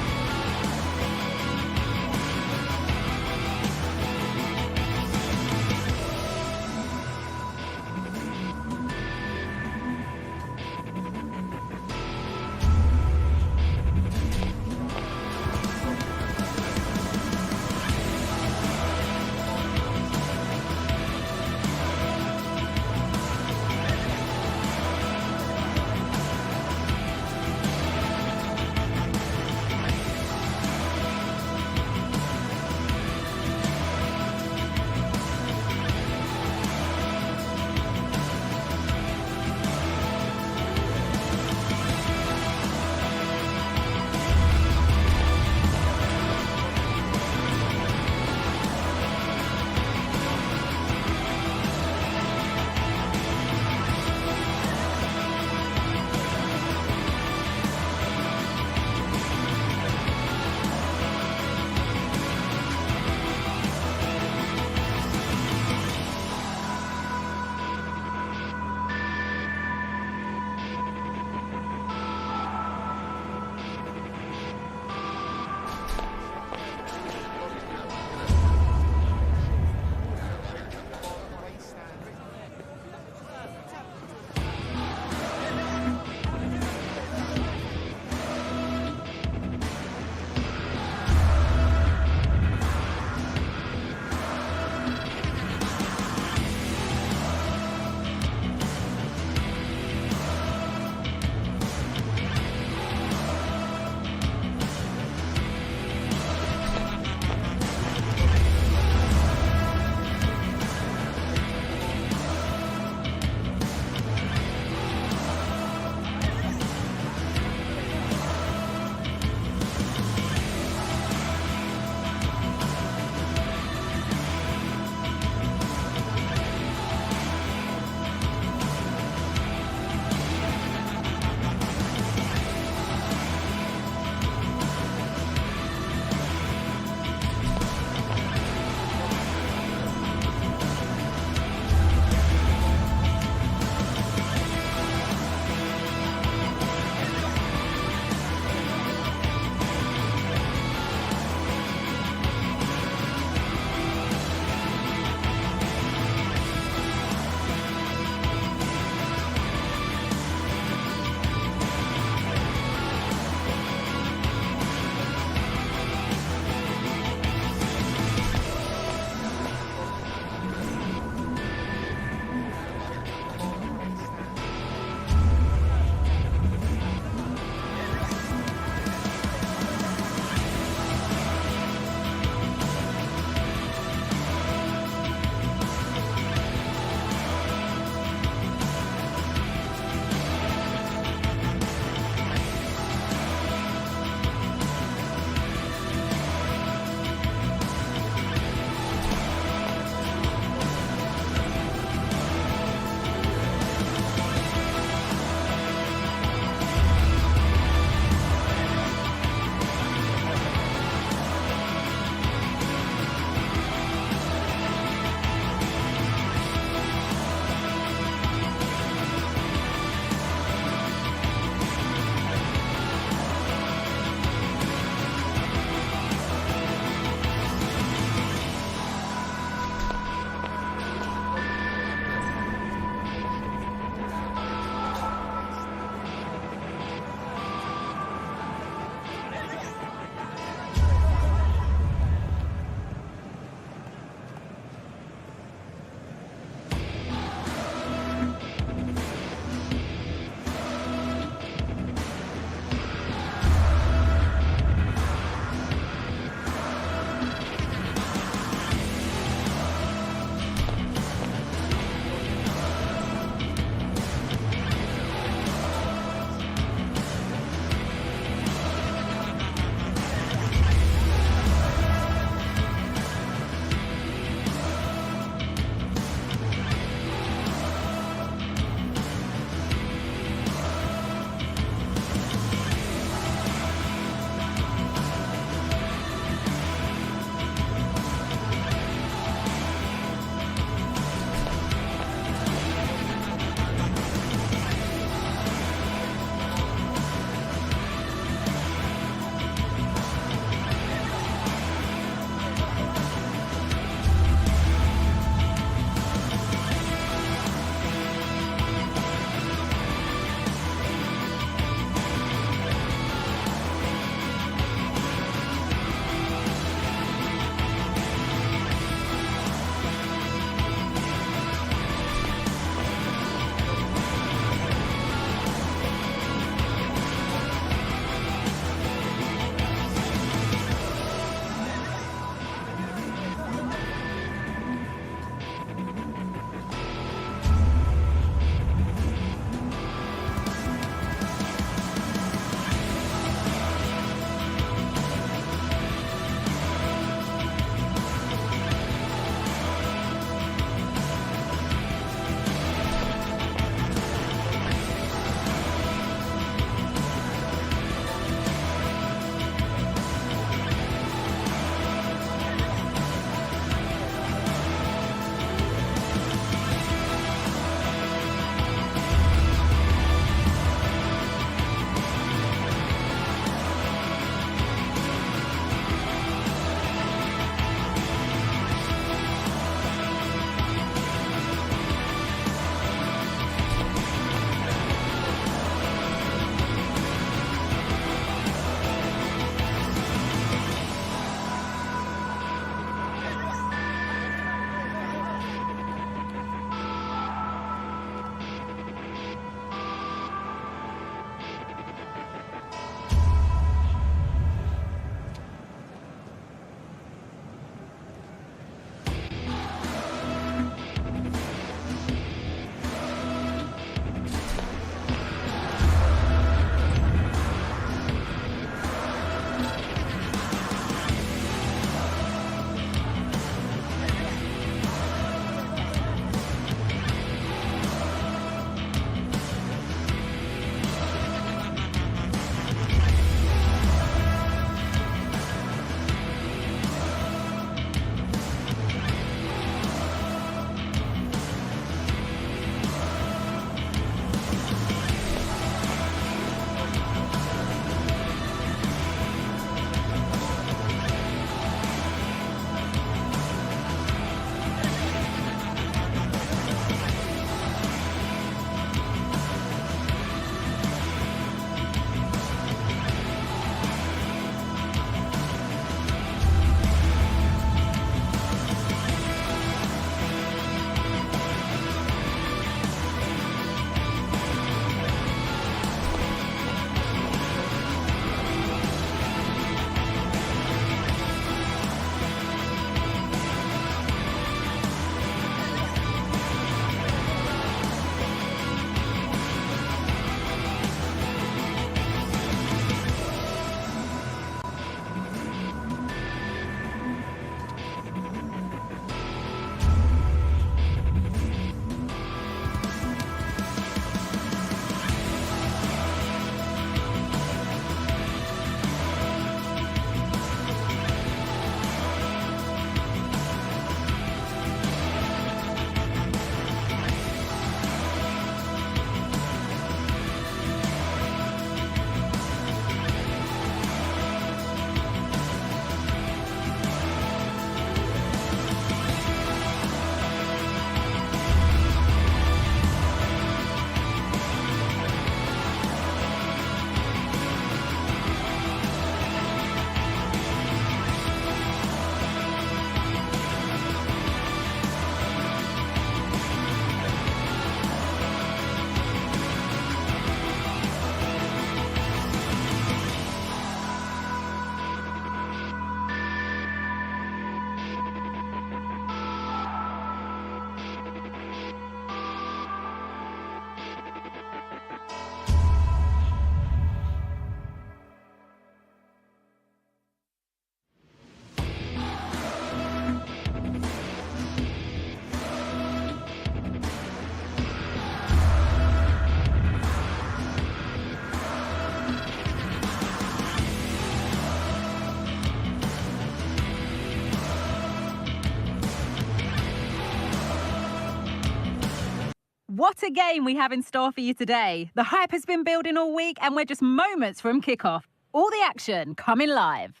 what a game we have in store for you today. The hype has been building all week and we're just moments from kickoff. All the action coming live.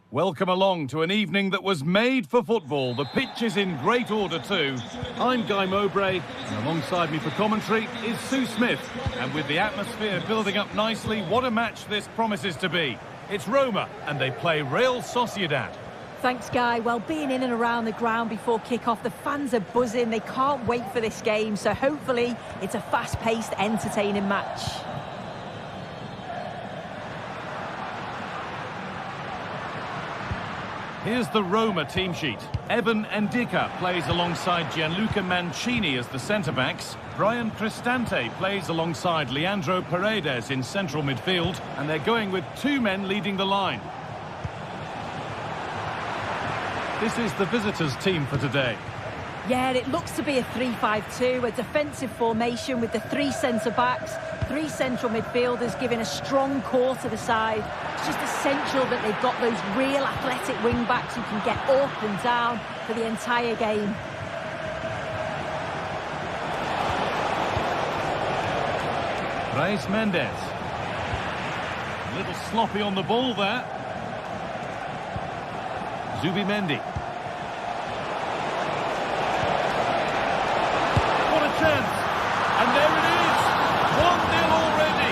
Welcome along to an evening that was made for football. The pitch is in great order too. I'm Guy Mowbray, and alongside me for commentary is Sue Smith. And with the atmosphere building up nicely, what a match this promises to be. It's Roma, and they play Real Sociedad. Thanks, Guy. Well, being in and around the ground before kick-off, the fans are buzzing. They can't wait for this game, so hopefully it's a fast-paced, entertaining match. Here's the Roma team sheet. Evan Ndicka plays alongside Gianluca Mancini as the centre-backs. Brian Cristante plays alongside Leandro Paredes in central midfield, and they're going with two men leading the line. This is the visitors' team for today. Yeah, it looks to be a 3-5-2, a defensive formation with the three centre-backs, three central midfielders giving a strong core to the side. It's just essential that they've got those real athletic wing-backs who can get up and down for the entire game. Reis Mendes. A little sloppy on the ball there. Zubimendi. What a chance! And there it is! 1-0 already!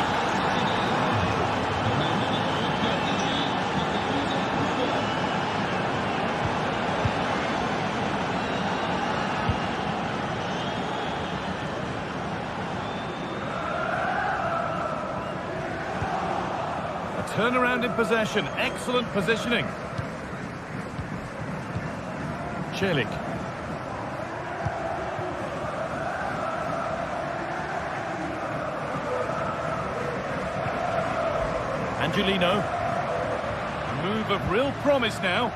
A turnaround in possession. Excellent positioning. Celik. Angelino. A move of real promise now.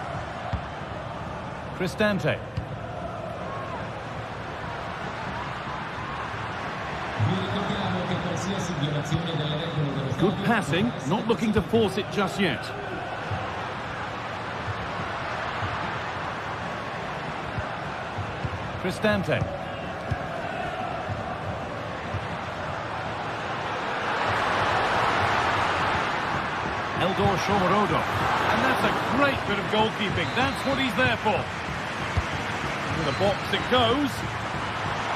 Cristante. Good passing, not looking to force it just yet. Cristante. Eldor Shomorodov. And that's a great bit of goalkeeping. That's what he's there for. To the box it goes.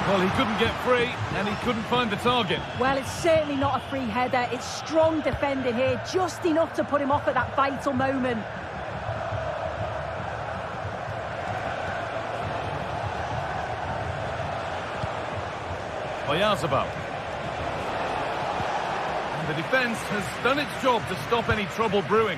Well, he couldn't get free, and he couldn't find the target. Well, it's certainly not a free header. It's strong defending here, just enough to put him off at that vital moment. Oyarzabal. And the defence has done its job to stop any trouble brewing.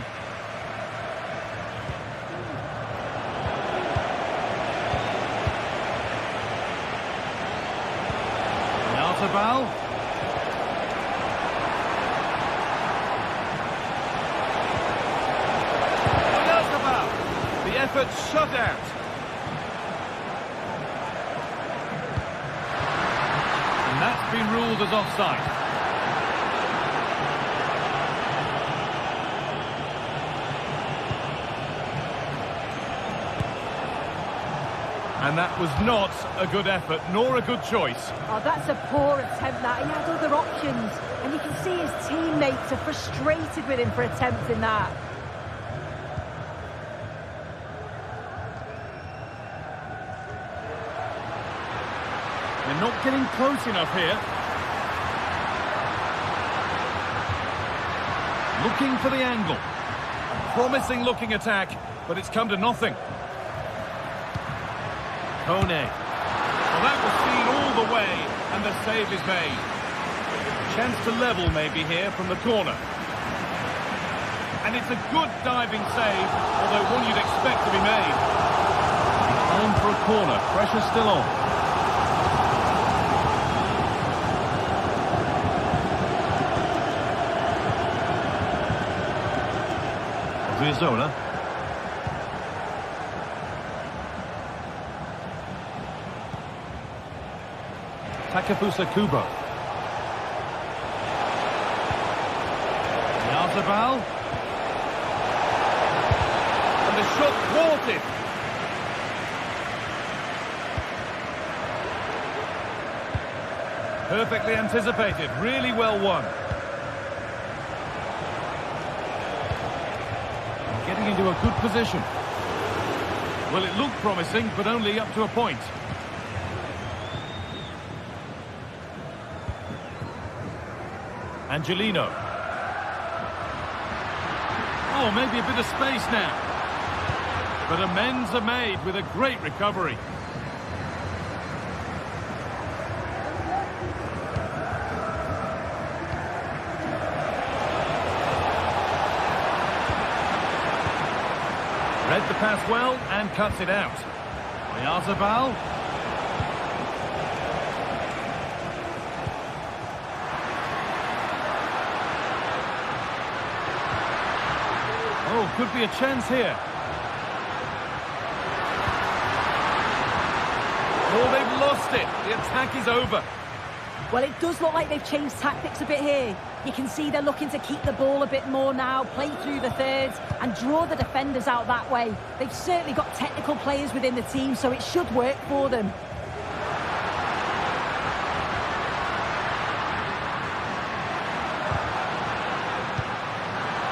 Oyarzabal. Oyarzabal. The effort shut out. That's been ruled as offside. And that was not a good effort, nor a good choice. Oh, that's a poor attempt, that. He had other options. And you can see his teammates are frustrated with him for attempting that. They're not getting close enough here. Looking for the angle. A promising looking attack, but it's come to nothing. Kone. Well, that was seen all the way, and the save is made. Chance to level maybe here from the corner. And it's a good diving save, although one you'd expect to be made. Time for a corner. Pressure still on. Zola. Takefusa Kubo. Oyarzabal. And the shot thwarted. Perfectly anticipated, really well won. Getting into a good position. Well, it looked promising, but only up to a point. Angelino. Oh, maybe a bit of space now. But amends are made with a great recovery. Read the pass well and cuts it out. Oyarzabal. Oh, could be a chance here. Oh, they've lost it. The attack is over. Well, it does look like they've changed tactics a bit here. You can see they're looking to keep the ball a bit more now, play through the thirds and draw the defenders out that way. They've certainly got technical players within the team, so it should work for them.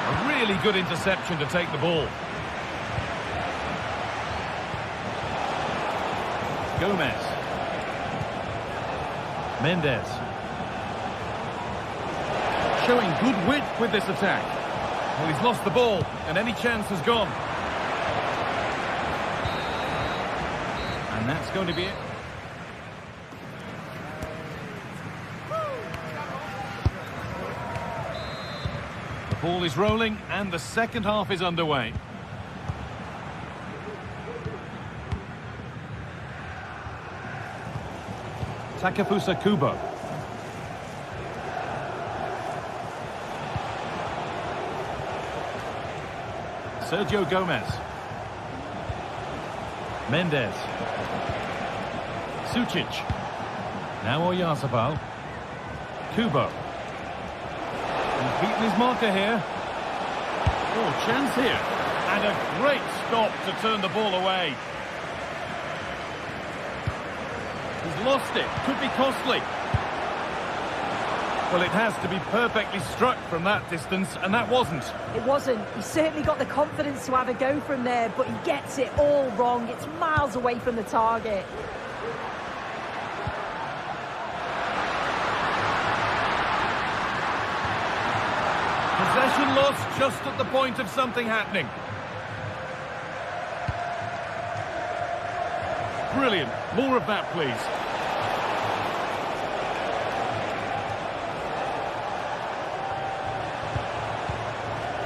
A really good interception to take the ball. Gomez. Mendes. Showing good wit with this attack. Well, he's lost the ball, and any chance has gone. And that's going to be it. The ball is rolling, and the second half is underway. Takefusa Kubo. Sergio Gomez. Mendes. Sucic. Now Oyarzabal. Kubo. He's beaten his marker here. Oh, chance here. And a great stop to turn the ball away. He's lost it. Could be costly. Well, it has to be perfectly struck from that distance, and that wasn't. It wasn't. He's certainly got the confidence to have a go from there, but he gets it all wrong. It's miles away from the target. Possession lost just at the point of something happening. Brilliant. More of that, please.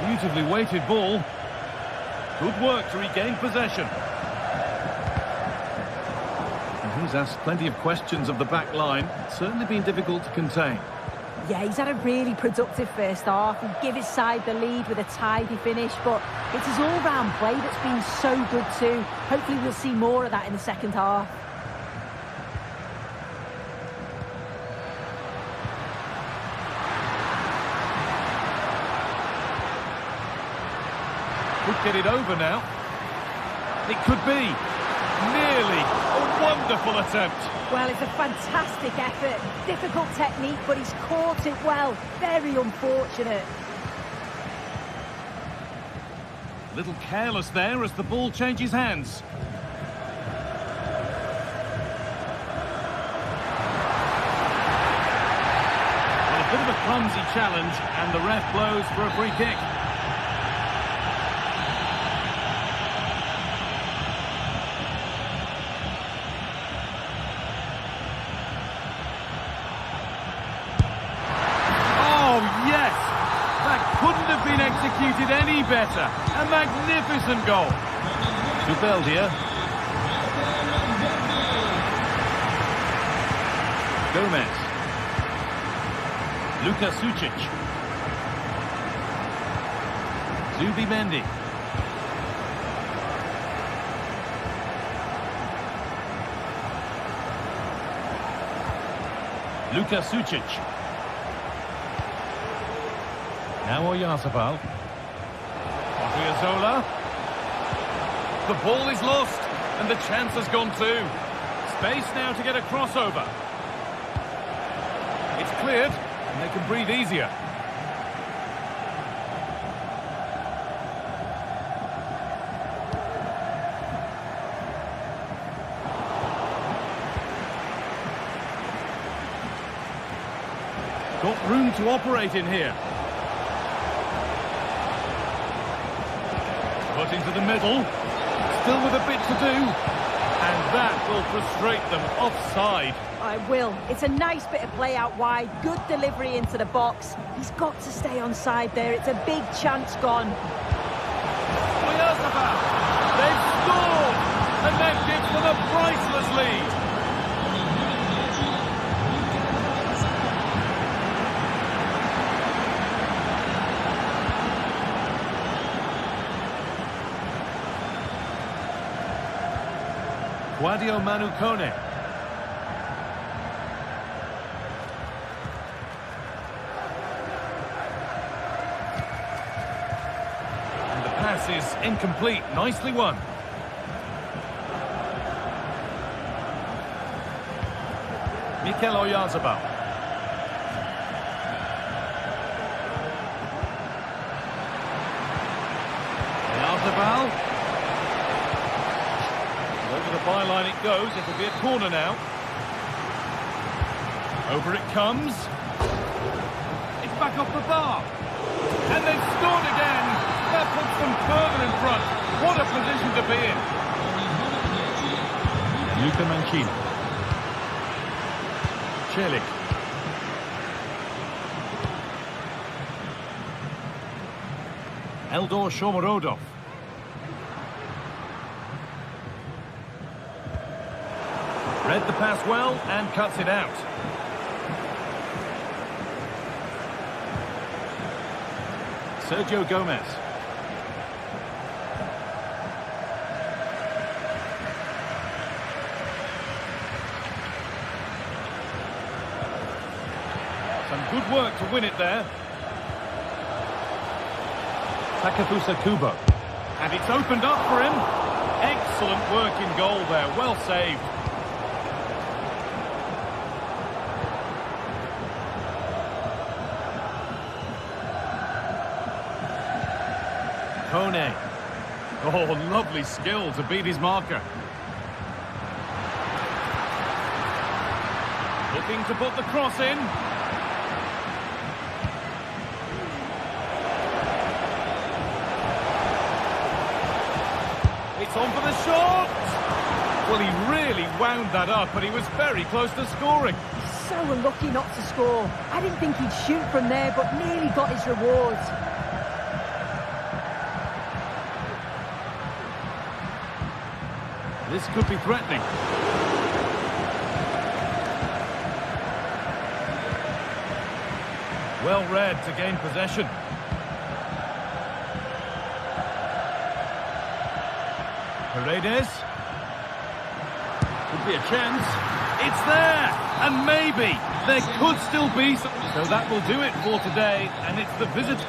Beautifully weighted ball. Good work to regain possession. And he's asked plenty of questions of the back line. It's certainly been difficult to contain. Yeah, he's had a really productive first half. He'll give his side the lead with a tidy finish, but it's his all-round play that's been so good too. Hopefully we'll see more of that in the second half. Could get it over now. It could be. Nearly. A wonderful attempt. Well, it's a fantastic effort. Difficult technique, but he's caught it well. Very unfortunate. A little careless there as the ball changes hands. Well, a bit of a clumsy challenge, and the ref blows for a free kick. Executed any better. A magnificent goal. To Beldia. Gomez. Luka Sucic. Zubimendi. Luka Sucic. Now Oyarzabal. Odriozola. The ball is lost, and the chance has gone too. Space now to get a crossover. It's cleared, and they can breathe easier. Got room to operate in here. Put into the middle. Still with a bit to do. And that will frustrate them offside. I will. It's a nice bit of play out wide. Good delivery into the box. He's got to stay onside there. It's a big chance gone. They've scored! And that gives them a priceless lead. Guadio Manu Kone. And the pass is incomplete. Nicely won. Mikel Oyarzabal. Oyarzabal. Over the byline it goes. It'll be a corner now. Over it comes. It's back off the bar. And they've scored again. That puts them further in front. What a position to be in. Luca Mancini. Celik. Eldor Shomorodov. Read the pass well and cuts it out. Sergio Gomez. Some good work to win it there. Takefusa Kubo. And it's opened up for him. Excellent work in goal there. Well saved. Kone. Oh, lovely skill to beat his marker. Looking to put the cross in. It's on for the shot! Well, he really wound that up, but he was very close to scoring. So unlucky not to score. I didn't think he'd shoot from there, but nearly got his rewards. This could be threatening. Well read to gain possession. Paredes. Could be a chance. It's there! And maybe there could still be some... So that will do it for today, and it's the visitor.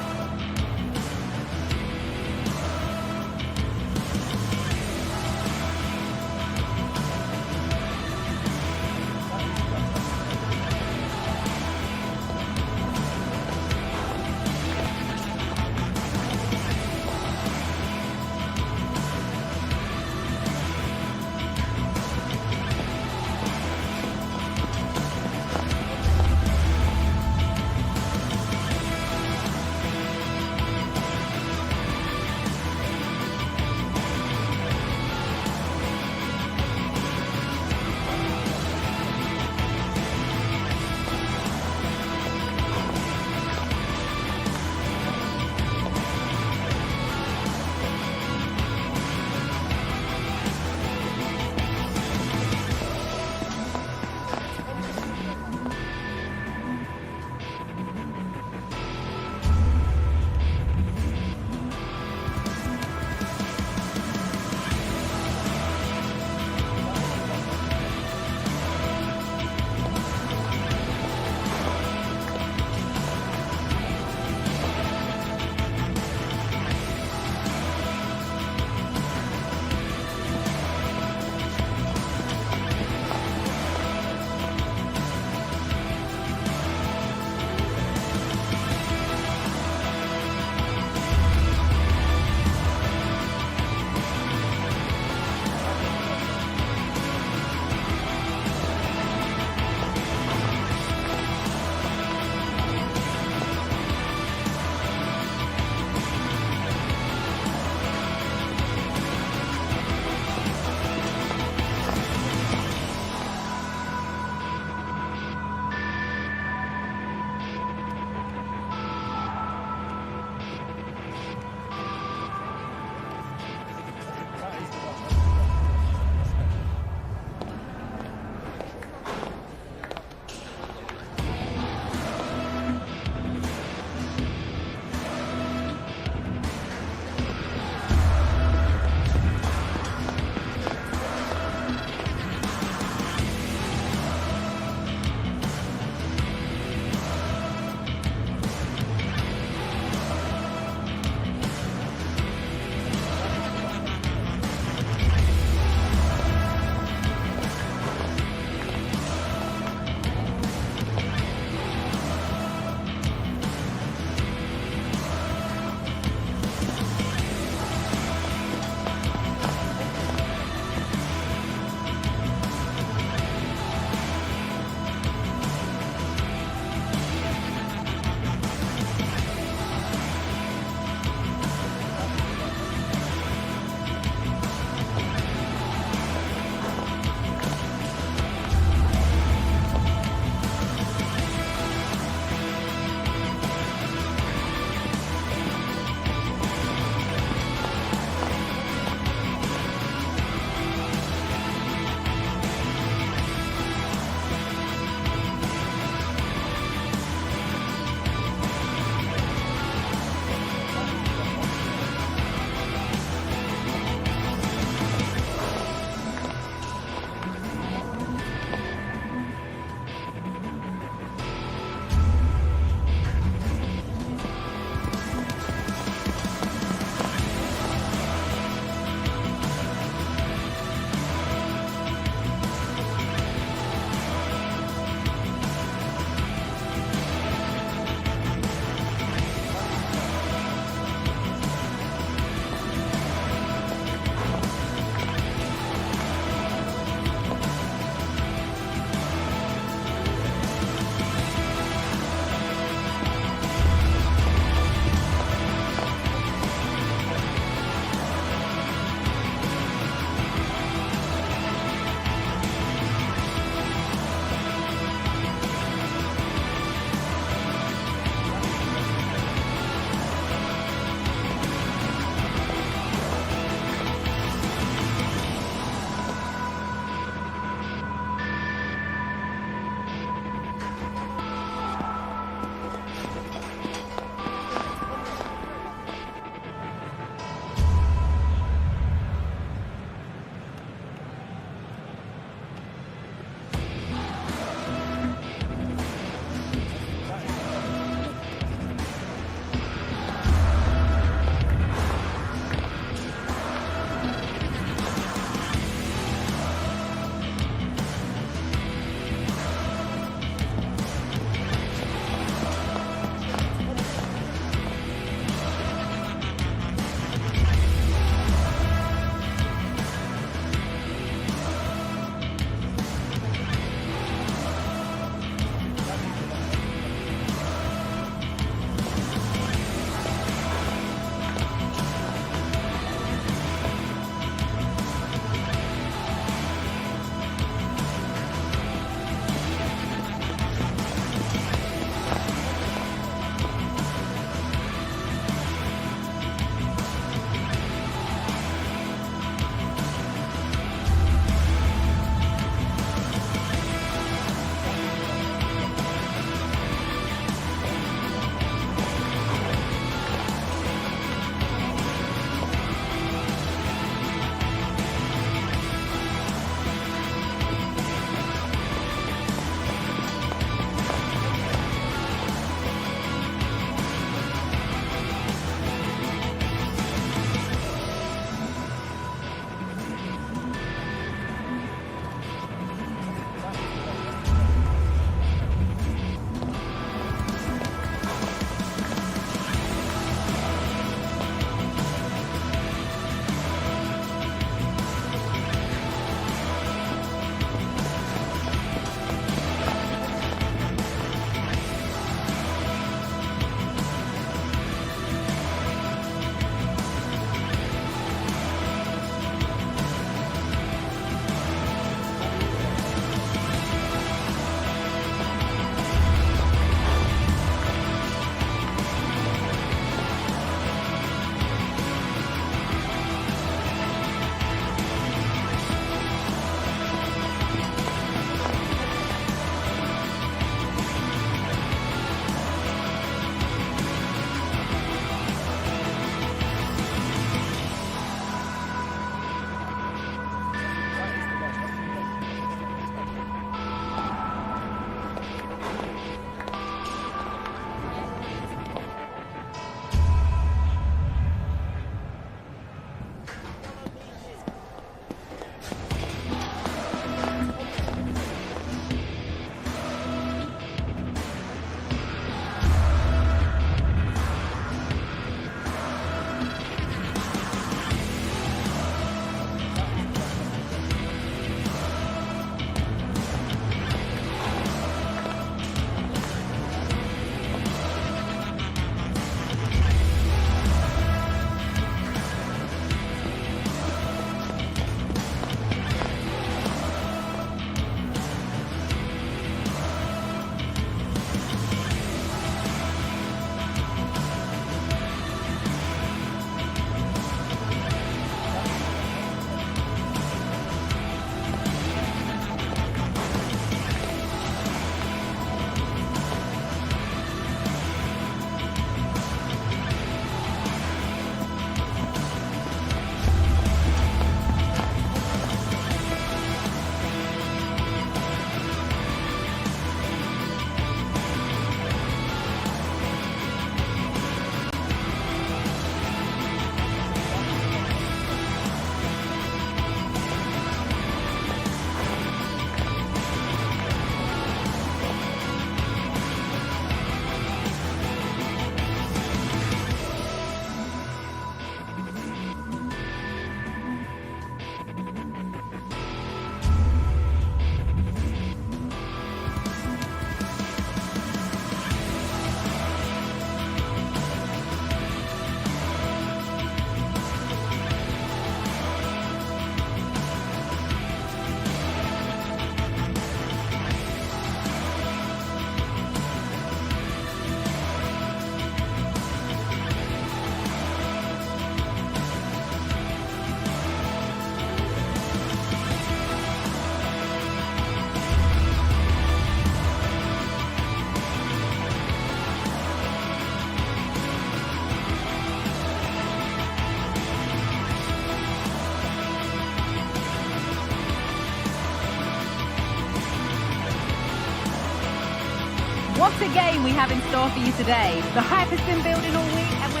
what a game we have in store for you today. The hype has been building all week and we're...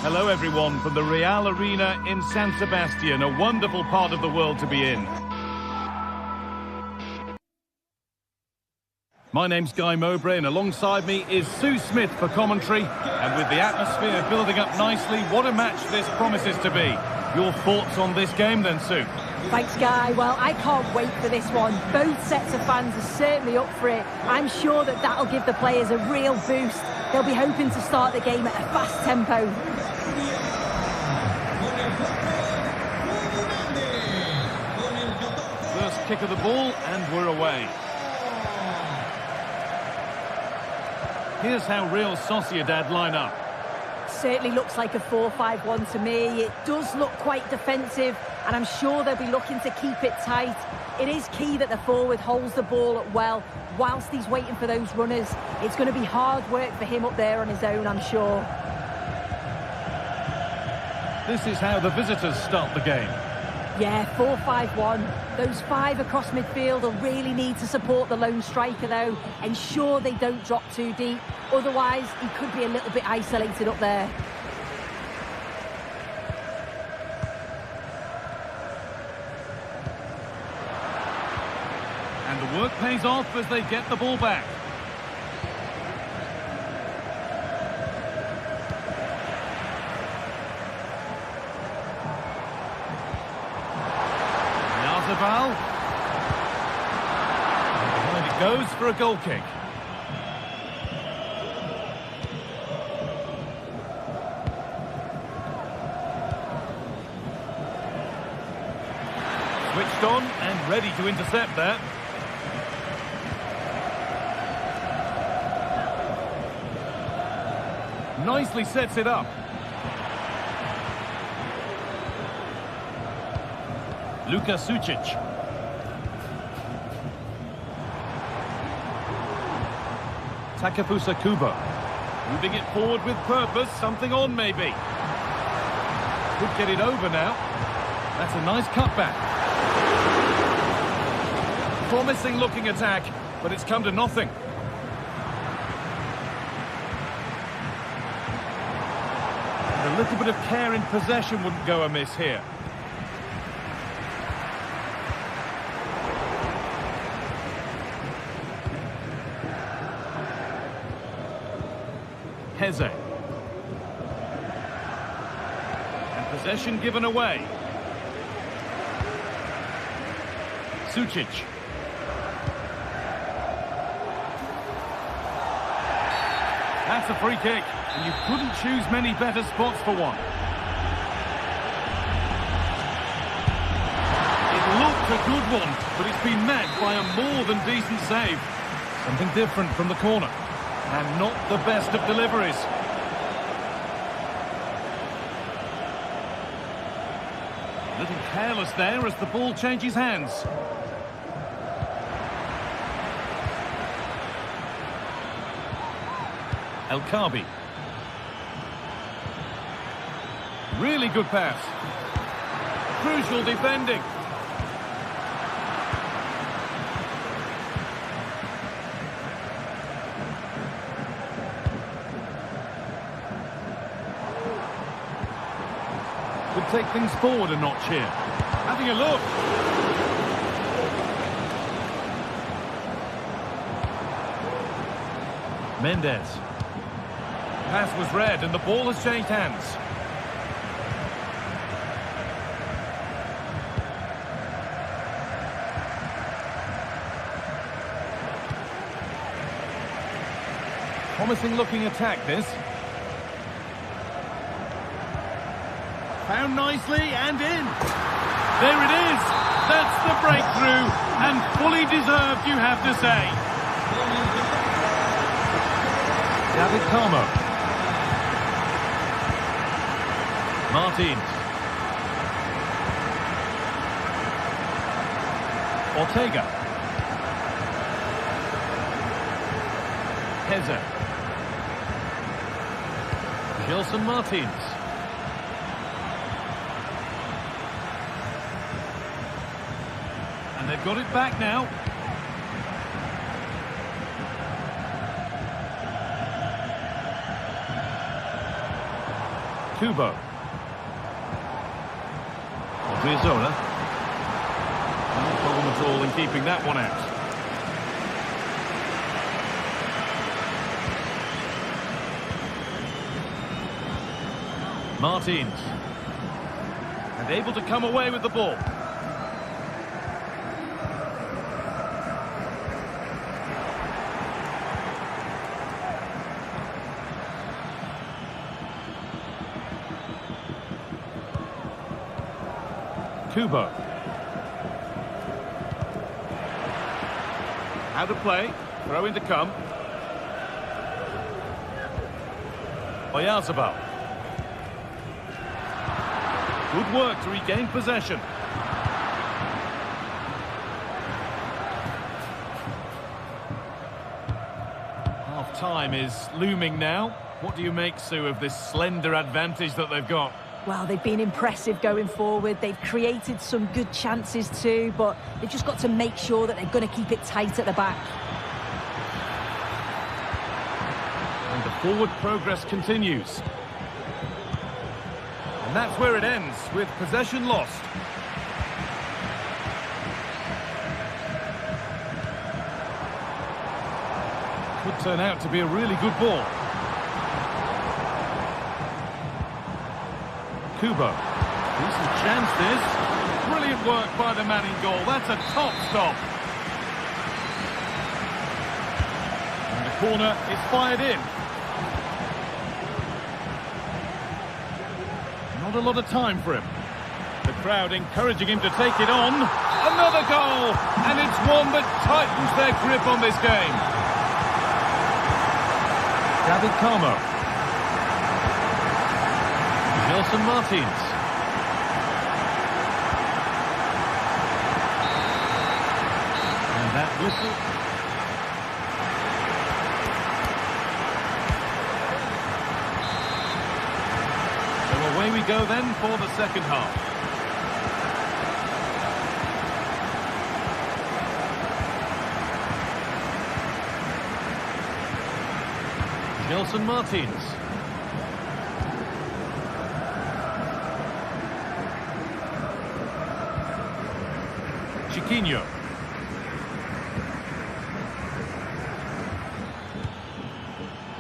Hello everyone from the Real Arena in San Sebastian, a wonderful part of the world to be in. My name's Guy Mowbray and alongside me is Sue Smith for commentary. And with the atmosphere building up nicely, what a match this promises to be. Your thoughts on this game then, Sue? Thanks, Guy. Well, I can't wait for this one. Both sets of fans are certainly up for it. I'm sure that that'll give the players a real boost. They'll be hoping to start the game at a fast tempo. First kick of the ball and we're away. Here's how Real Sociedad line up. Certainly looks like a 4-5-1 to me. It does look quite defensive, and I'm sure they'll be looking to keep it tight. It is key that the forward holds the ball up well whilst he's waiting for those runners. It's going to be hard work for him up there on his own, I'm sure. This is how the visitors start the game. Yeah, 4-5-1. Those five across midfield will really need to support the lone striker, though. Ensure they don't drop too deep. Otherwise, he could be a little bit isolated up there. And the work pays off as they get the ball back. And it goes for a goal kick. Switched on and ready to intercept that. Nicely sets it up. Luka Sucic. Takefusa Kubo. Moving it forward with purpose. Something on, maybe. Could get it over now. That's a nice cutback. Promising looking attack, but it's come to nothing. And a little bit of care in possession wouldn't go amiss here. Heze. And possession given away. Sucic. That's a free kick, and you couldn't choose many better spots for one. It looked a good one, but it's been met by a more than decent save. Something different from the corner. And not the best of deliveries. A little careless there as the ball changes hands. El Khabi. Really good pass. Crucial defending. Could take things forward a notch here. Having a look. Mendes. Pass was read and the ball has changed hands. Promising looking attack this. Found nicely and in. There it is. That's the breakthrough and fully deserved, you have to say. David Carmo. Martins. Ortega. Heze. Gelson Martins. And they've got it back now. Kubo. Odriozola. No problem at all in keeping that one out. Martins. And able to come away with the ball. Kubo. How to play. Throw in to come. Oyarzabal. Good work to regain possession. Half-time is looming now. What do you make, Sue, of this slender advantage that they've got? Well, they've been impressive going forward. They've created some good chances too, but they've just got to make sure that they're going to keep it tight at the back. And the forward progress continues. And that's where it ends, with possession lost. Could turn out to be a really good ball. Kubo. Decent chance this. Brilliant work by the man in goal. That's a top stop. And the corner is fired in. Not a lot of time for him. The crowd encouraging him to take it on. Another goal! And it's one that tightens their grip on this game. David Carmo. Nelson Martins. And that whistle. So away we go then for the second half. Nelson Martins. Chiquinho.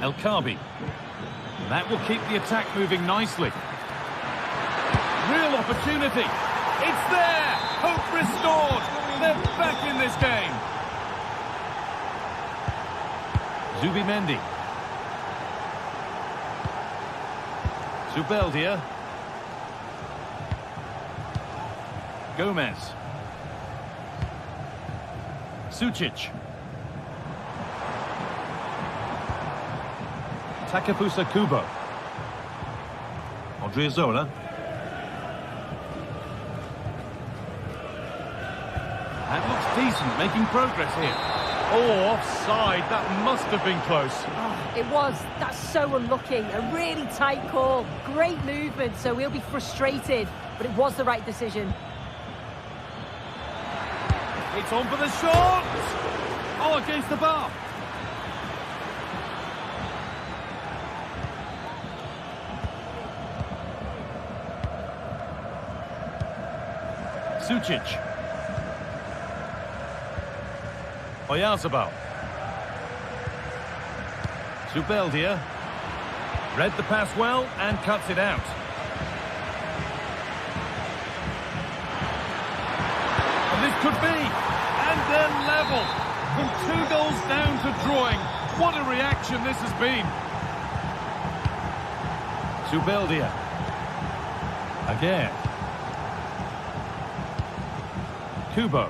El Khabi. That will keep the attack moving nicely. Real opportunity. It's there. Hope restored. They're back in this game. Zubimendi. Zubeldia. Gomez. Sucic. Takefusa Kubo. Odriozola. That looks decent, making progress here. Oh, offside. That must have been close. Oh, it was. That's so unlucky. A really tight call. Great movement, so we'll be frustrated. But it was the right decision. It's on for the shot! Oh, against the bar. Sucic. Oyarzabal. Zubeldia. Read the pass well and cuts it out. And this could be. And they're level. From 2 goals down to drawing. What a reaction this has been. Zubeldia. Again. Kubo.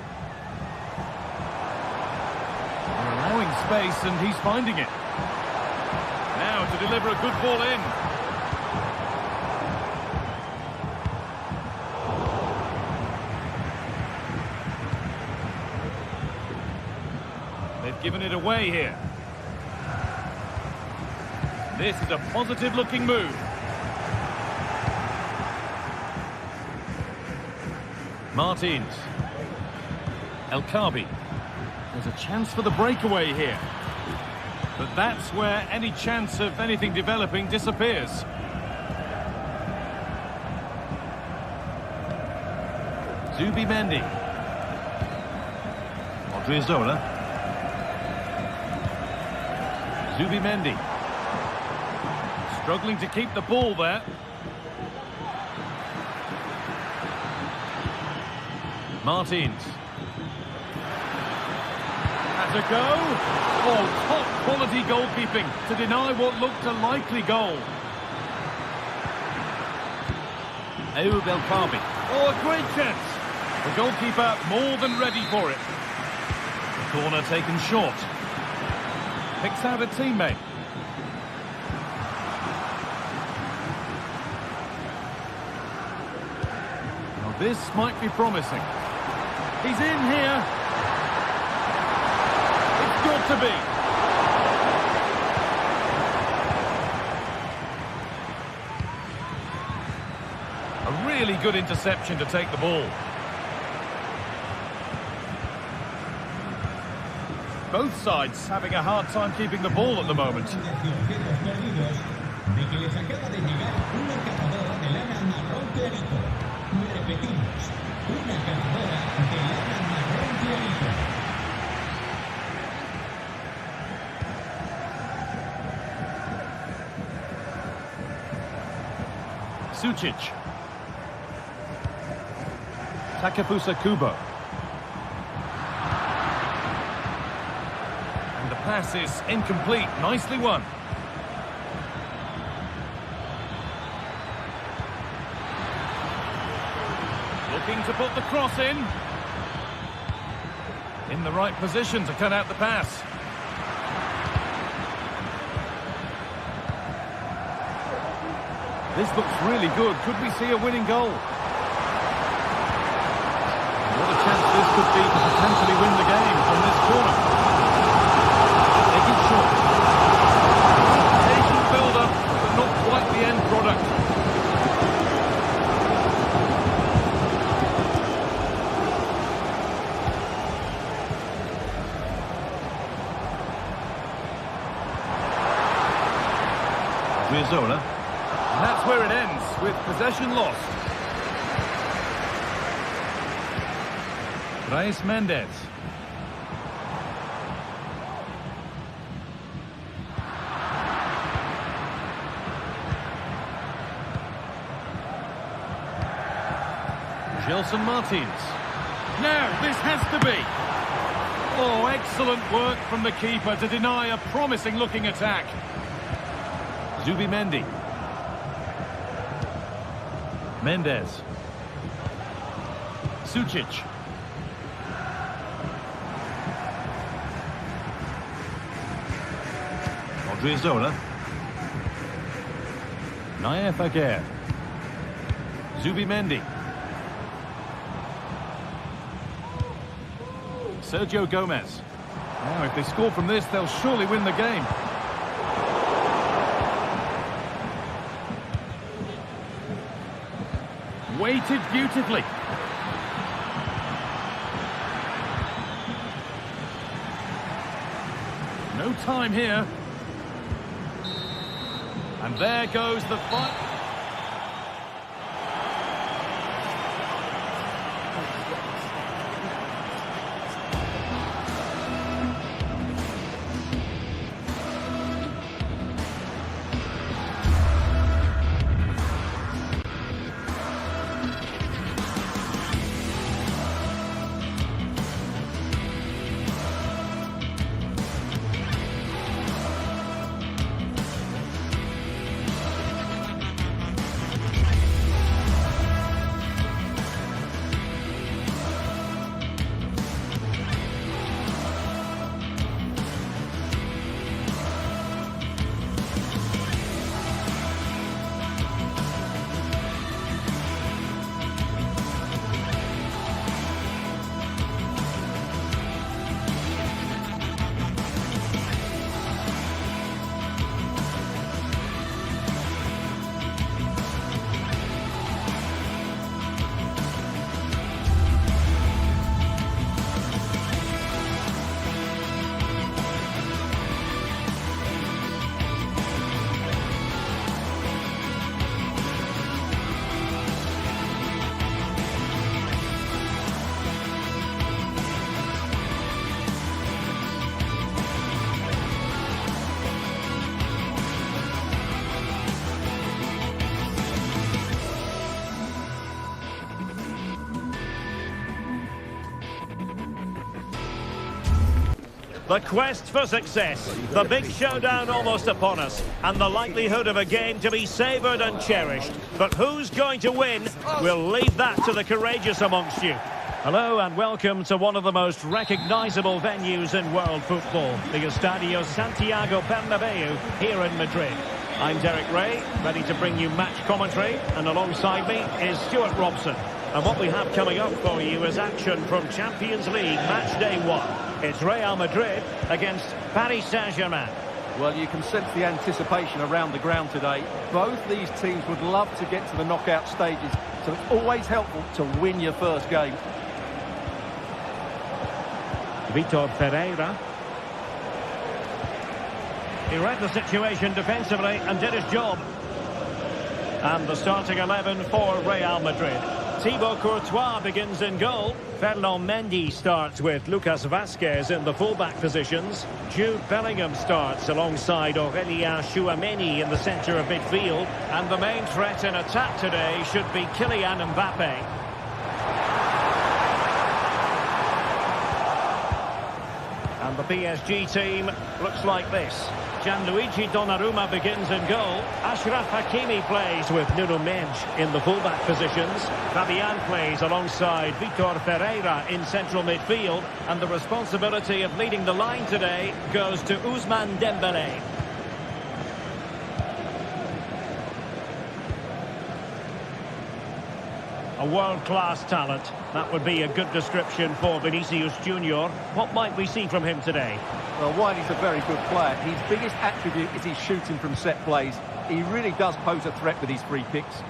They're allowing space and he's finding it. Now to deliver a good ball in. They've given it away here. This is a positive-looking move. Martins. El Khabi. There's a chance for the breakaway here. But that's where any chance of anything developing disappears. Zubimendi. Odriozola. Zubimendi. Struggling to keep the ball there. Martins. Has a go. Oh, top quality goalkeeping to deny what looked a likely goal. Ayoub El Kabi. Oh, a great chance. The goalkeeper more than ready for it. The corner taken short. Picks out a teammate. Well, this might be promising. He's in here. It's got to be. A really good interception to take the ball. Both sides having a hard time keeping the ball at the moment. Sucic. Takefusa Kubo. And the pass is incomplete. Nicely won. Looking to put the cross in. In the right position to cut out the pass. This looks really good. Could we see a winning goal? What a chance this could be to potentially win the game from this corner. Take it short. Patient build-up, but not quite the end product. Odriozola. And that's where it ends, with possession lost. Brais Mendes. Gelson Martins. Now, this has to be. Oh, excellent work from the keeper to deny a promising-looking attack. Zubimendi. Mendes. Sucic. Odriozola. Naif Aguirre. Zubimendi. Sergio Gomez. Now, if they score from this, they'll surely win the game. Weighted beautifully. No time here. And there goes the fight. The quest for success, the big showdown almost upon us, and the likelihood of a game to be savoured and cherished. But who's going to win? We'll leave that to the courageous amongst you. Hello and welcome to one of the most recognisable venues in world football, the Estadio Santiago Bernabeu here in Madrid. I'm Derek Ray, ready to bring you match commentary, and alongside me is Stuart Robson. And what we have coming up for you is action from Champions League Matchday 1. It's Real Madrid against Paris Saint-Germain. Well, you can sense the anticipation around the ground today. Both these teams would love to get to the knockout stages, so it's always helpful to win your first game. Vitor Pereira. He read the situation defensively and did his job. And the starting 11 for Real Madrid. Thibaut Courtois begins in goal. Ferland Mendy starts with Lucas Vazquez in the fullback positions. Jude Bellingham starts alongside Aurélien Tchouameni in the centre of midfield. And the main threat in attack today should be Kylian Mbappe. And the PSG team looks like this. Gianluigi Donnarumma begins in goal. Achraf Hakimi plays with Nuno Mendes in the fullback positions. Fabian plays alongside Vitor Pereira in central midfield. And the responsibility of leading the line today goes to Ousmane Dembélé. A world-class talent. That would be a good description for Vinicius Junior. What might we see from him today? Well, while he's a very good player, his biggest attribute is his shooting from set plays. He really does pose a threat with his free kicks.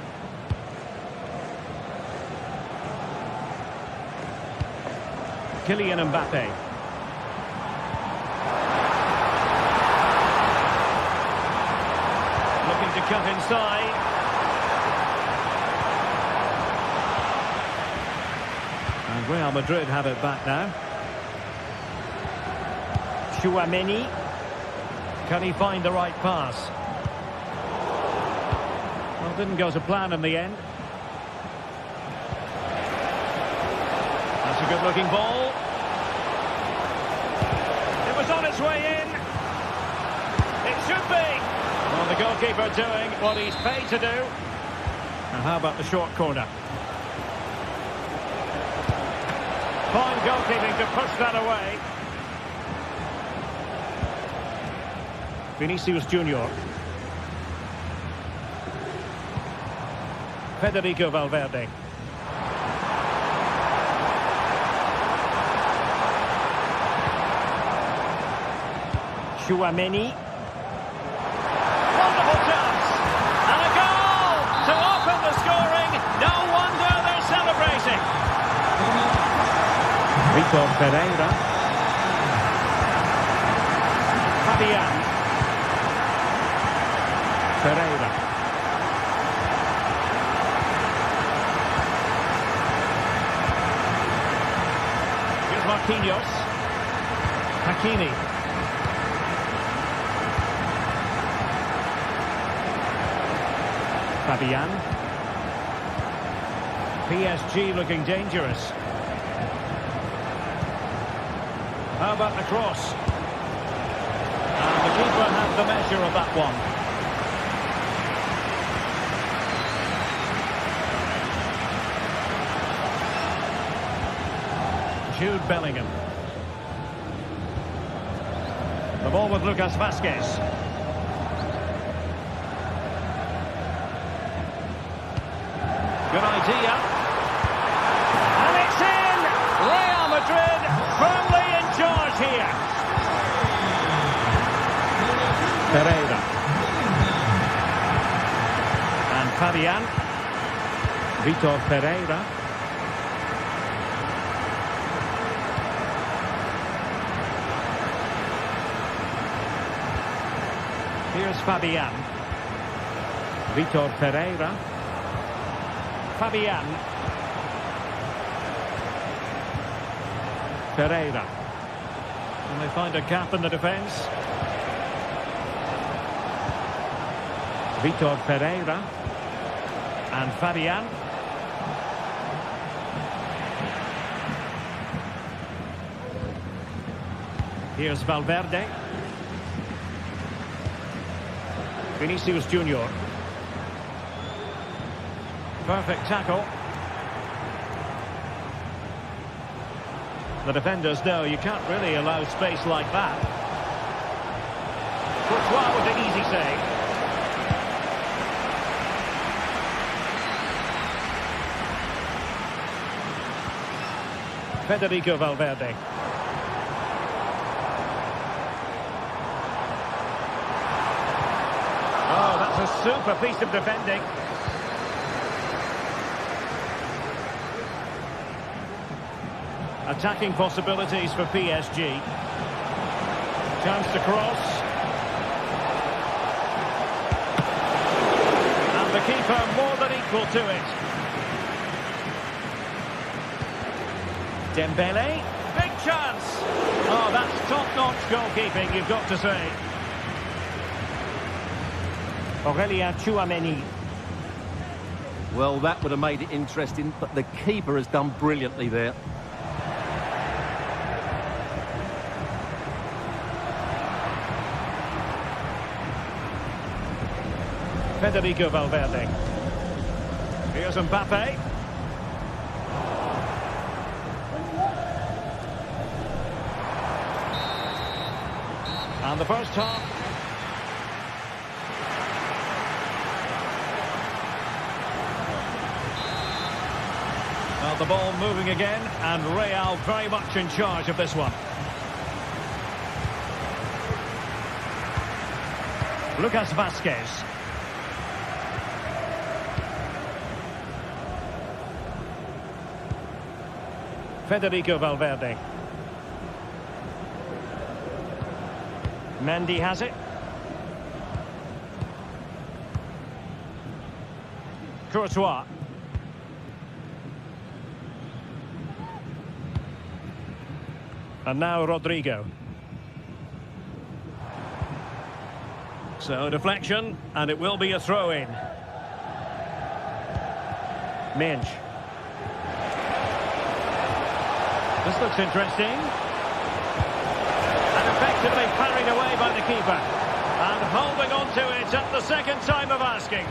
Kylian Mbappe. Looking to cut inside. And Real Madrid have it back now. Tchouameni. Can he find the right pass? Well, didn't go to plan in the end. That's a good-looking ball. It was on its way in. It should be. Well, the goalkeeper doing what he's paid to do. And how about the short corner? Fine goalkeeping to push that away. Vinicius Junior. Federico Valverde. Tchouameni. Wonderful chance. And a goal to open the scoring. No wonder they're celebrating. Vitor Pereira. Fabian. Pereira. Here's Marquinhos. Hakimi. Fabian. PSG looking dangerous. How about the cross? And the keeper had the measure of that one. Jude Bellingham. The ball with Lucas Vazquez. Good idea. And it's in! Real Madrid firmly in charge here. Pereira. And Fabian. Vitor Pereira. Here's Fabian. Vitor Pereira. Fabian. Pereira. And they find a gap in the defence. Vitor Pereira. And Fabian. Here's Valverde. Vinicius Junior. Perfect tackle. The defenders know you can't really allow space like that. Courtois with an easy save. Federico Valverde. Oh, that's a super piece of defending. Attacking possibilities for PSG. Chance to cross. And the keeper more than equal to it. Dembele. Big chance. Oh, that's top-notch goalkeeping, you've got to say. Aurelien Tchouameni. Well, that would have made it interesting, but the keeper has done brilliantly there. Federico Valverde. Here's Mbappe. And the first half. Well, the ball moving again, and Real very much in charge of this one. Lucas Vázquez. Federico Valverde. Mendy has it. Courtois. And now Rodrigo. So deflection, and it will be a throw-in. Minch. This looks interesting. And effectively parried away by the keeper. And holding on to it at the second time of asking.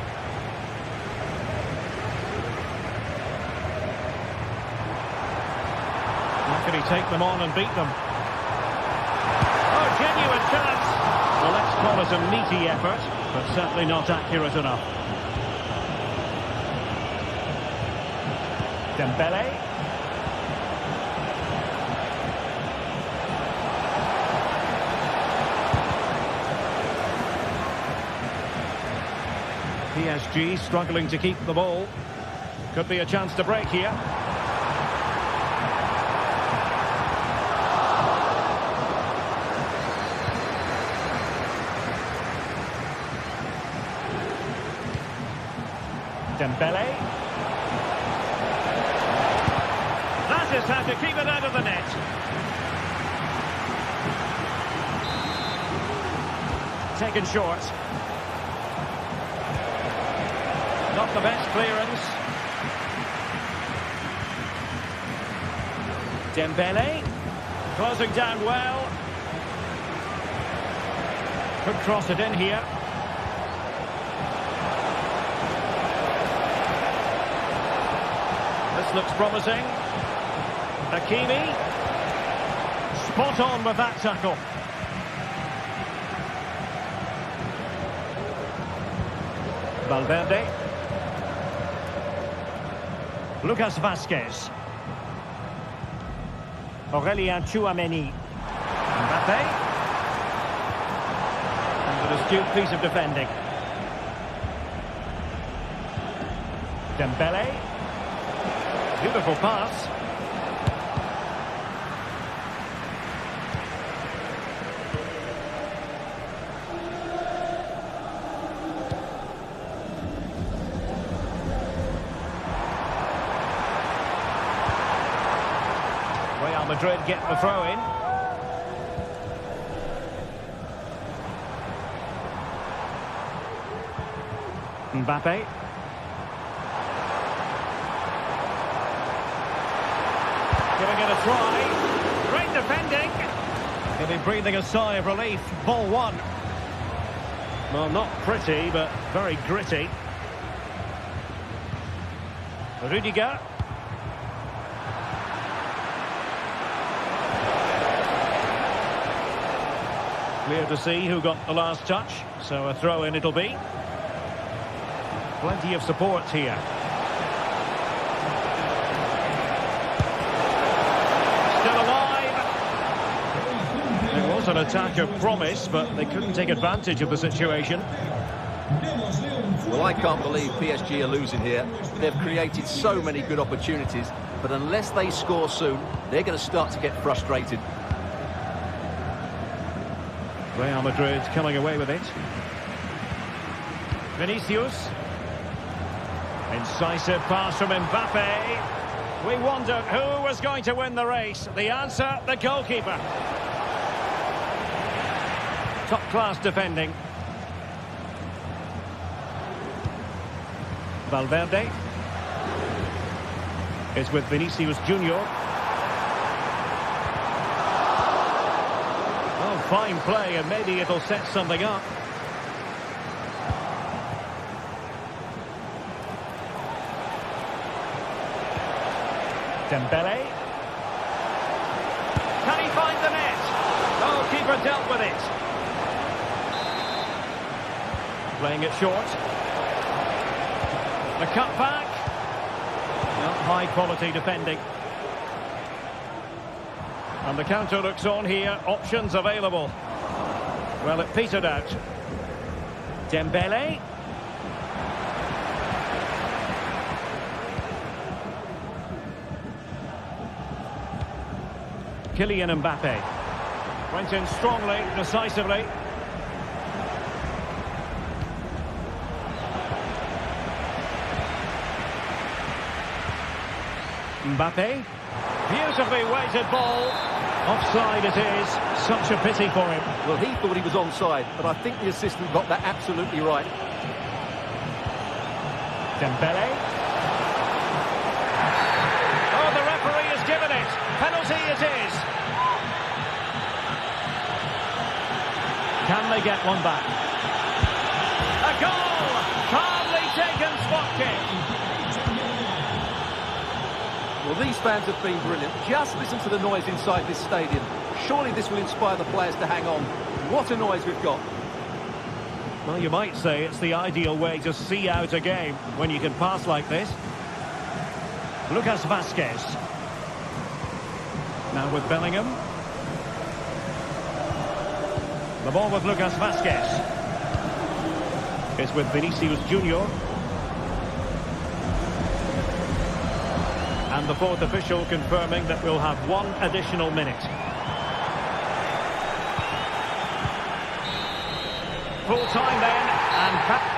How can he take them on and beat them? Oh, genuine chance. Well, let's call it a meaty effort, but certainly not accurate enough. Dembele. PSG struggling to keep the ball. Could be a chance to break here. Dembele. That is how to keep it out of the net. Taken short. Not the best clearance. Dembele. Closing down well. Could cross it in here. This looks promising. Hakimi. Spot on with that tackle. Valverde. Lucas Vázquez. Aurelien Tchouameni. Mbappe. And an astute piece of defending. Dembele. Beautiful pass. Real Madrid get the throw in. Mbappe. Giving it a try. Great defending. He'll be breathing a sigh of relief. Ball one. Well, not pretty, but very gritty. Rudiger. Clear to see who got the last touch, so a throw-in it'll be. Plenty of support here. Still alive. It was an attack of promise, but they couldn't take advantage of the situation. Well, I can't believe PSG are losing here. They've created so many good opportunities, but unless they score soon, they're going to start to get frustrated. Real Madrid coming away with it. Vinicius. Incisive pass from Mbappe. We wondered who was going to win the race. The answer, the goalkeeper. Top-class defending. Valverde is with Vinicius Junior. Oh, fine play, and maybe it'll set something up. Dembele. Can he find the net? Oh, keeper dealt with it. Playing it short. The cut back. Not high quality defending. And the counter looks on here. Options available. Well, it petered out. Dembele. Kylian Mbappe. Went in strongly, decisively. Mbappe. Beautifully weighted ball. Offside it is. Such a pity for him. Well, he thought he was onside, but I think the assistant got that absolutely right. Dembele. Oh, the referee has given it. Penalty it is. Can they get one back? A goal! Calmly taken spot kick. Well, these fans have been brilliant. Just listen to the noise inside this stadium. Surely this will inspire the players to hang on. What a noise we've got. Well, you might say it's the ideal way to see out a game when you can pass like this. Lucas Vazquez. Now with Bellingham. The ball with Lucas Vazquez. It's with Vinicius Junior. And the fourth official confirming that we'll have one additional minute. Full time then, and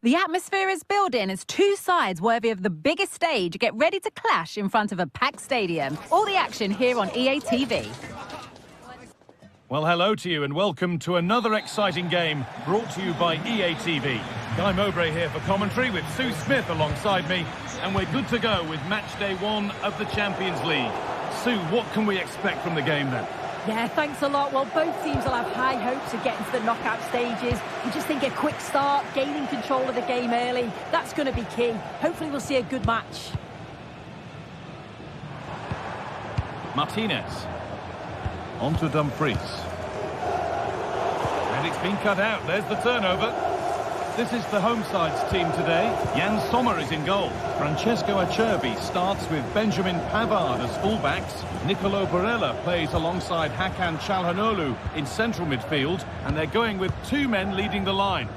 The atmosphere is building as two sides worthy of the biggest stage get ready to clash in front of a packed stadium. All the action here on EA TV. Well, hello to you and welcome to another exciting game brought to you by EA TV. Guy Mowbray here for commentary with Sue Smith alongside me, and we're good to go with match day 1 of the Champions League. Sue, what can we expect from the game then? Yeah, thanks a lot. Well, both teams will have high hopes of getting to the knockout stages. We just think a quick start, gaining control of the game early, that's going to be key. Hopefully we'll see a good match. Martinez. On to Dumfries. And it's been cut out. There's the turnover. This is the home side's team today. Jan Sommer is in goal. Francesco Acerbi starts with Benjamin Pavard as fullbacks. Nicolo Barella plays alongside Hakan Çalhanoğlu in central midfield, and they're going with 2 men leading the line.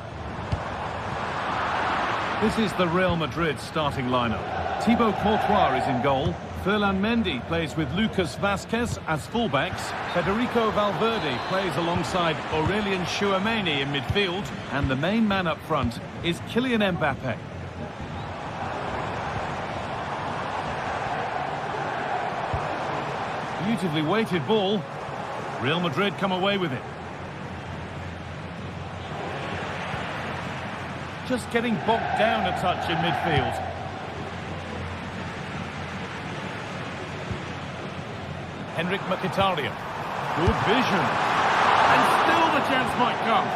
This is the Real Madrid starting lineup. Thibaut Courtois is in goal. Ferland Mendy plays with Lucas Vázquez as fullbacks. Federico Valverde plays alongside Aurélien Tchouaméni in midfield. And the main man up front is Kylian Mbappé. Beautifully weighted ball. Real Madrid come away with it. Just getting bogged down a touch in midfield. Henrik Mkhitaryan. Good vision. And still the chance might come.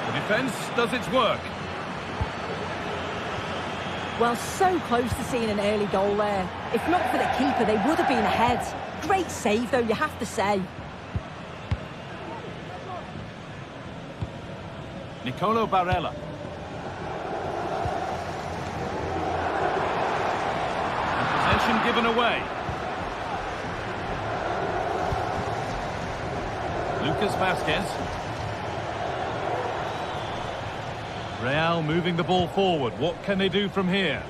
The defence does its work. Well, so close to seeing an early goal there. If not for the keeper, they would have been ahead. Great save, though, you have to say. Nicolo Barella. Possession given away. Lucas Vázquez. Real moving the ball forward. What can they do from here?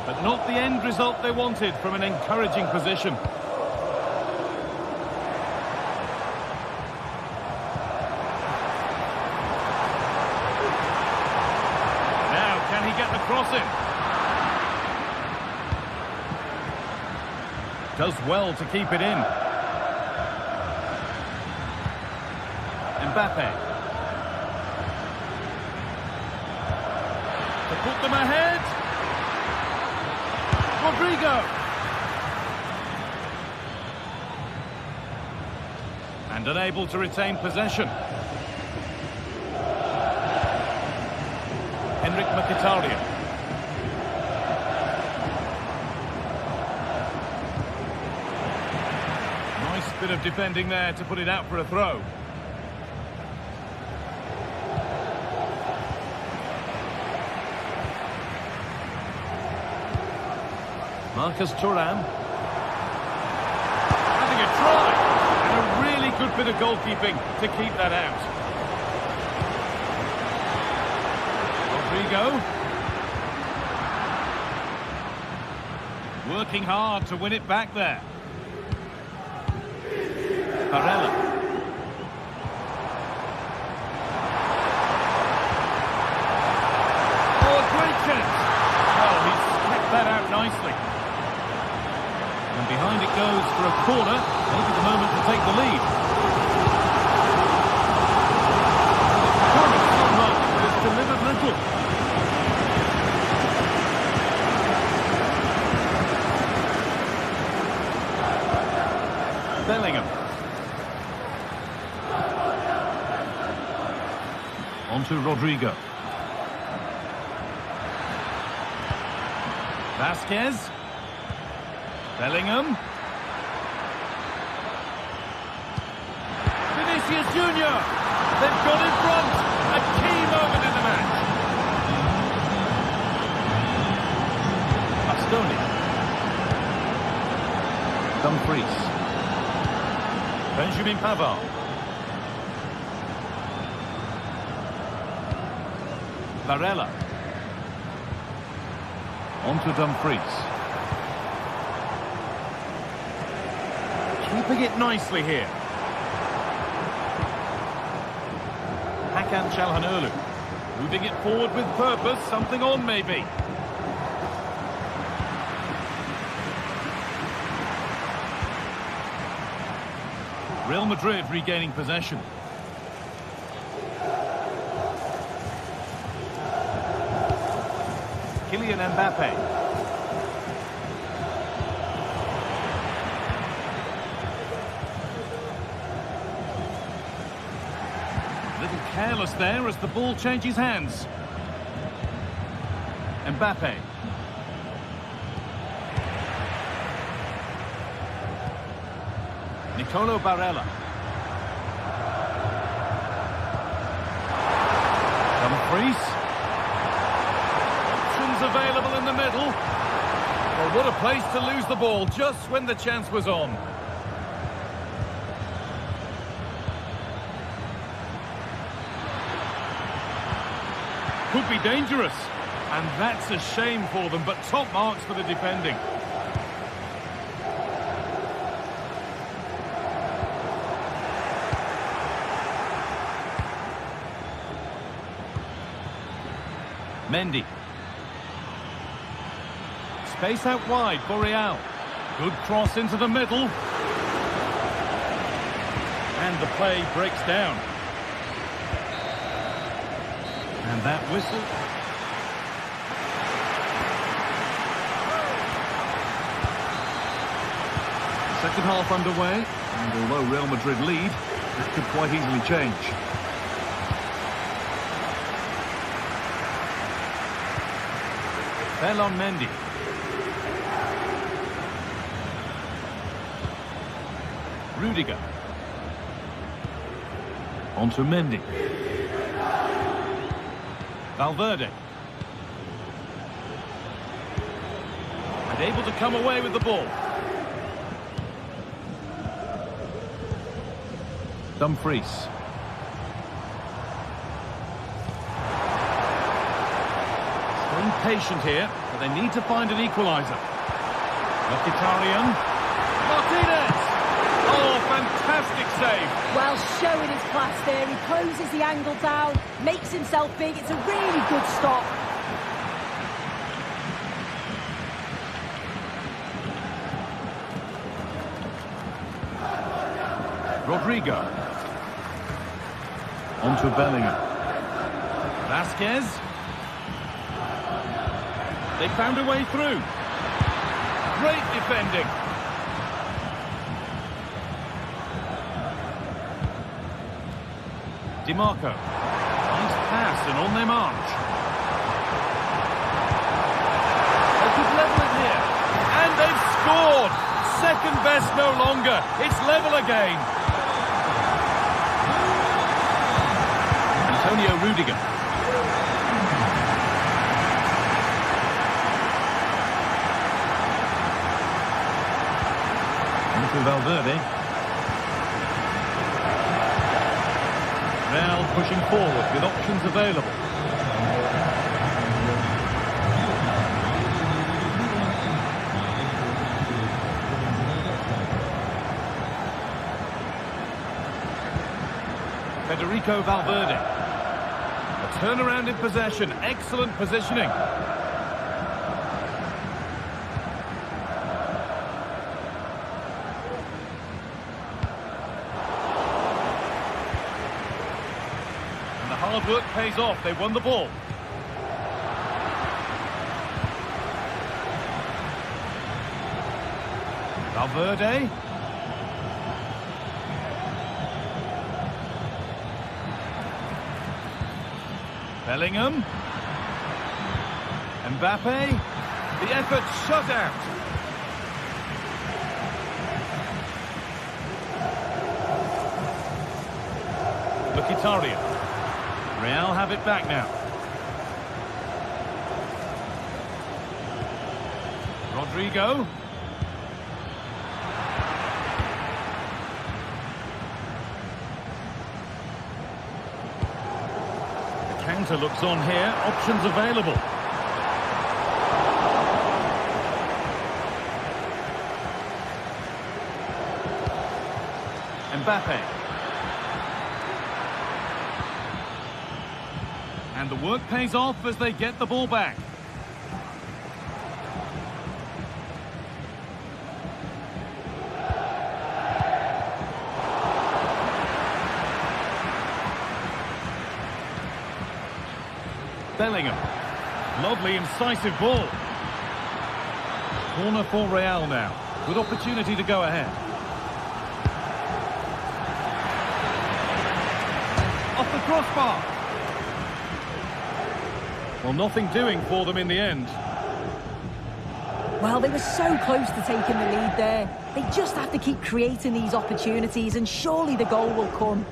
But not the end result they wanted from an encouraging position. Now, can he get the cross in? Does well to keep it in. Mbappé. To put them ahead. Rodrigo. And unable to retain possession. Henrik Mkhitaryan. Bit of defending there to put it out for a throw. Marcus Thuram. Having a try. And a really good bit of goalkeeping to keep that out. Rodrigo. Working hard to win it back there. Barella. Oh, a great chance. Well, he's kept that out nicely. And behind it goes for a corner. Maybe the moment to take the lead. Promised so much, but it's delivered little. Bellingham. On to Rodrigo. Vázquez. Bellingham. Vinicius Junior. They've got in front. A key moment in the match. Bastoni. Dumfries. Benjamin Pavard. Barella. On to Dumfries. Keeping it nicely here. Hakan Hakan Çalhanoğlu. Moving it forward with purpose, something on maybe. Real Madrid regaining possession. Kylian Mbappe. A little careless there as the ball changes hands. Mbappe. Nicolo Barella. Dumfries. Options available in the middle. Well, what a place to lose the ball just when the chance was on. Could be dangerous. And that's a shame for them, but top marks for the defending. Mendy. Space out wide for Real. Good cross into the middle. And the play breaks down. And that whistle. Second half underway. And although Real Madrid lead, that could quite easily change. Fell on Mendy. Rudiger. On to Mendy. Valverde. And able to come away with the ball. Dumfries. Patient here, but they need to find an equaliser. Mkhitaryan. Martinez! Oh, fantastic save! Well, showing his class there. He closes the angle down, makes himself big. It's a really good stop. Rodrigo. On to Bellingham. Vasquez. They found a way through. Great defending. DiMarco. Nice pass and on their march. They could level it here. And they've scored. Second best no longer. It's level again. Antonio Rudiger. Valverde. Real pushing forward with options available. Federico Valverde. A turnaround in possession. Excellent positioning. Hard work pays off. They won the ball. Valverde. Bellingham. Mbappe. The effort shut out. Mkhitaryan. Real have it back now. Rodrigo. The counter looks on here. Options available. Mbappe. And the work pays off as they get the ball back. Bellingham. Lovely, incisive ball. Corner for Real now, with opportunity to go ahead. Off the crossbar. Well, nothing doing for them in the end. Well, they were so close to taking the lead there. They just have to keep creating these opportunities, and surely the goal will come.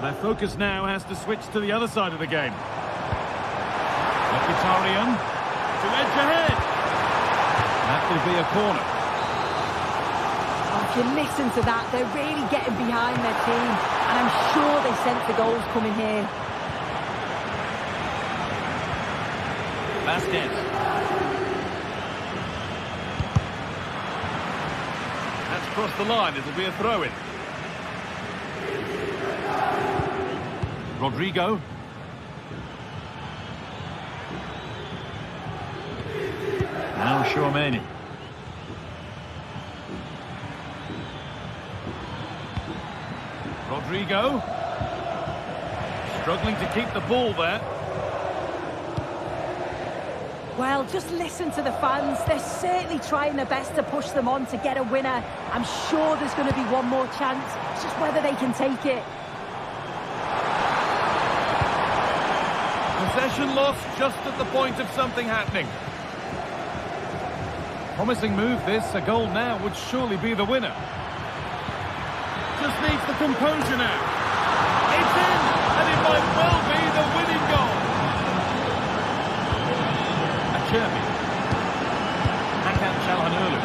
Their focus now has to switch to the other side of the game. Mkhitaryan to edge ahead. That will be a corner. Oh, if you listen to that, they're really getting behind their team, and I'm sure they sense the goals coming here. Vasquez. That's crossed the line. It'll be a throw-in. Rodrigo. Now Chouameni. Rodrigo. Struggling to keep the ball there. Well, just listen to the fans. They're certainly trying their best to push them on to get a winner. I'm sure there's going to be one more chance. It's just whether they can take it. Possession lost just at the point of something happening. Promising move this. A goal now would surely be the winner. Just needs the composure now. It's in, and it might well be the winning goal. Acherbi. Hakan Çalhanoğlu.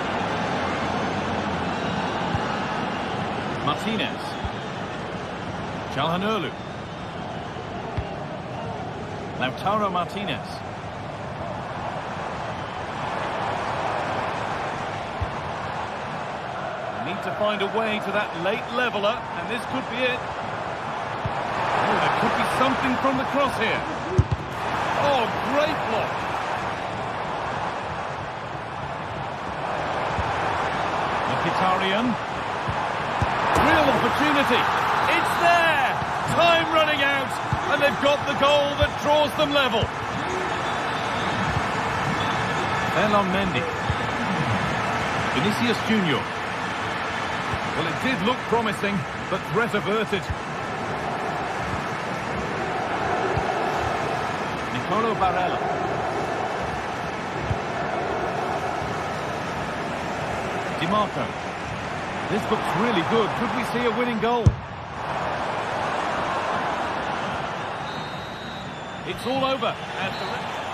Martinez. Çalhanoğlu. Lautaro Martinez. Need to find a way to that late leveller, and this could be it. Oh, there could be something from the cross here. Oh, great block. Mkhitaryan. Real opportunity. It's there. Time running out, and they've got the goal that draws them level. Elon Mendy. Vinicius Junior. Well, it did look promising, but threat averted. Nicolo Barella. Di Marco. This looks really good. Could we see a winning goal? It's all over. And the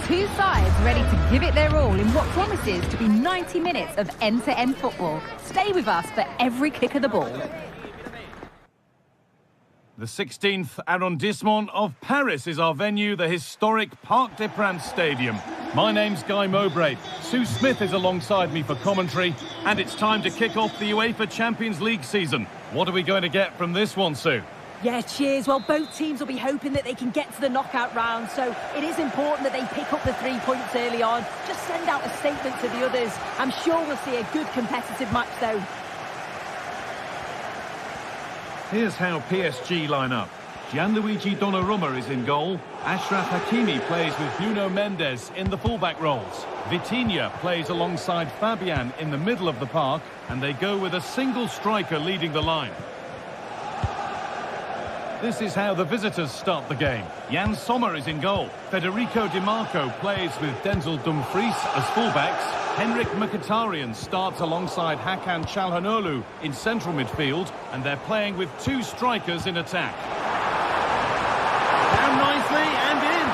Two sides ready to give it their all in what promises to be 90 minutes of end-to-end football. Stay with us for every kick of the ball. The 16th arrondissement of Paris is our venue, the historic Parc des Princes Stadium. My name's Guy Mowbray. Sue Smith is alongside me for commentary, and it's time to kick off the UEFA Champions League season. What are we going to get from this one, Sue? Yeah, cheers. Well, both teams will be hoping that they can get to the knockout round, so it is important that they pick up the 3 points early on. Just send out a statement to the others. I'm sure we'll see a good competitive match, though. Here's how PSG line up. Gianluigi Donnarumma is in goal. Achraf Hakimi plays with Nuno Mendes in the fullback roles. Vitinha plays alongside Fabian in the middle of the park, and they go with a single striker leading the line. This is how the visitors start the game. Jan Sommer is in goal. Federico Di Marco plays with Denzel Dumfries as fullbacks. Henrik Mkhitaryan starts alongside Hakan Çalhanoğlu in central midfield, and they're playing with 2 strikers in attack. Down nicely and in.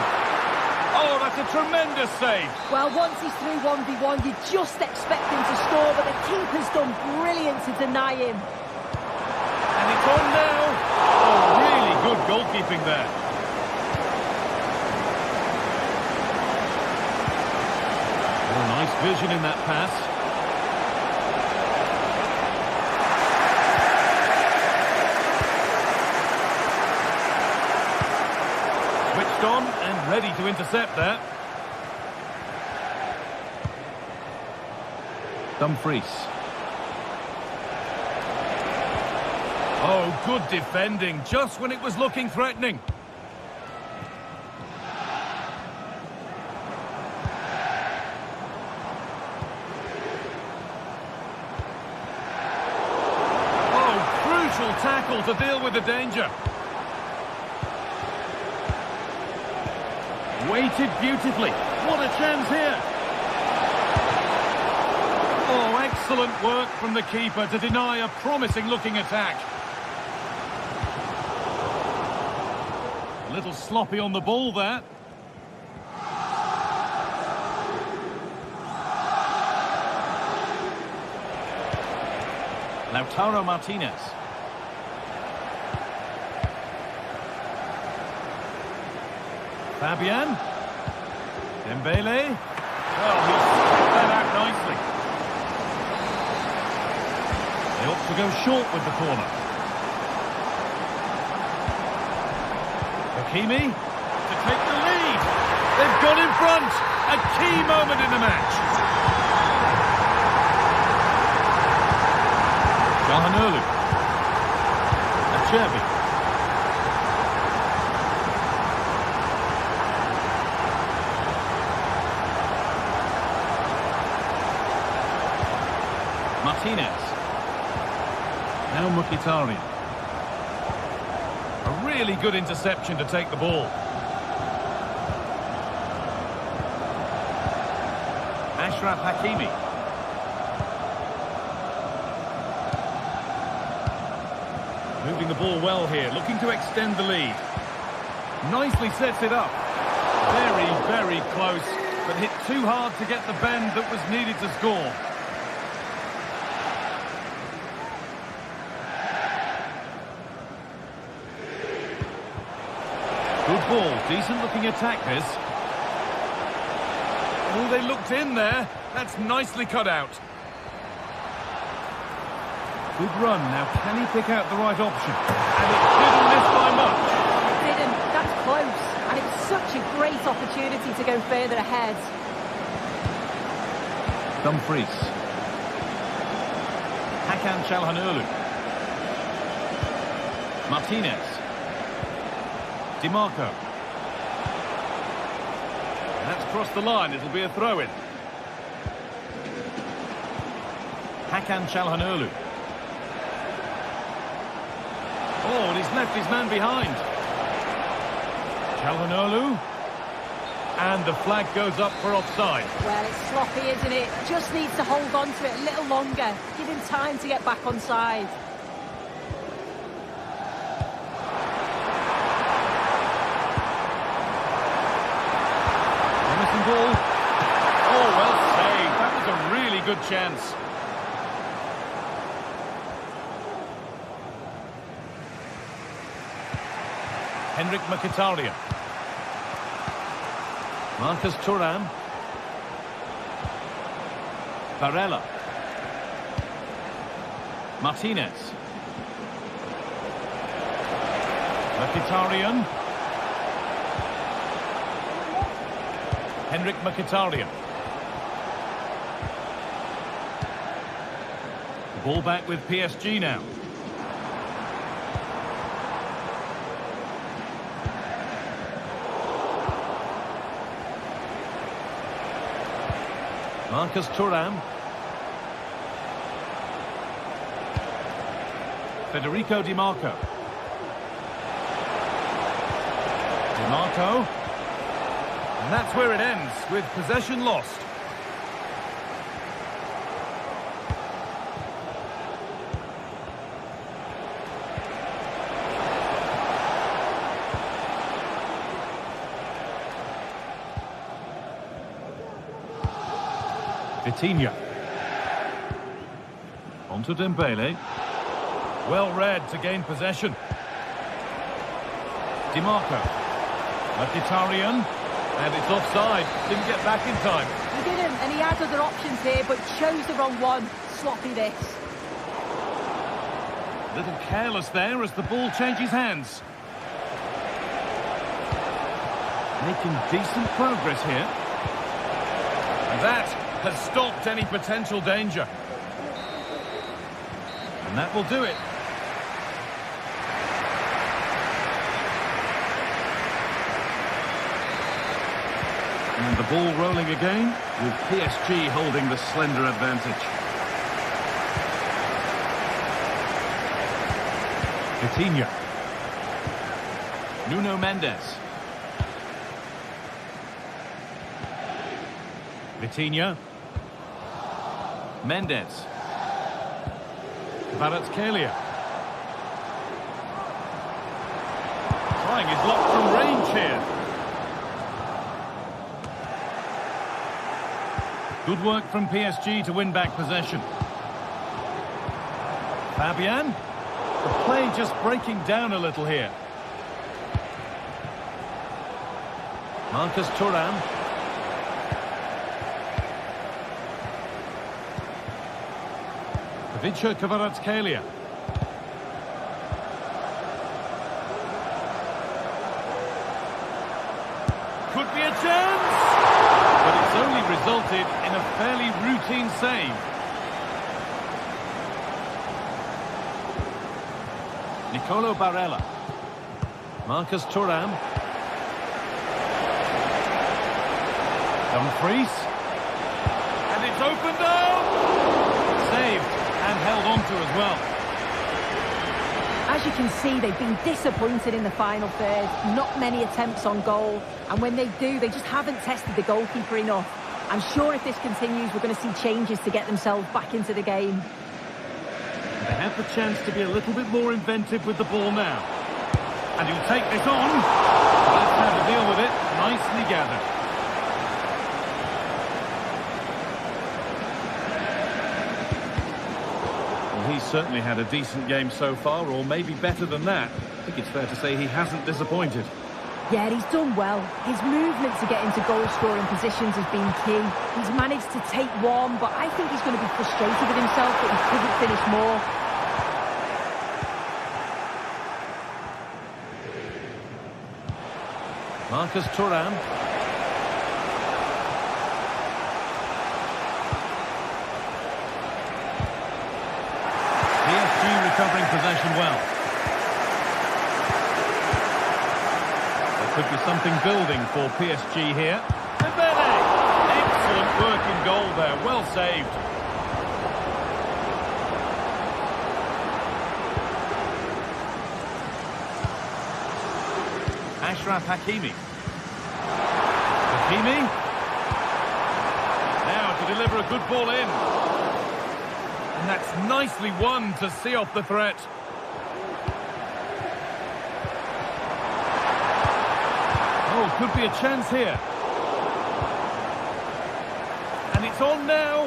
Oh, that's a tremendous save. Well, once he's through 1v1, you just expect him to score, but the keeper's done brilliant to deny him. And it's on now. Oh, really good goalkeeping there. Oh, nice vision in that pass. Switched on and ready to intercept there. Dumfries. Oh, good defending, just when it was looking threatening. Oh, crucial tackle to deal with the danger. Weighted beautifully. What a chance here. Oh, excellent work from the keeper to deny a promising-looking attack. A little sloppy on the ball there. Lautaro Martinez. Fabian. Dembele. Well, he's set that out nicely. They ought to go short with the corner. Hakimi to take the lead. They've got in front. A key moment in the match. Çalhanoğlu. Acerbi. Martinez. Now Mkhitaryan. A really good interception to take the ball. Achraf Hakimi. Moving the ball well here, looking to extend the lead. Nicely sets it up. Very, very close, but hit too hard to get the bend that was needed to score. Good ball, decent looking attack this. Oh, they looked in there. That's nicely cut out. Good run, now can he pick out the right option? And it didn't miss by much. It didn't, that's close. And it was such a great opportunity to go further ahead. Dumfries. Hakan Çalhanoğlu. Martinez. Di Marco. That's crossed the line, it'll be a throw-in. Hakan Çalhanoğlu. Oh, and he's left his man behind. Çalhanoğlu. And the flag goes up for offside. Well, it's sloppy, isn't it? Just needs to hold on to it a little longer. Give him time to get back on side. good chance. Henrik Mkhitaryan. Marcus Thuram. Varela. Martinez. Mkhitaryan. Henrik Mkhitaryan. Ball back with PSG now. Marcus Thuram. Federico Di Marco. Di Marco. And that's where it ends, with possession lost. Vitinha. Onto Dembele. Well read to gain possession. Di Marco. Mkhitaryan. And it's offside. Didn't get back in time. He didn't, and he had other options here, but chose the wrong one. Sloppy this. A little careless there as the ball changes hands. Making decent progress here. And that has stopped any potential danger. And that will do it. And the ball rolling again, with PSG holding the slender advantage. Vitinha. Nuno Mendes. Vitinha. Mendes. Kvaratskhelia. Trying his luck from range here. Good work from PSG to win back possession. Fabian. The play just breaking down a little here. Marcus Thuram. Ivica Kvaratskhelia. Could be a chance! But it's only resulted in a fairly routine save. Nicolo Barella. Marcus Thuram. Dumfries. And it's opened up! Saved and held on to as well. As you can see, they've been disappointed in the final third. Not many attempts on goal. And when they do, they just haven't tested the goalkeeper enough. I'm sure if this continues, we're going to see changes to get themselves back into the game. They have the chance to be a little bit more inventive with the ball now. And he'll take this on. That's how to deal with it. Nicely gathered. Well, he's certainly had a decent game so far, or maybe better than that. I think it's fair to say he hasn't disappointed. Yeah, he's done well. His movement to get into goal-scoring positions has been key. He's managed to take one, but I think he's going to be frustrated with himself that he couldn't finish more. Marcus Thuram. PSG recovering possession well. Could be something building for PSG here. Dembele! Excellent work in goal there, well saved. Achraf Hakimi. Hakimi. Now to deliver a good ball in. And that's nicely won to see off the threat. Oh, could be a chance here. And it's it's on now.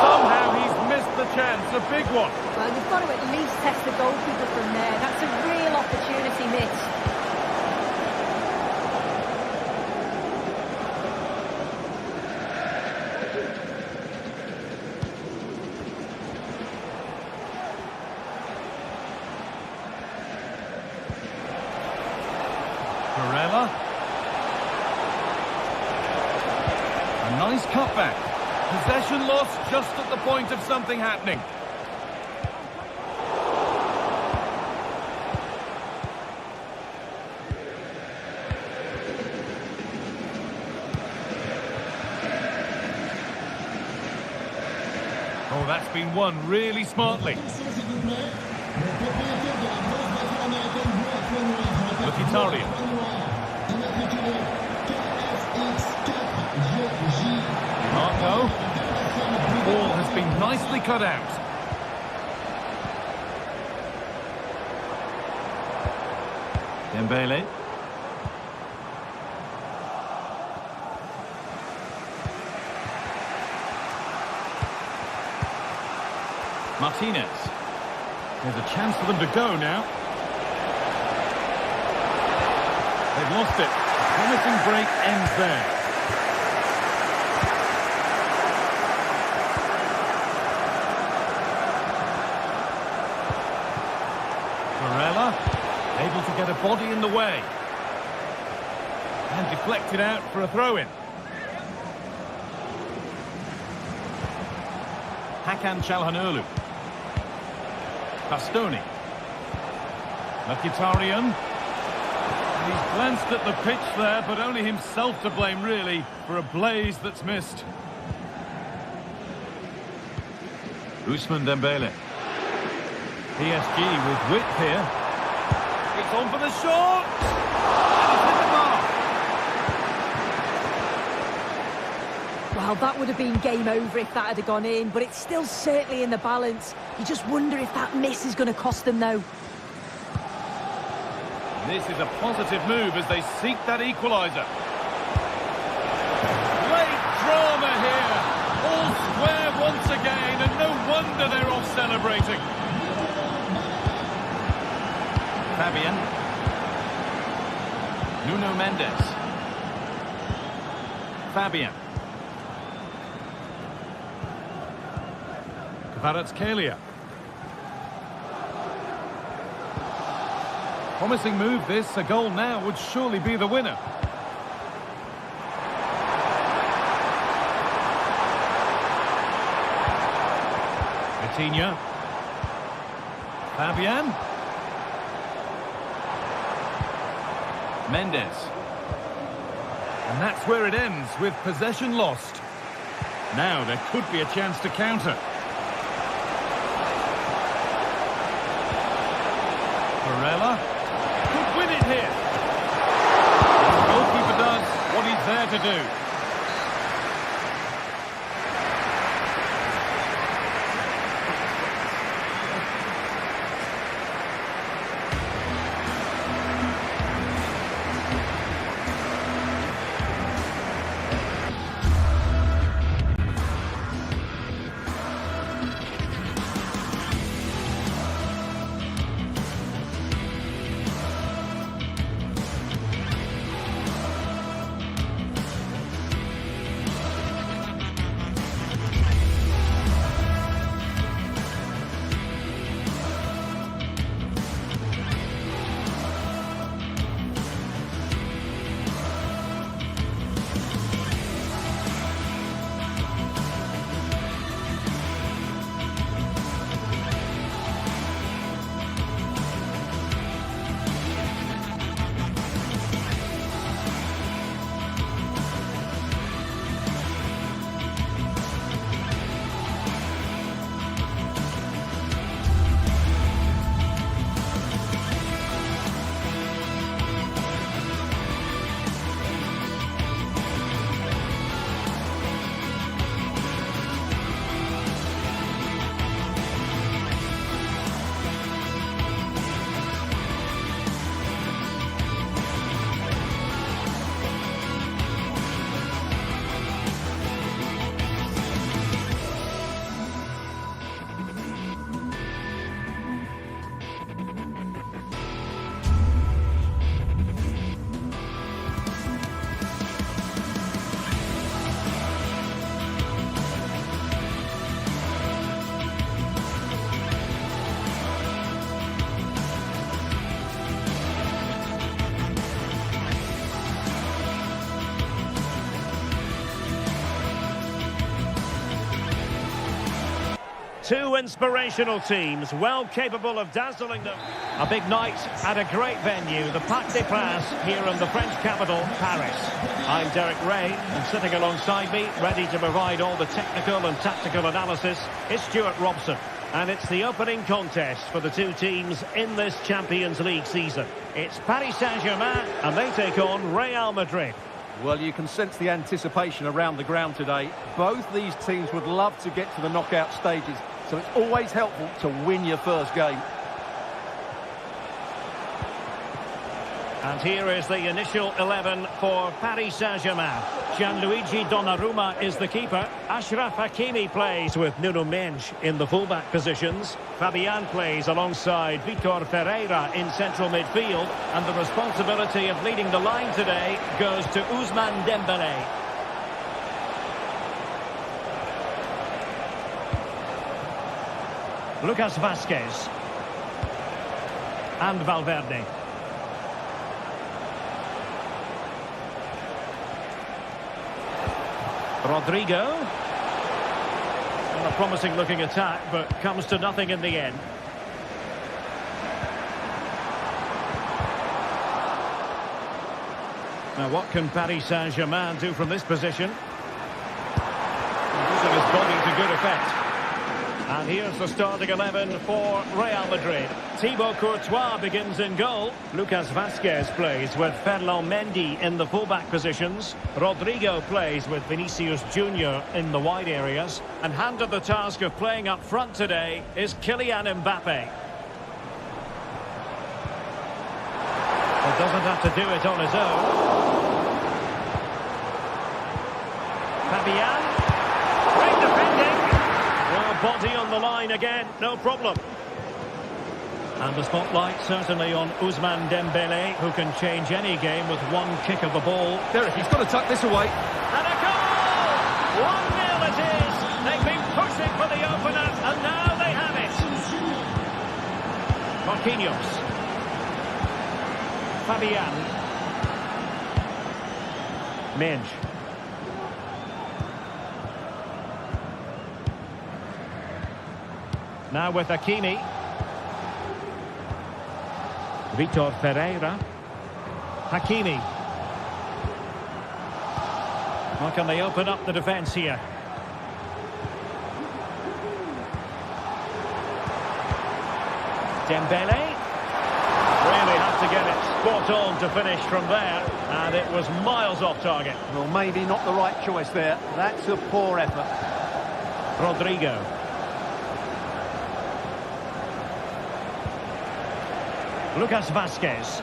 Somehow he's missed the chance, a big one. Well, you've got to at least test the goalkeeper from there. That's a real opportunity missed. A nice cutback. Possession lost just at the point of something happening. Oh, that's been won really smartly. Mkhitaryan. Marco. Ball has been nicely cut out. Dembele. Martinez. There's a chance for them to go now. They've lost it. Promising break ends there. Able to get a body in the way. And deflected out for a throw-in. Hakan Çalhanoğlu. Bastoni. Mkhitaryan. He's glanced at the pitch there, but only himself to blame, really, for a blaze that's missed. Ousmane Dembele. PSG with width here. It's on for the shot! And it's hit the bar. Well, that would have been game over if that had gone in, but it's still certainly in the balance. You just wonder if that miss is going to cost them, though. This is a positive move as they seek that equaliser. Late drama here. All square once again, and no wonder they're off celebrating. Fabian. Nuno Mendes. Fabian. Kvaratskhelia. Promising move this. A goal now would surely be the winner. Coutinho. Fabian. Mendes. And that's where it ends, with possession lost. Now there could be a chance to counter. Barella could win it here. The goalkeeper does what he's there to do. Two inspirational teams, well capable of dazzling them. A big night at a great venue, the Parc des Princes, here in the French capital, Paris. I'm Derek Ray, and sitting alongside me, ready to provide all the technical and tactical analysis, is Stuart Robson. And it's the opening contest for the two teams in this Champions League season. It's Paris Saint-Germain, and they take on Real Madrid. Well, you can sense the anticipation around the ground today. Both these teams would love to get to the knockout stages, so it's always helpful to win your first game. And here is the initial 11 for Paris Saint-Germain. Gianluigi Donnarumma is the keeper. Achraf Hakimi plays with Nuno Mendes in the fullback positions. Fabian plays alongside Vitor Ferreira in central midfield. And the responsibility of leading the line today goes to Ousmane Dembélé. Lucas Vazquez. And Valverde. Rodrigo. Well, a promising looking attack, but comes to nothing in the end. Now what can Paris Saint-Germain do from this position? Using his body to good effect. And here's the starting 11 for Real Madrid. Thibaut Courtois begins in goal. Lucas Vazquez plays with Ferland Mendy in the fullback positions. Rodrigo plays with Vinicius Junior in the wide areas. And handed the task of playing up front today is Kylian Mbappe. But doesn't have to do it on his own. Fabian. Great defending. Well, body on the line again, no problem. And the spotlight certainly on Ousmane Dembélé, who can change any game with one kick of the ball. Derek, he's got to tuck this away. And a goal! 1-0 it is. They've been pushing for the opener, and now they have it. Marquinhos. Fabian. Mendes. Now with Hakimi. Vitor Ferreira. Hakimi. How can they open up the defence here? Dembélé. Really had to get it spot on to finish from there. And it was miles off target. Well, maybe not the right choice there. That's a poor effort. Rodrigo. Lucas Vazquez.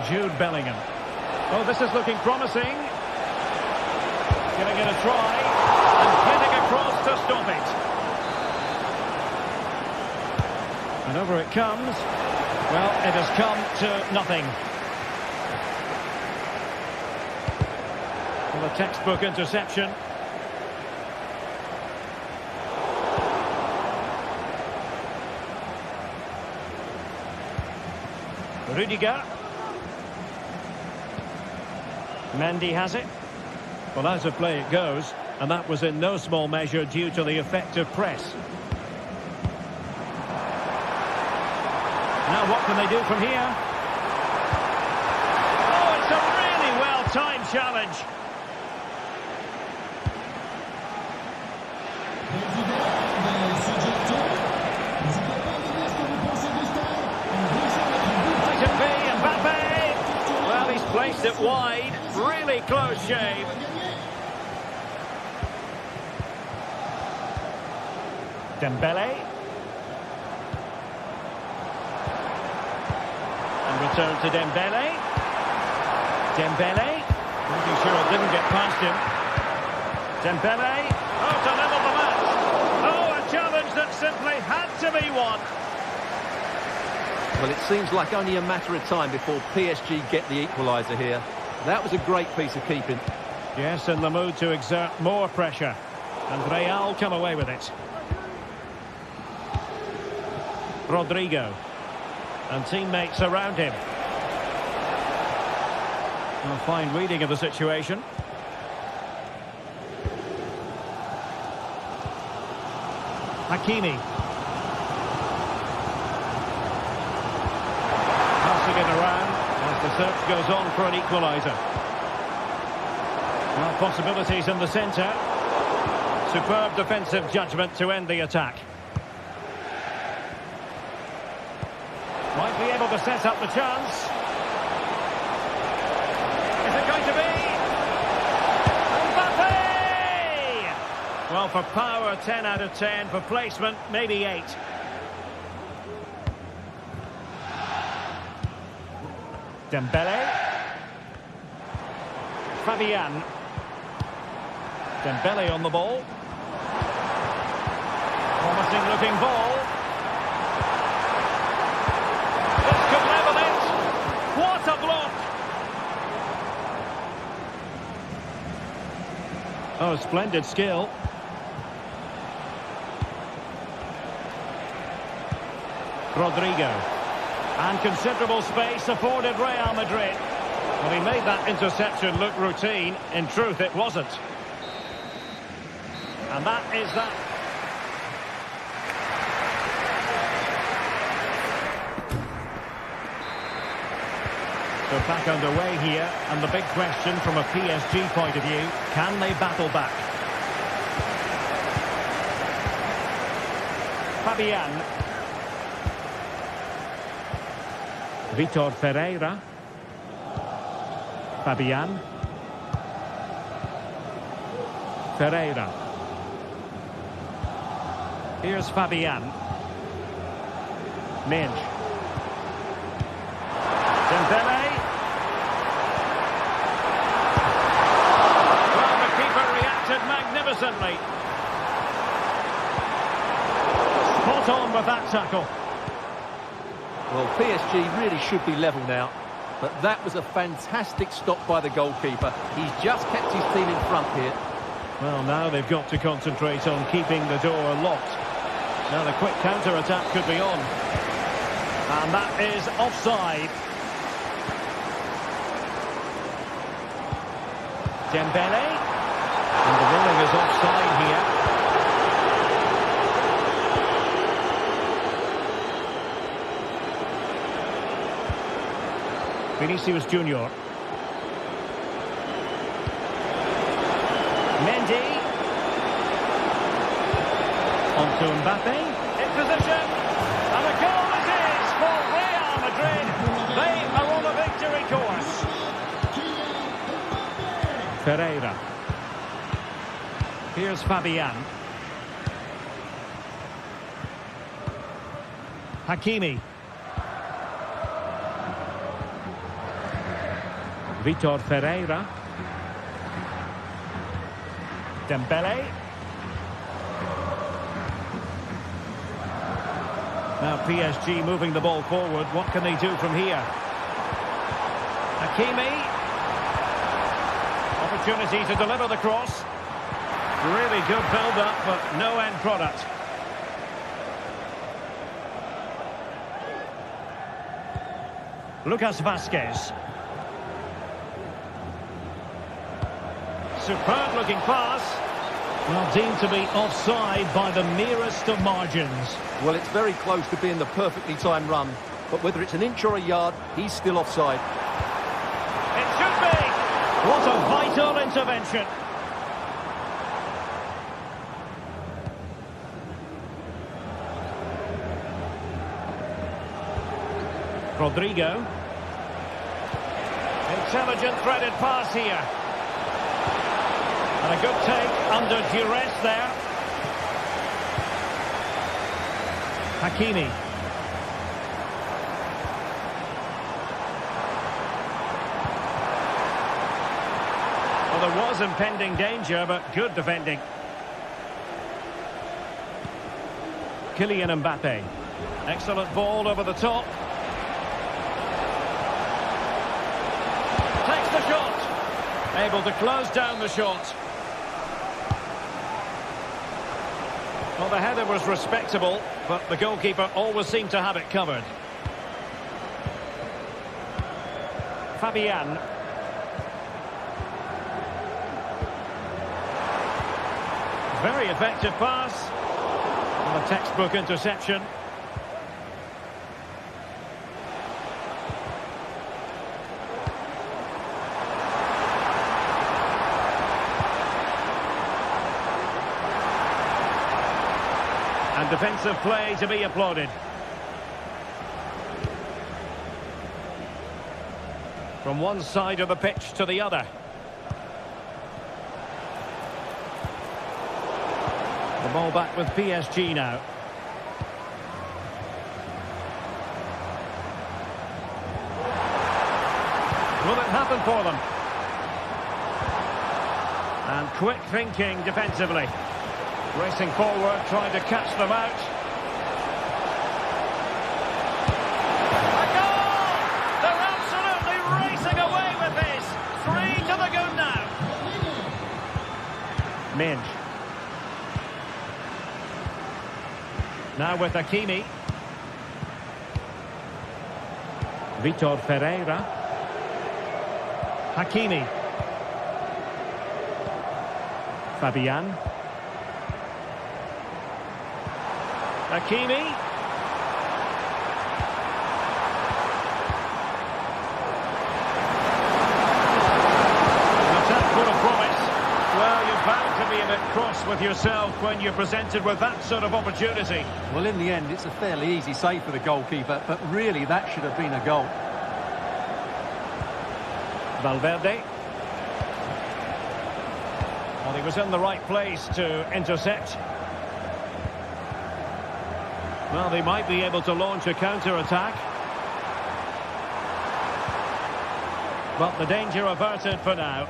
Jude Bellingham. Oh, this is looking promising. Giving it a try. And heading across to stop it. And over it comes. Well, it has come to nothing. A textbook interception. Rudiger. Mendy has it. Well, out of play it goes, and that was in no small measure due to the effective press. Now what can they do from here? Oh, it's a really well-timed challenge. Placed it wide, really close shave. Dembélé. And return to Dembélé. Dembélé. Making sure it didn't get past him. Dembélé. Oh, to level the match. Oh, a challenge that simply had to be won. Well, it seems like only a matter of time before PSG get the equaliser here. That was a great piece of keeping. Yes, in the mood to exert more pressure. And Real come away with it. Rodrigo. And teammates around him. A fine reading of the situation. Hakimi. Passing it around as the search goes on for an equaliser. Well, possibilities in the centre. Superb defensive judgment to end the attack. Might be able to set up the chance. Is it going to be? Mbappe! Well, for power, 10 out of 10. For placement, maybe 8. Dembele. Fabian. Dembele on the ball. Promising looking ball. This could level it. What a block! Oh, splendid skill. Rodrigo. And considerable space afforded Real Madrid. Well, he made that interception look routine. In truth, it wasn't. And that is that. So back underway here, and the big question from a PSG point of view, can they battle back? Fabian. Vitor Ferreira. Fabian. Ferreira. Here's Fabian. Minge. Dembele. Well, the keeper reacted magnificently. Spot on with that tackle. Well, PSG really should be level now, but that was a fantastic stop by the goalkeeper. He's just kept his team in front here. Well, now they've got to concentrate on keeping the door locked. Now the quick counter-attack could be on. And that is offside. Dembele. And the ruling is offside here. Vinicius Junior. Mendy. On to Mbappe. In position. And a goal it is for Real Madrid. They are on a victory course. Ferreira. Here's Fabian. Hakimi. Vitor Ferreira. Dembele. Now PSG moving the ball forward. What can they do from here? Hakimi. Opportunity to deliver the cross. Really good build-up, but no end product. Lucas Vazquez. Superb looking pass. Well, deemed to be offside by the merest of margins. Well, it's very close to being the perfectly timed run, but whether it's an inch or a yard, he's still offside. It should be. What a vital intervention. Rodrigo. Intelligent threaded pass here. And a good take under duress there. Hakimi. Well, there was impending danger, but good defending. Kylian Mbappe. Excellent ball over the top. Takes the shot. Able to close down the shot. Well, the header was respectable, but the goalkeeper always seemed to have it covered. Fabian. Very effective pass. And a textbook interception. And defensive play to be applauded. From one side of the pitch to the other. The ball back with PSG now. Will it happen for them? And quick thinking defensively. Racing forward, trying to catch them out. A goal! They're absolutely racing away with this. 3 to the good now. Minge. Now with Hakimi. Vitor Ferreira. Hakimi. Fabian. Hakimi. An attack full of promise. Well, you're bound to be a bit cross with yourself when you're presented with that sort of opportunity. Well, in the end, it's a fairly easy save for the goalkeeper, but really that should have been a goal. Valverde. Well, he was in the right place to intercept. Well, they might be able to launch a counter-attack. But the danger averted for now.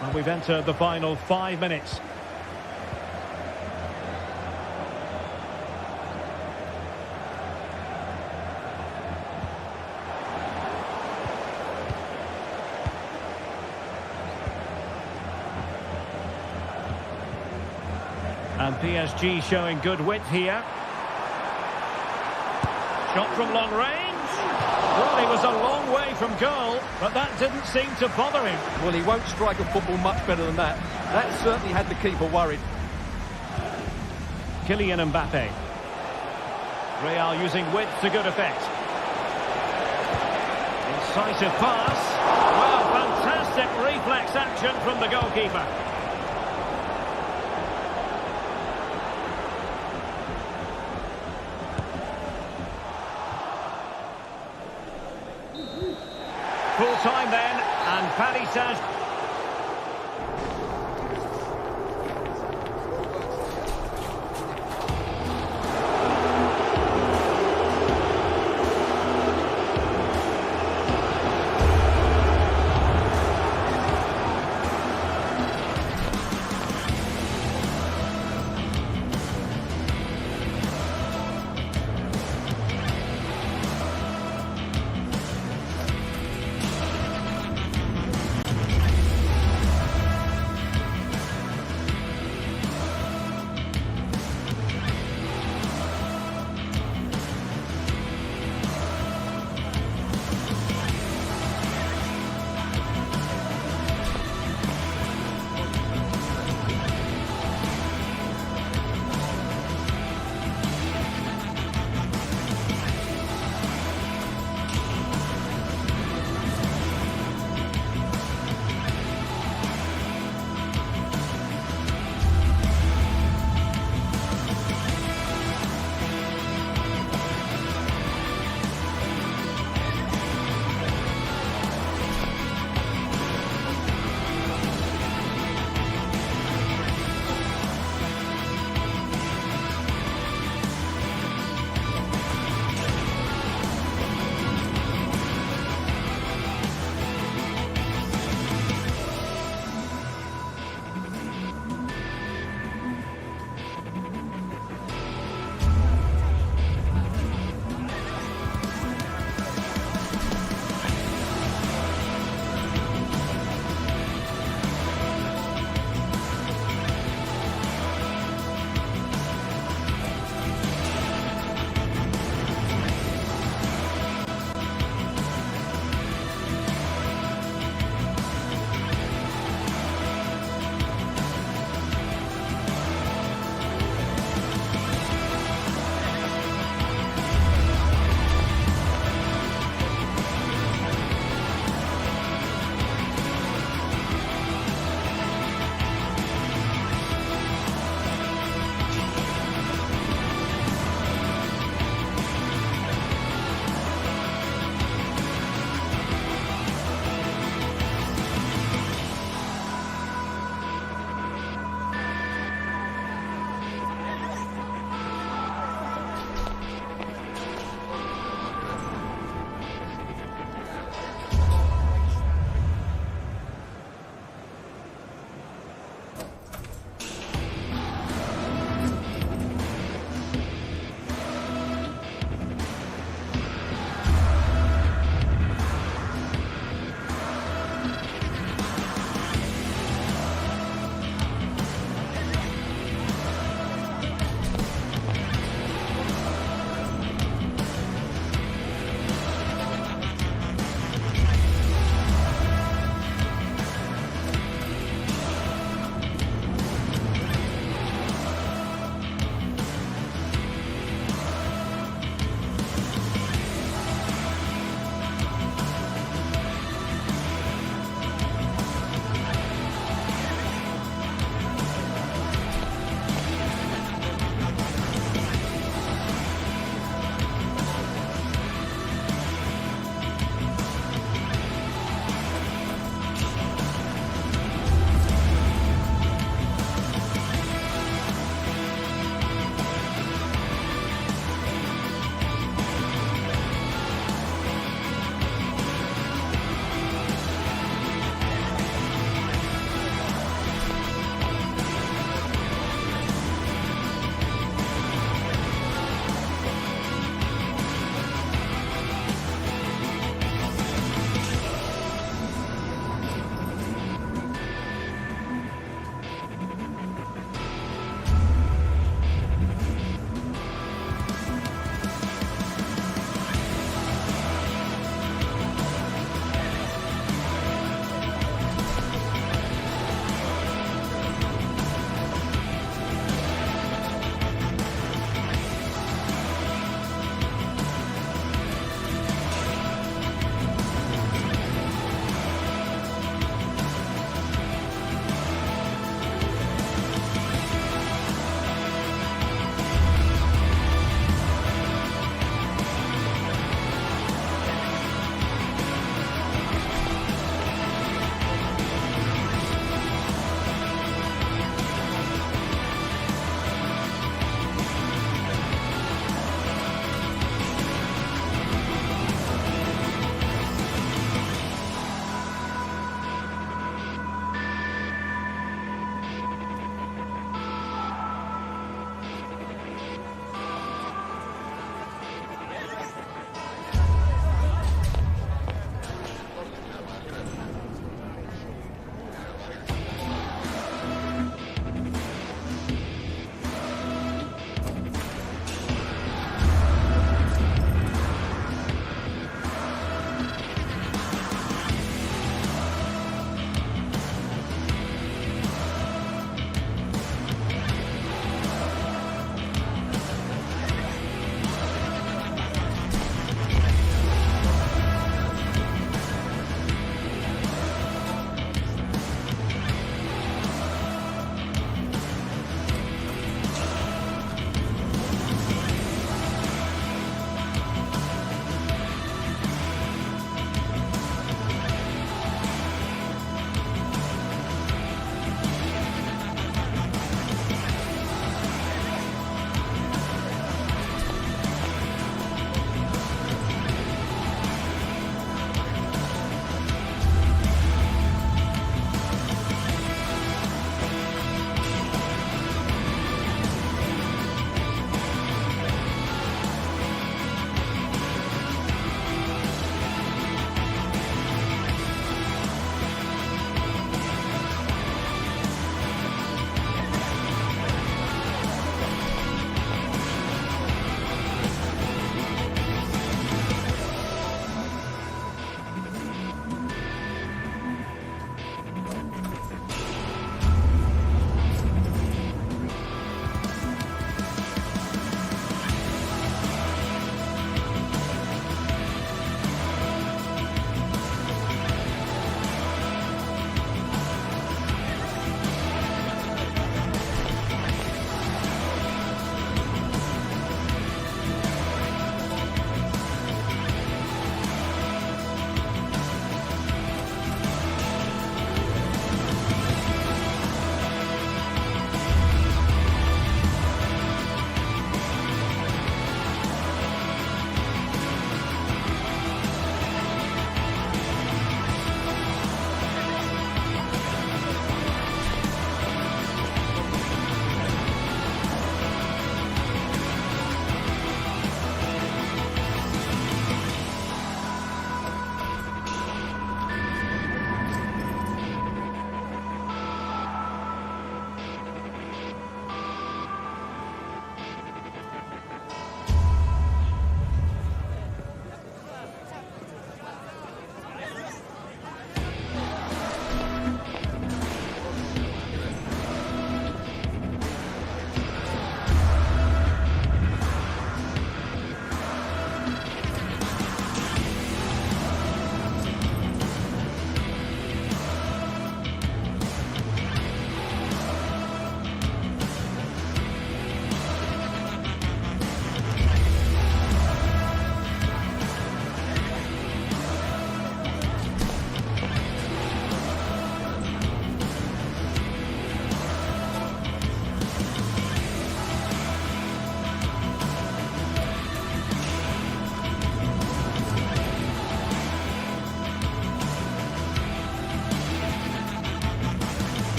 Well, we've entered the final 5 minutes. And PSG showing good width here. Shot from long range. Well, he was a long way from goal, but that didn't seem to bother him. Well, he won't strike a football much better than that. That certainly had the keeper worried. Kylian Mbappe. Real using width to good effect. Incisive pass. Well, fantastic reflex action from the goalkeeper. Full time then, and Paris Saint-Germain.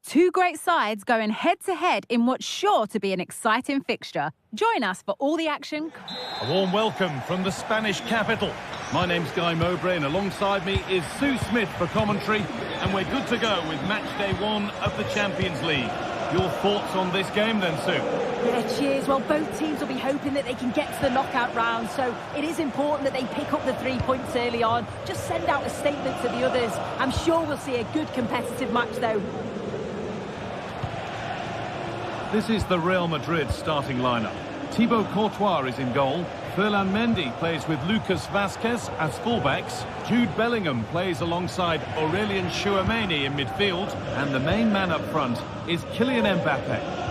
Two great sides going head-to-head in what's sure to be an exciting fixture. Join us for all the action. A warm welcome from the Spanish capital. My name's Guy Mowbray and alongside me is Sue Smith for commentary, and we're good to go with match day 1 of the Champions League. Your thoughts on this game then, Sue? Yeah, cheers. Well, both teams will be hoping that they can get to the knockout round, so it is important that they pick up the 3 points early on. Just send out a statement to the others. I'm sure we'll see a good competitive match, though. This is the Real Madrid starting lineup. Thibaut Courtois is in goal. Ferland Mendy plays with Lucas Vazquez as fullbacks. Jude Bellingham plays alongside Aurelien Tchouameni in midfield. And the main man up front is Kylian Mbappe.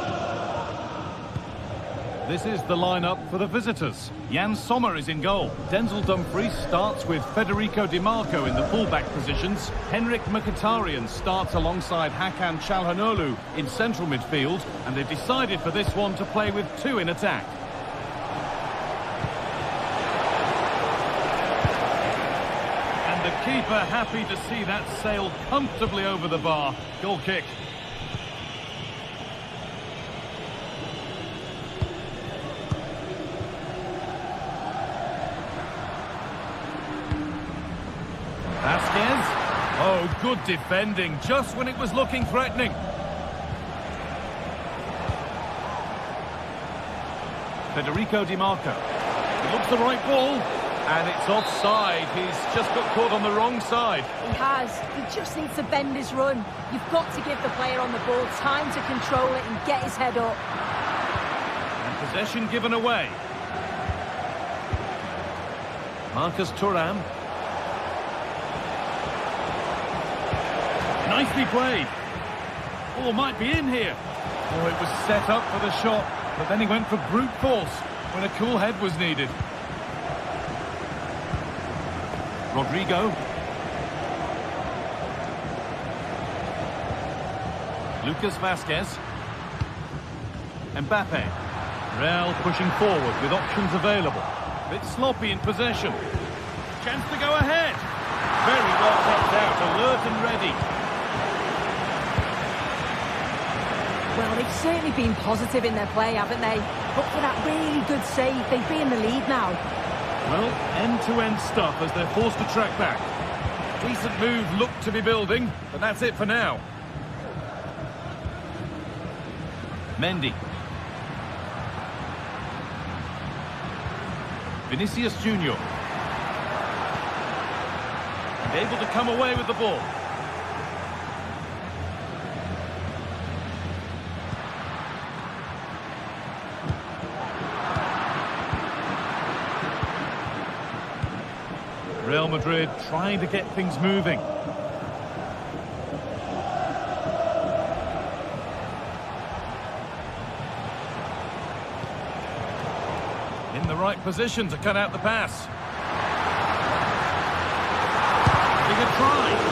This is the lineup for the visitors. Jan Sommer is in goal. Denzel Dumfries starts with Federico Di Marco in the fullback positions. Henrik Mkhitaryan starts alongside Hakan Çalhanoğlu in central midfield. And they've decided for this one to play with 2 in attack. And the keeper happy to see that sail comfortably over the bar. Goal kick. Vazquez. Oh, good defending, just when it was looking threatening. Federico Di Marco. It looks the right ball, and it's offside. He's just got caught on the wrong side. He has. He just needs to bend his run. You've got to give the player on the ball time to control it and get his head up. And possession given away. Marcus Thuram. Nicely played. Oh, might be in here. Oh, it was set up for the shot, but then he went for brute force when a cool head was needed. Rodrigo. Lucas Vazquez. Mbappe. Real pushing forward with options available. A bit sloppy in possession. Chance to go ahead. Very well kept out, alert and ready. Well, they've certainly been positive in their play, haven't they? But for that really good save, they'd be in the lead now. Well, end-to-end stuff as they're forced to track back. Decent move looked to be building, but that's it for now. Mendy. Vinicius Junior. And able to come away with the ball. Real Madrid trying to get things moving. In the right position to cut out the pass. Having a try.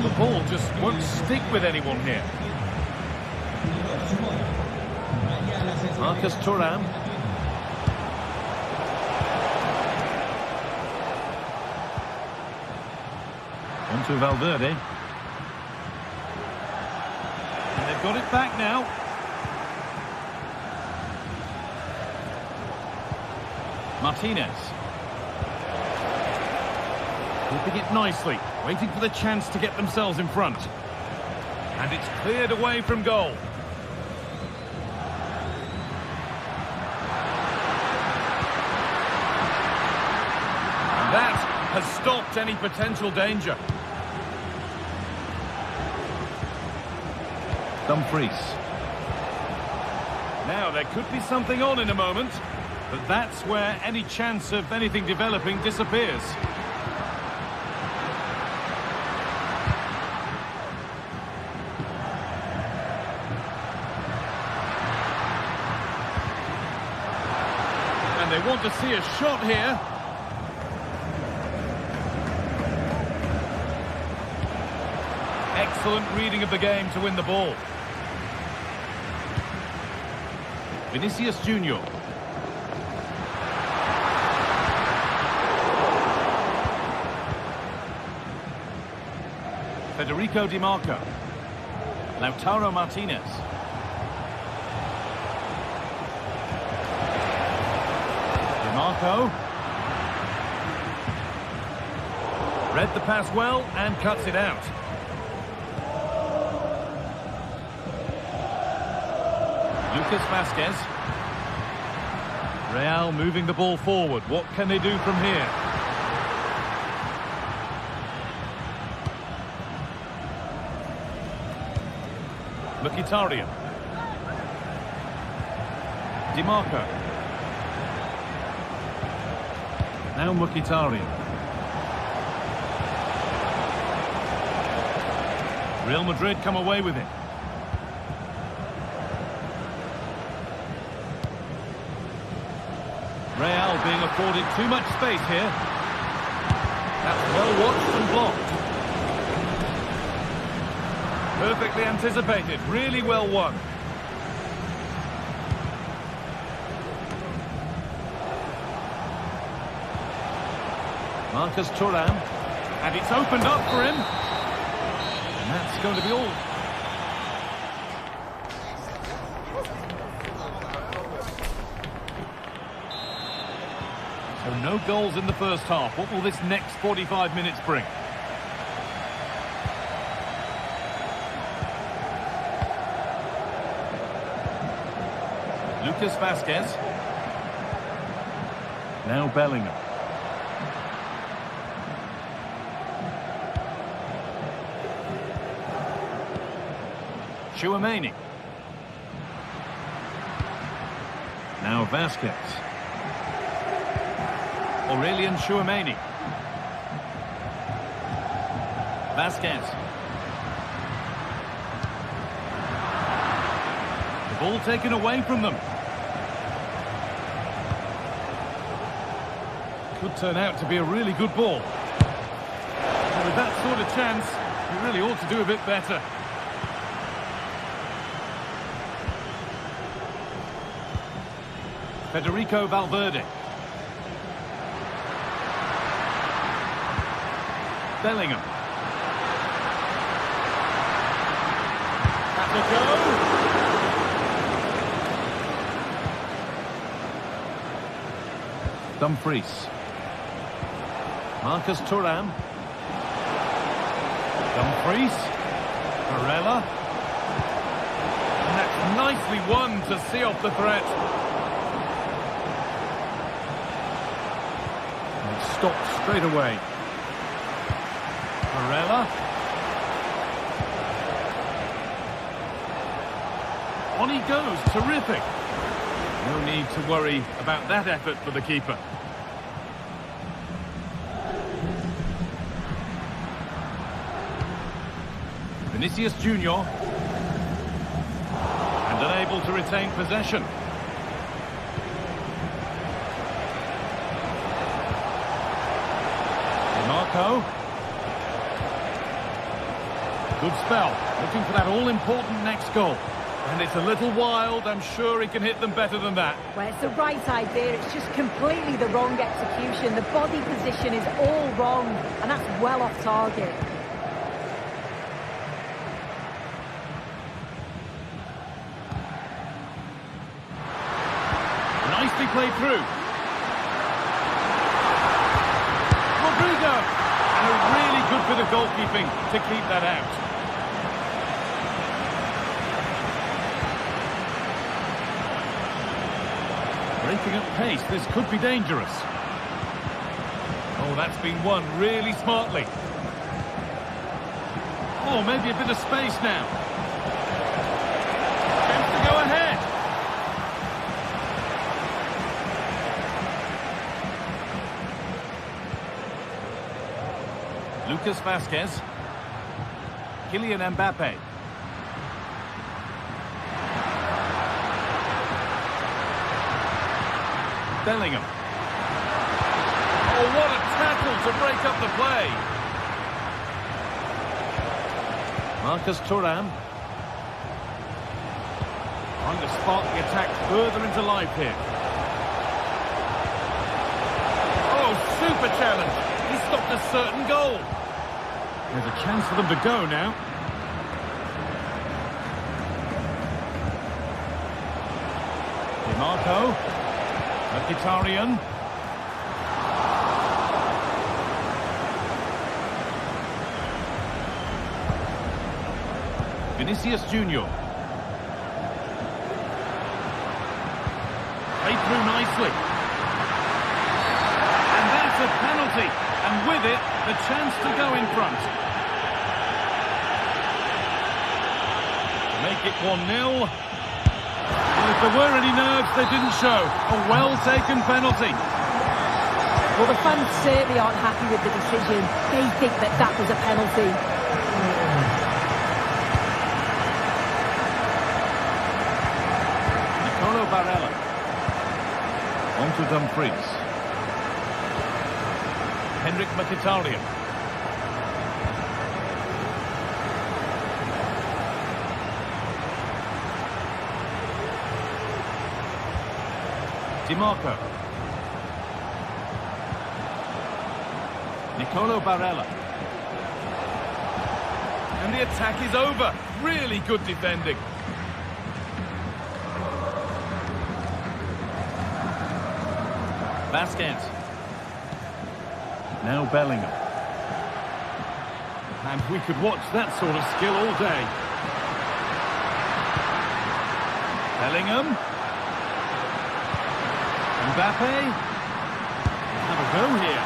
The ball just won't stick with anyone here. Marcus Thuram. On to Valverde. And they've got it back now. Martinez. Keeping it nicely, waiting for the chance to get themselves in front. And it's cleared away from goal. And that has stopped any potential danger. Dumfries. Now, there could be something on in a moment, but that's where any chance of anything developing disappears. They want to see a shot here. Excellent reading of the game to win the ball. Vinicius Junior. Federico Di Marco. Lautaro Martinez. Di Marco. Read the pass well and cuts it out. Lucas Vasquez. Real moving the ball forward. What can they do from here? Mkhitaryan. Di Marco. Now Mkhitaryan. Real Madrid come away with it. Real being afforded too much space here. That's well watched and blocked. Perfectly anticipated, really well won. Marcus Thuram, and it's opened up for him. And that's going to be all. So no goals in the first half. What will this next 45 minutes bring? Lucas Vasquez. Now Bellingham. Tchouaméni. Now Vasquez. Aurelien Tchouaméni. Vasquez. The ball taken away from them. Could turn out to be a really good ball. And with that sort of chance, you really ought to do a bit better. Federico Valverde. Bellingham. That's a go. Dumfries. Marcus Thuram. Dumfries. Barella. And that's nicely won to see off the threat. And it stopped straight away. Barella. On he goes, terrific. No need to worry about that effort for the keeper. Vinicius Junior. And unable to retain possession. Di Marco. Good spell, looking for that all-important next goal. And it's a little wild, I'm sure he can hit them better than that. Well, it's the right idea, it's just completely the wrong execution. The body position is all wrong, and that's well off target. Nicely played through. Rodrigo! And a really good bit of goalkeeping to keep that out. Breaking up pace, this could be dangerous. Oh, that's been won really smartly. Oh, maybe a bit of space now. Chance to go ahead. Lucas Vasquez. Kylian Mbappe. Bellingham. Oh, what a tackle to break up the play. Marcus Thuram. Trying to spark the attack further into life here. Oh, super challenge. He stopped a certain goal. There's a chance for them to go now. DiMarco. Mkhitaryan. Vinicius Junior. Played through nicely. And that's a penalty. And with it, the chance to go in front. Make it 1-0. Well, if there were any nerves, they didn't show. A well-taken penalty. Well, the fans certainly aren't happy with the decision. They think that that was a penalty. Varela. On to Dumfries. Henrik Mkhitaryan. DiMarco. Nicolo Barella. And the attack is over. Really good defending. Vasquez. Now Bellingham. And we could watch that sort of skill all day. Bellingham. Mbappe. Have a go here.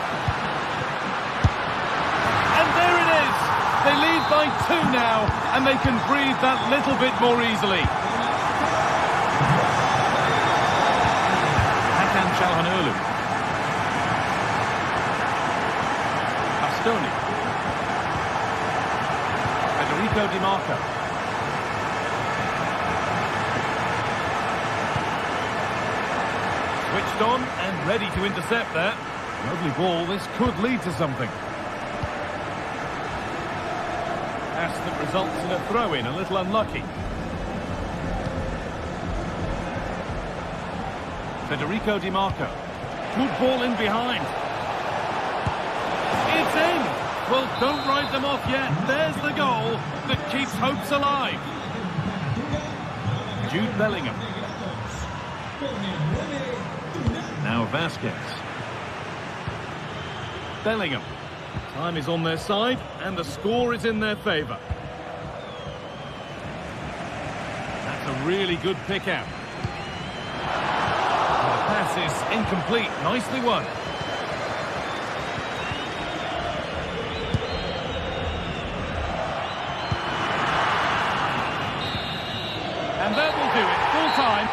And there it is! They lead by 2 now, and they can breathe that little bit more easily. Hakan Çalhanoğlu. Federico DiMarco. Switched on and ready to intercept that. Lovely ball, this could lead to something. Pass that results in a throw-in, a little unlucky. Federico DiMarco. Good ball in behind. It's in! Well, don't write them off yet. There's the goal that keeps hopes alive. Jude Bellingham. Now Vasquez. Bellingham. Time is on their side, and the score is in their favour. That's a really good pick out. The pass is incomplete. Nicely won. And that will do it. Full time.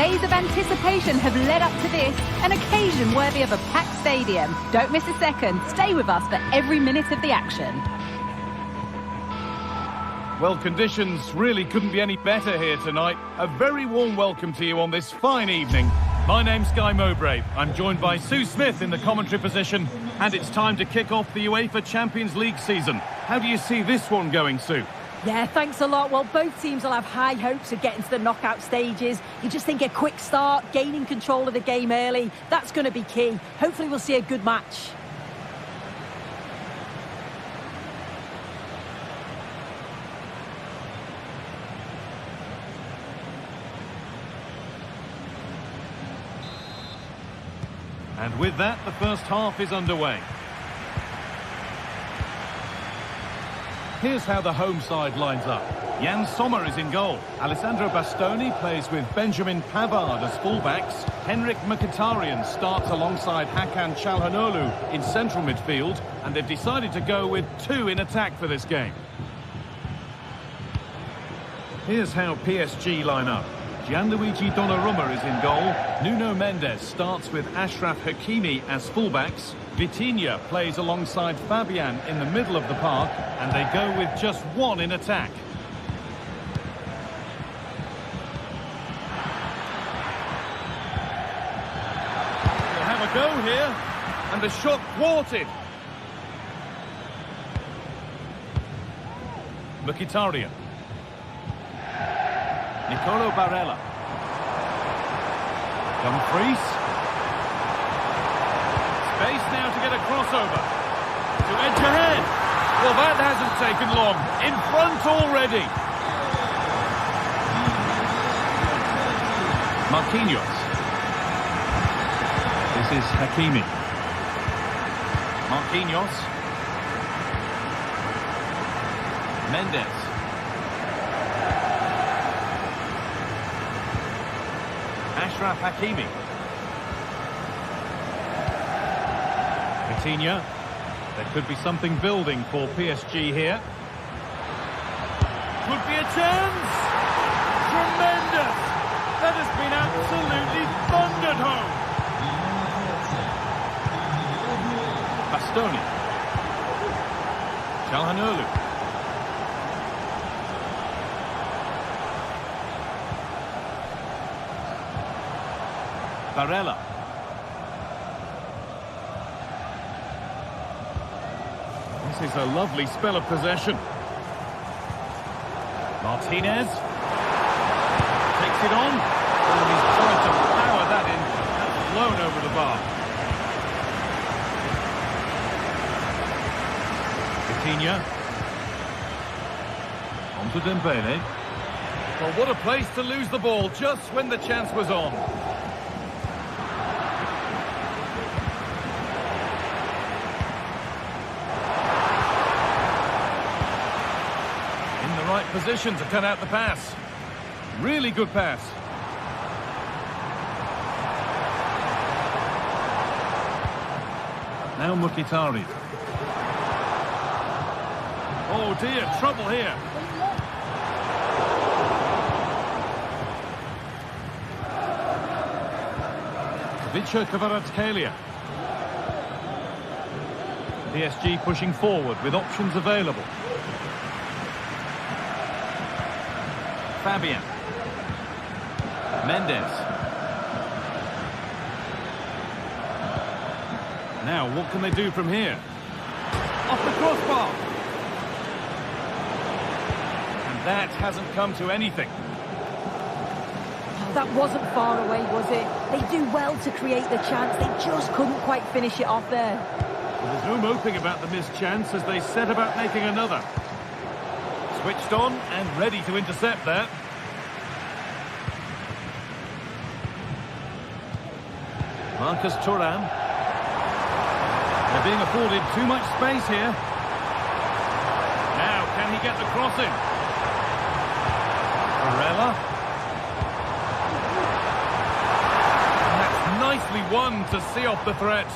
Days of anticipation have led up to this, an occasion worthy of a packed stadium. Don't miss a second. Stay with us for every minute of the action. Well, conditions really couldn't be any better here tonight. A very warm welcome to you on this fine evening. My name's Guy Mowbray. I'm joined by Sue Smith in the commentary position, and it's time to kick off the UEFA Champions League season. How do you see this one going, Sue? Yeah, thanks a lot. Well, both teams will have high hopes of getting to the knockout stages. You just think a quick start, gaining control of the game early, that's going to be key. Hopefully we'll see a good match. And with that, the first half is underway. Here's how the home side lines up. Jan Sommer is in goal. Alessandro Bastoni plays with Benjamin Pavard as fullbacks. Henrik Mkhitaryan starts alongside Hakan Çalhanoğlu in central midfield, and they've decided to go with two in attack for this game. Here's how PSG line up. Gianluigi Donnarumma is in goal. Nuno Mendes starts with Achraf Hakimi as fullbacks. Vitinha plays alongside Fabian in the middle of the park, and they go with just one in attack. They'll have a go here, and the shot thwarted. Mkhitaryan. Nicolo Barella. Dumfries. Space now to get a crossover. To edge ahead. Well, that hasn't taken long. In front already. Marquinhos. This is Hakimi. Marquinhos. Mendes. Achraf Hakimi. Vitinha. There could be something building for PSG here. Could be a chance! Tremendous! That has been absolutely thundered home! Bastoni. Çalhanoğlu. Barella. This is a lovely spell of possession. Martinez. Takes it on. Oh, he's tried to power that in. That's blown over the bar. Vitinha. On to Dembele. Well, what a place to lose the ball just when the chance was on. Position to cut out the pass. Really good pass. Now Mkhitaryan. Oh dear, trouble here. Vicha Kvaratskhelia. PSG pushing forward with options available. Fabian. Mendes. Now, what can they do from here? Off the crossbar. And that hasn't come to anything. Oh, that wasn't far away, was it? They do well to create the chance. They just couldn't quite finish it off there. Well, there's no moping about the missed chance as they set about making another. Switched on and ready to intercept that. Marcus Thuram. They're being afforded too much space here. Now, can he get the crossing? Barella. And that's nicely won to see off the threat.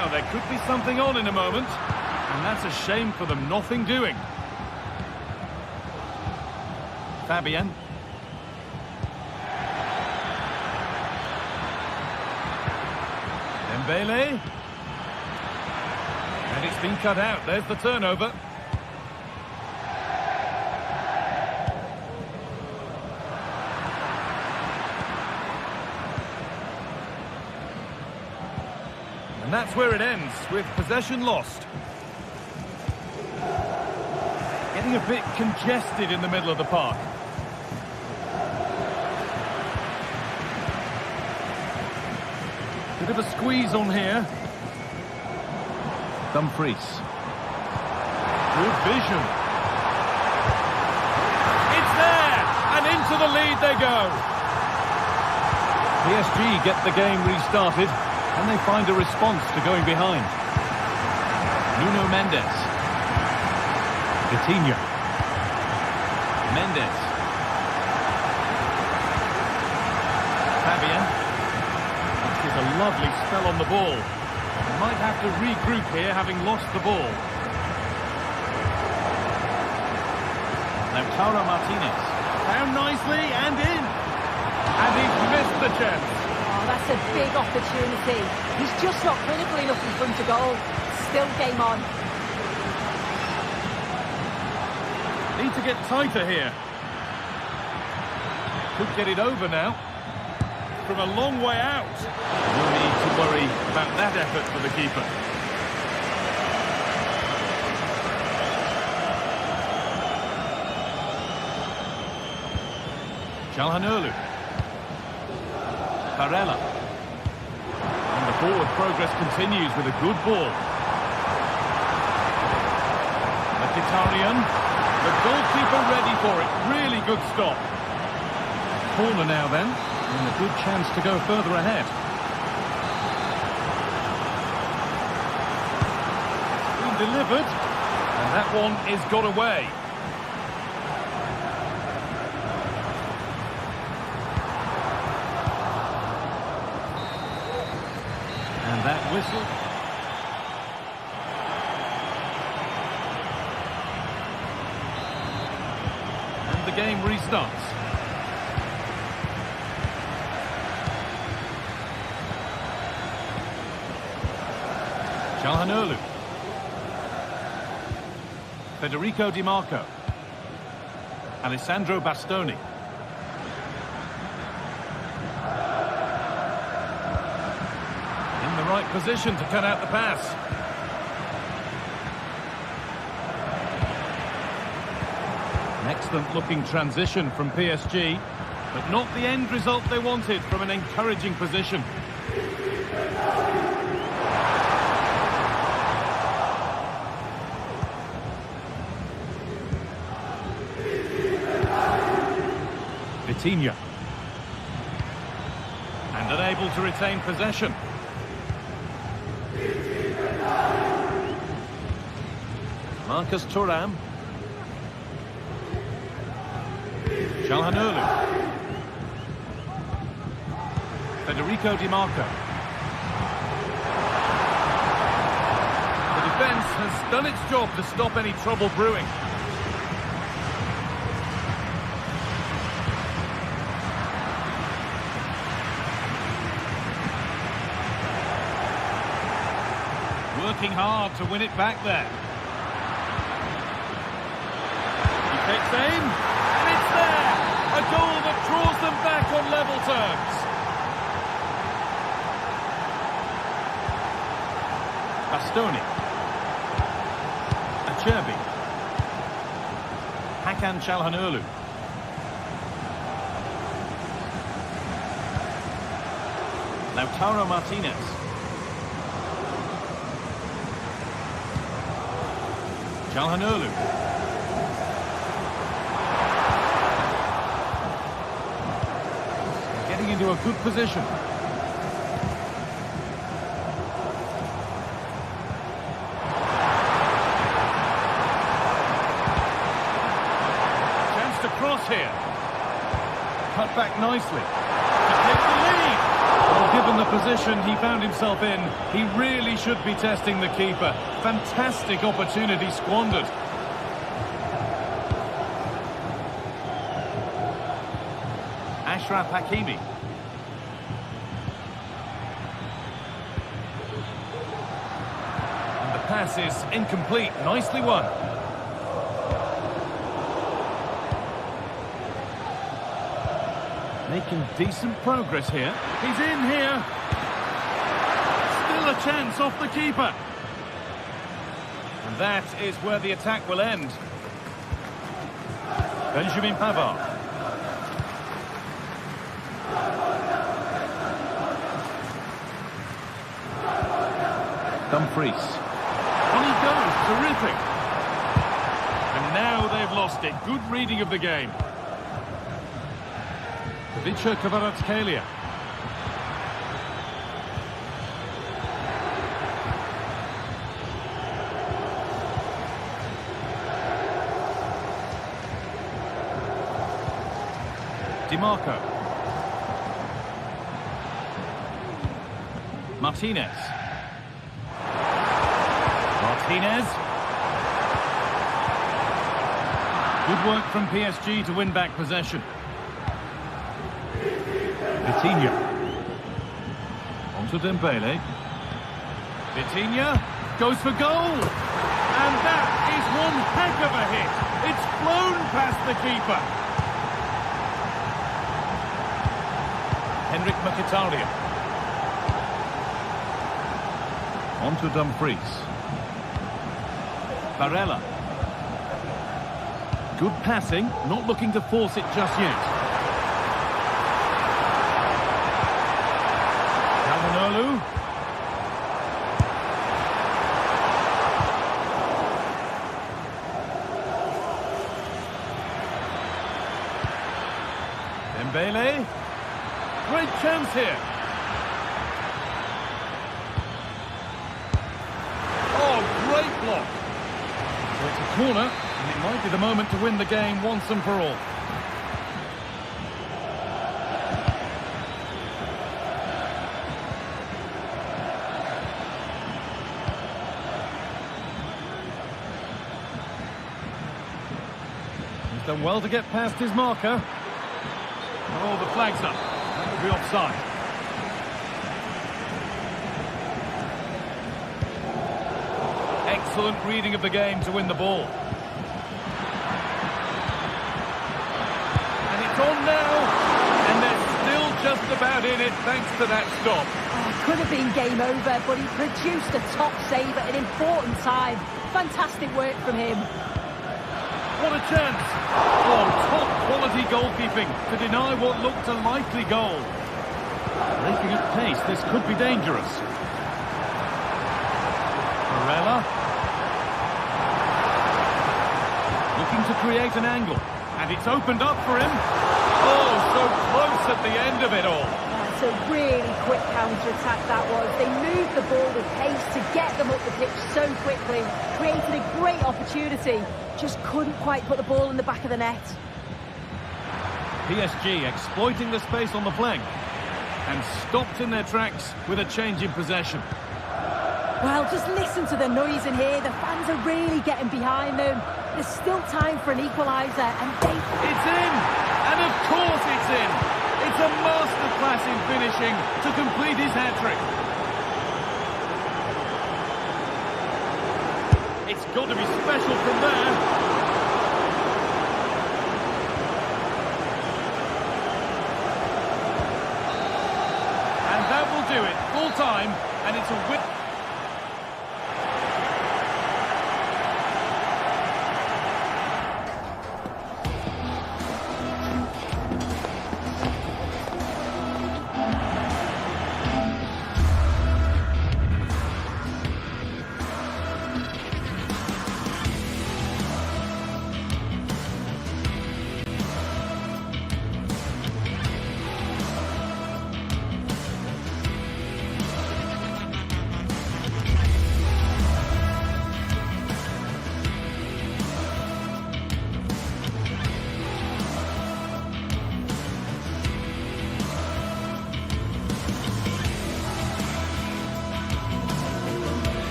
Now, there could be something on in a moment. And that's a shame for them, nothing doing. Fabian. Dembele. And it's been cut out. There's the turnover. And that's where it ends, with possession lost. Getting a bit congested in the middle of the park. Bit of a squeeze on here. Dumfries. Good vision. It's there! And into the lead they go. PSG get the game restarted, and they find a response to going behind. Nuno Mendes. Coutinho. Mendes. Fabian. With a lovely spell on the ball. They might have to regroup here, having lost the ball. Lautaro Martinez. Down nicely and in. And he's missed the chance. Oh, that's a big opportunity. He's just not clinical enough in front of goal. Still game on. Need to get tighter here. Could get it over now. From a long way out. No need to worry about that effort for the keeper. Calhanoglu. Barella. And the forward progress continues with a good ball. Mkhitaryan. The goalkeeper ready for it. Really good stop. Corner now then. And a good chance to go further ahead. It's been delivered. And that one is got away. And that whistle. And the game restarts. Calhanoglu. Federico Di Marco. Alessandro Bastoni. In the right position to cut out the pass. An excellent looking transition from PSG, but not the end result they wanted from an encouraging position. Coutinho. And unable to retain possession. Marcus Thuram. Calhanoglu. Federico Di Marco. The defence has done its job to stop any trouble brewing. Working hard to win it back there. He takes aim, and it's there! A goal that draws them back on level terms. Bastoni. Acerbi. Hakan Calhanoglu. Lautaro Martinez. Calhanoglu. Getting into a good position. Chance to cross here. Cut back nicely. To take the lead. Oh, Given the position he found himself in, he really should be testing the keeper. Fantastic opportunity squandered. Ashraf Hakimi. And the pass is incomplete. Nicely won. Making decent progress here. He's in here. Still a chance off the keeper. And that is where the attack will end. Benjamin Pavard. Dumfries. On he goes. Terrific. And now they've lost it. Good reading of the game. Vicha Kvaratskhelia. DiMarco. Martinez. Good work from PSG to win back possession. Vitinha. On to Dembele. Vitinha goes for goal. And that is one heck of a hit. It's flown past the keeper. Henrik Mkhitaryan. On to Dumfries. Barella. Good passing, not looking to force it just yet. Calhanoglu. Dembele. Great chance here. Oh, great block. So it's a corner, and it might be the moment to win the game once and for all. He's done well to get past his marker. Oh, the flag's up. That will be offside. Excellent reading of the game to win the ball. And it's on now. And they're still just about in it thanks to that stop. Oh, could have been game over, but he produced a top save at an important time. Fantastic work from him. What a chance. Oh, top quality goalkeeping to deny what looked a likely goal. Breaking at pace, this could be dangerous. Barella. Looking to create an angle. And it's opened up for him. Oh, so close at the end of it all. It's a really quick counter-attack that was. They moved the ball with pace to get them up the pitch so quickly. Created a great opportunity. Just couldn't quite put the ball in the back of the net. PSG exploiting the space on the flank. And stopped in their tracks with a change in possession. Well, just listen to the noise in here. The fans are really getting behind them. There's still time for an equaliser, and It's in! And of course it's in! It's a masterclass in finishing to complete his hat-trick. It's got to be special from there. And that will do it. Full time, and it's a win.